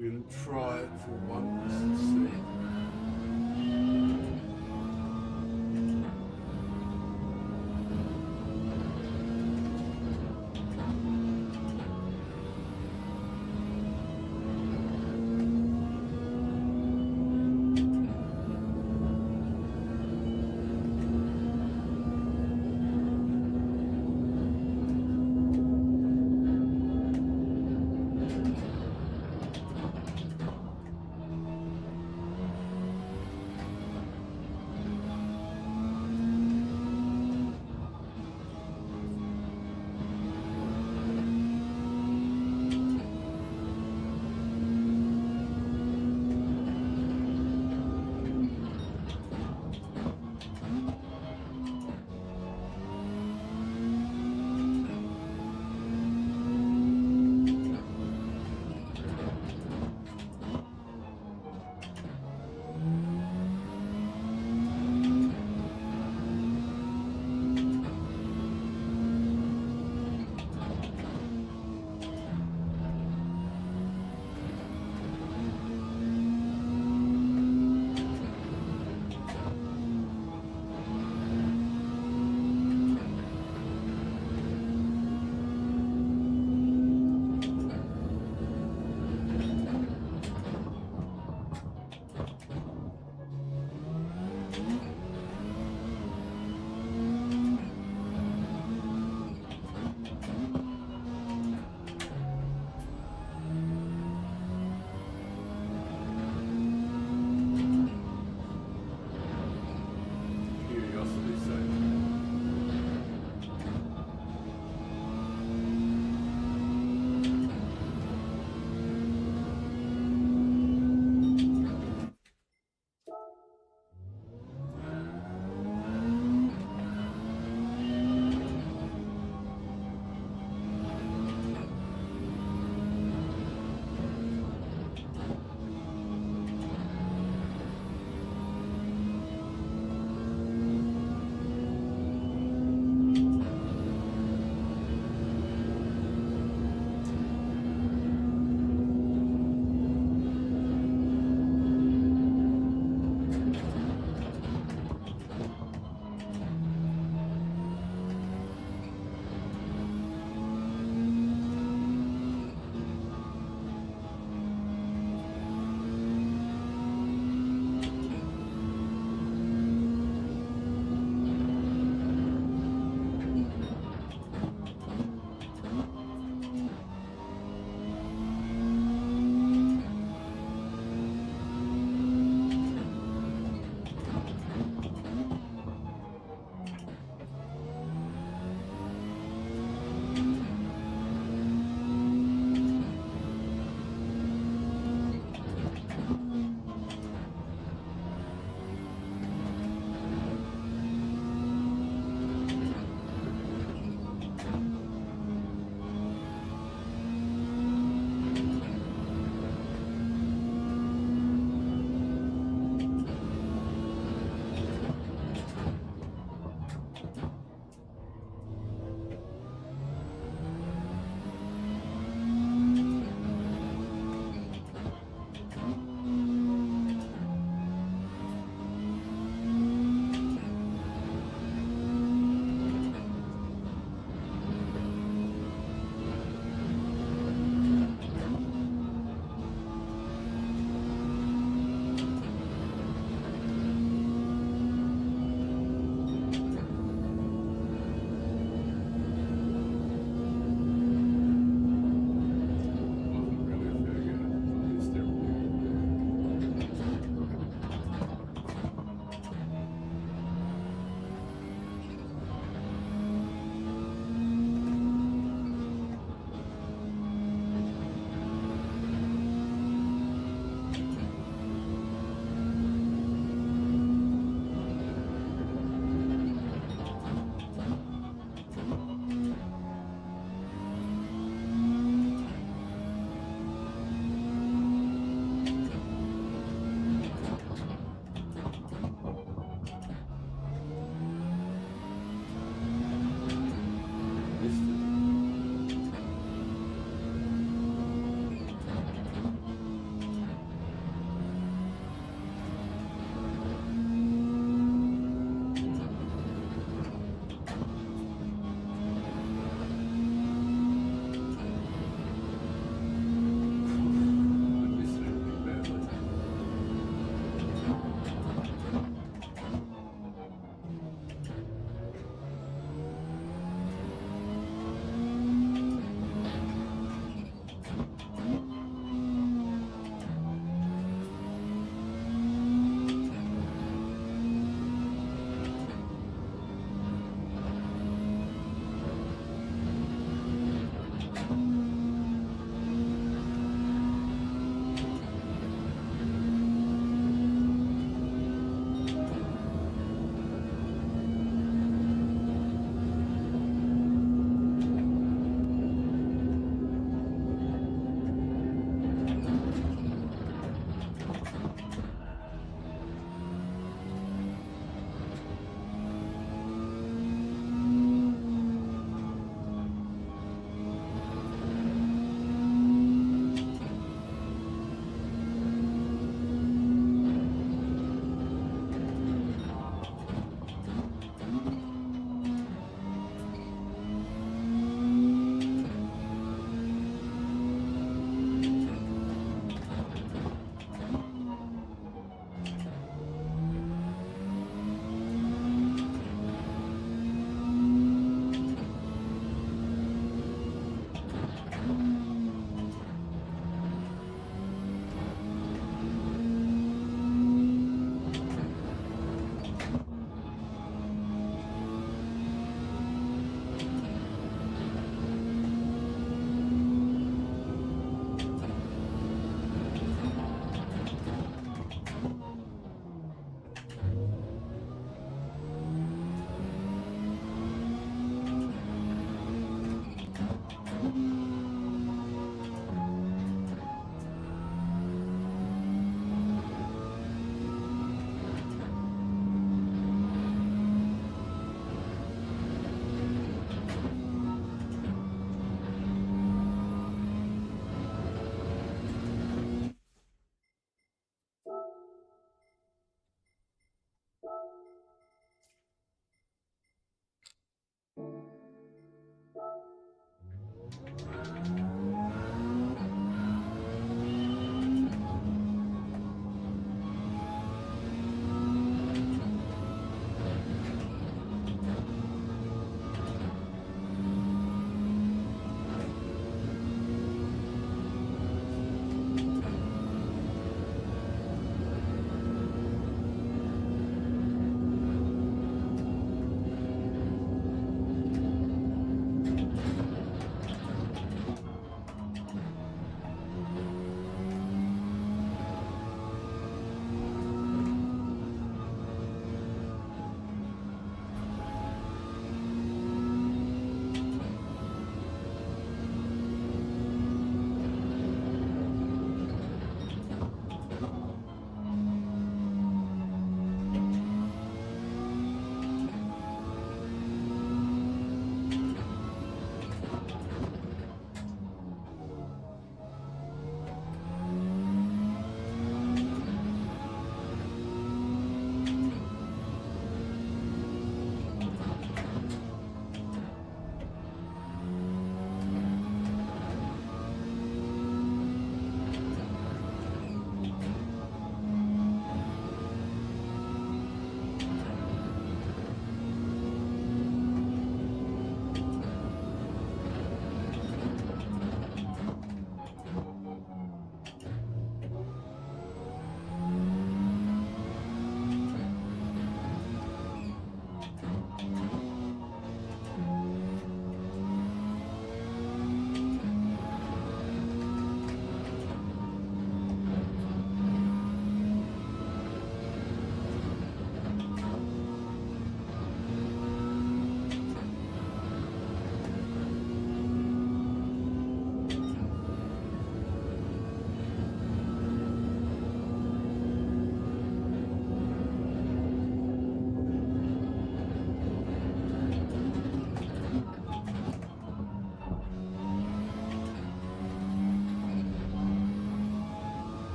We're going to try it for once and see.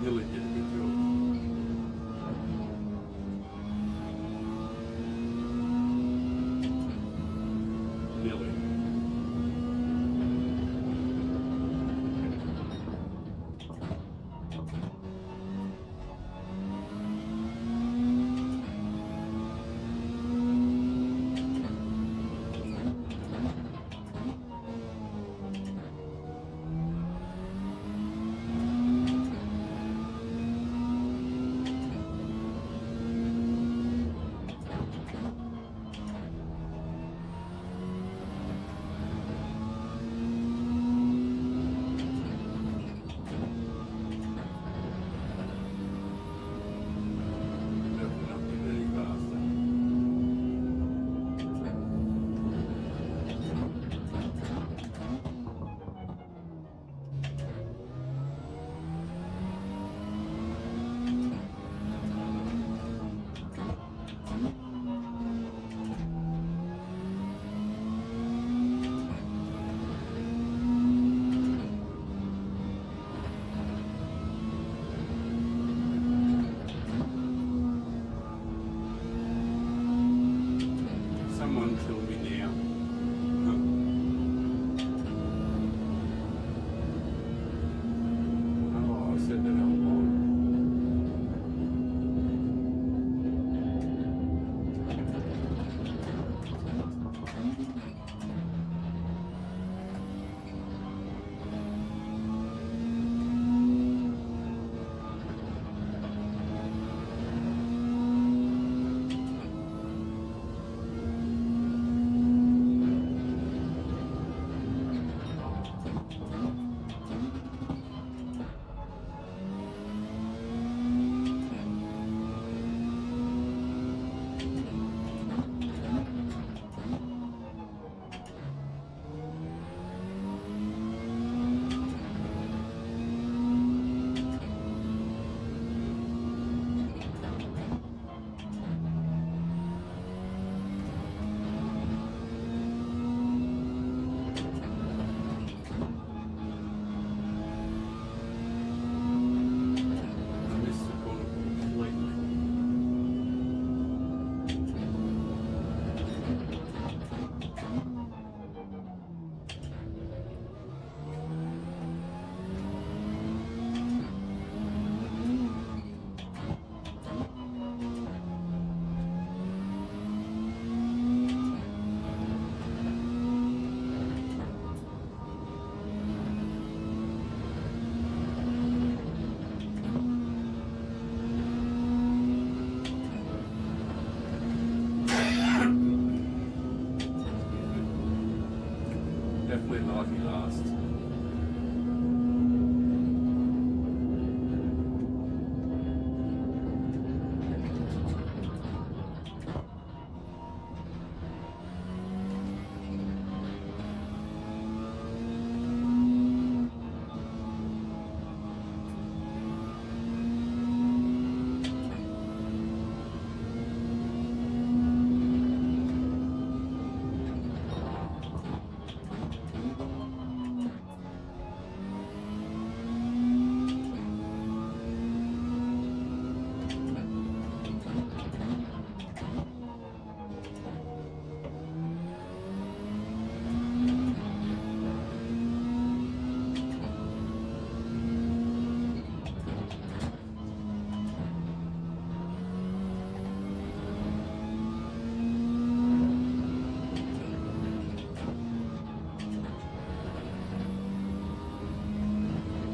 Nearly did a good job. Nearly. Definitely not getting any faster. Someone kill me now. Oh, I said that out loud. I missed the corner completely. Definitely lucky last.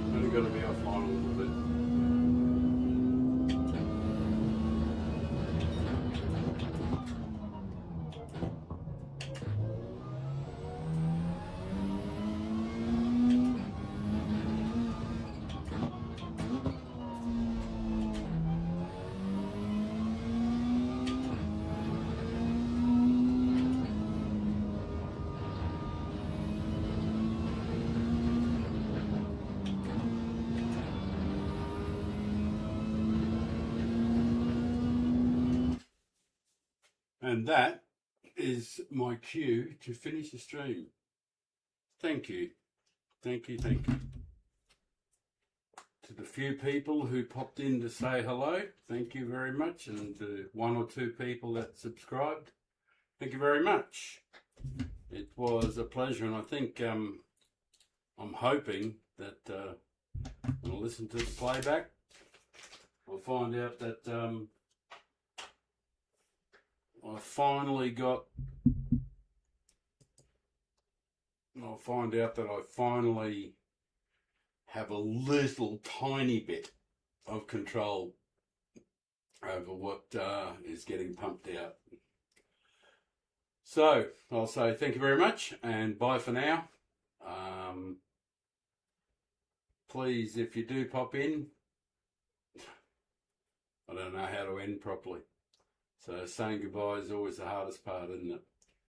Only got to be offline a little bit. And that is my cue to finish the stream. Thank you. Thank you. Thank you. to the few people who popped in to say hello, thank you very much. And to 1 or 2 people that subscribed, thank you very much. It was a pleasure, and I think I'm hoping that when I listen to the playback, I'll find out that I'll find out that I finally have a little tiny bit of control over what is getting pumped out. So I'll say thank you very much and bye for now. Please, if you do pop in, I don't know how to end properly. So saying goodbye is always the hardest part, isn't it?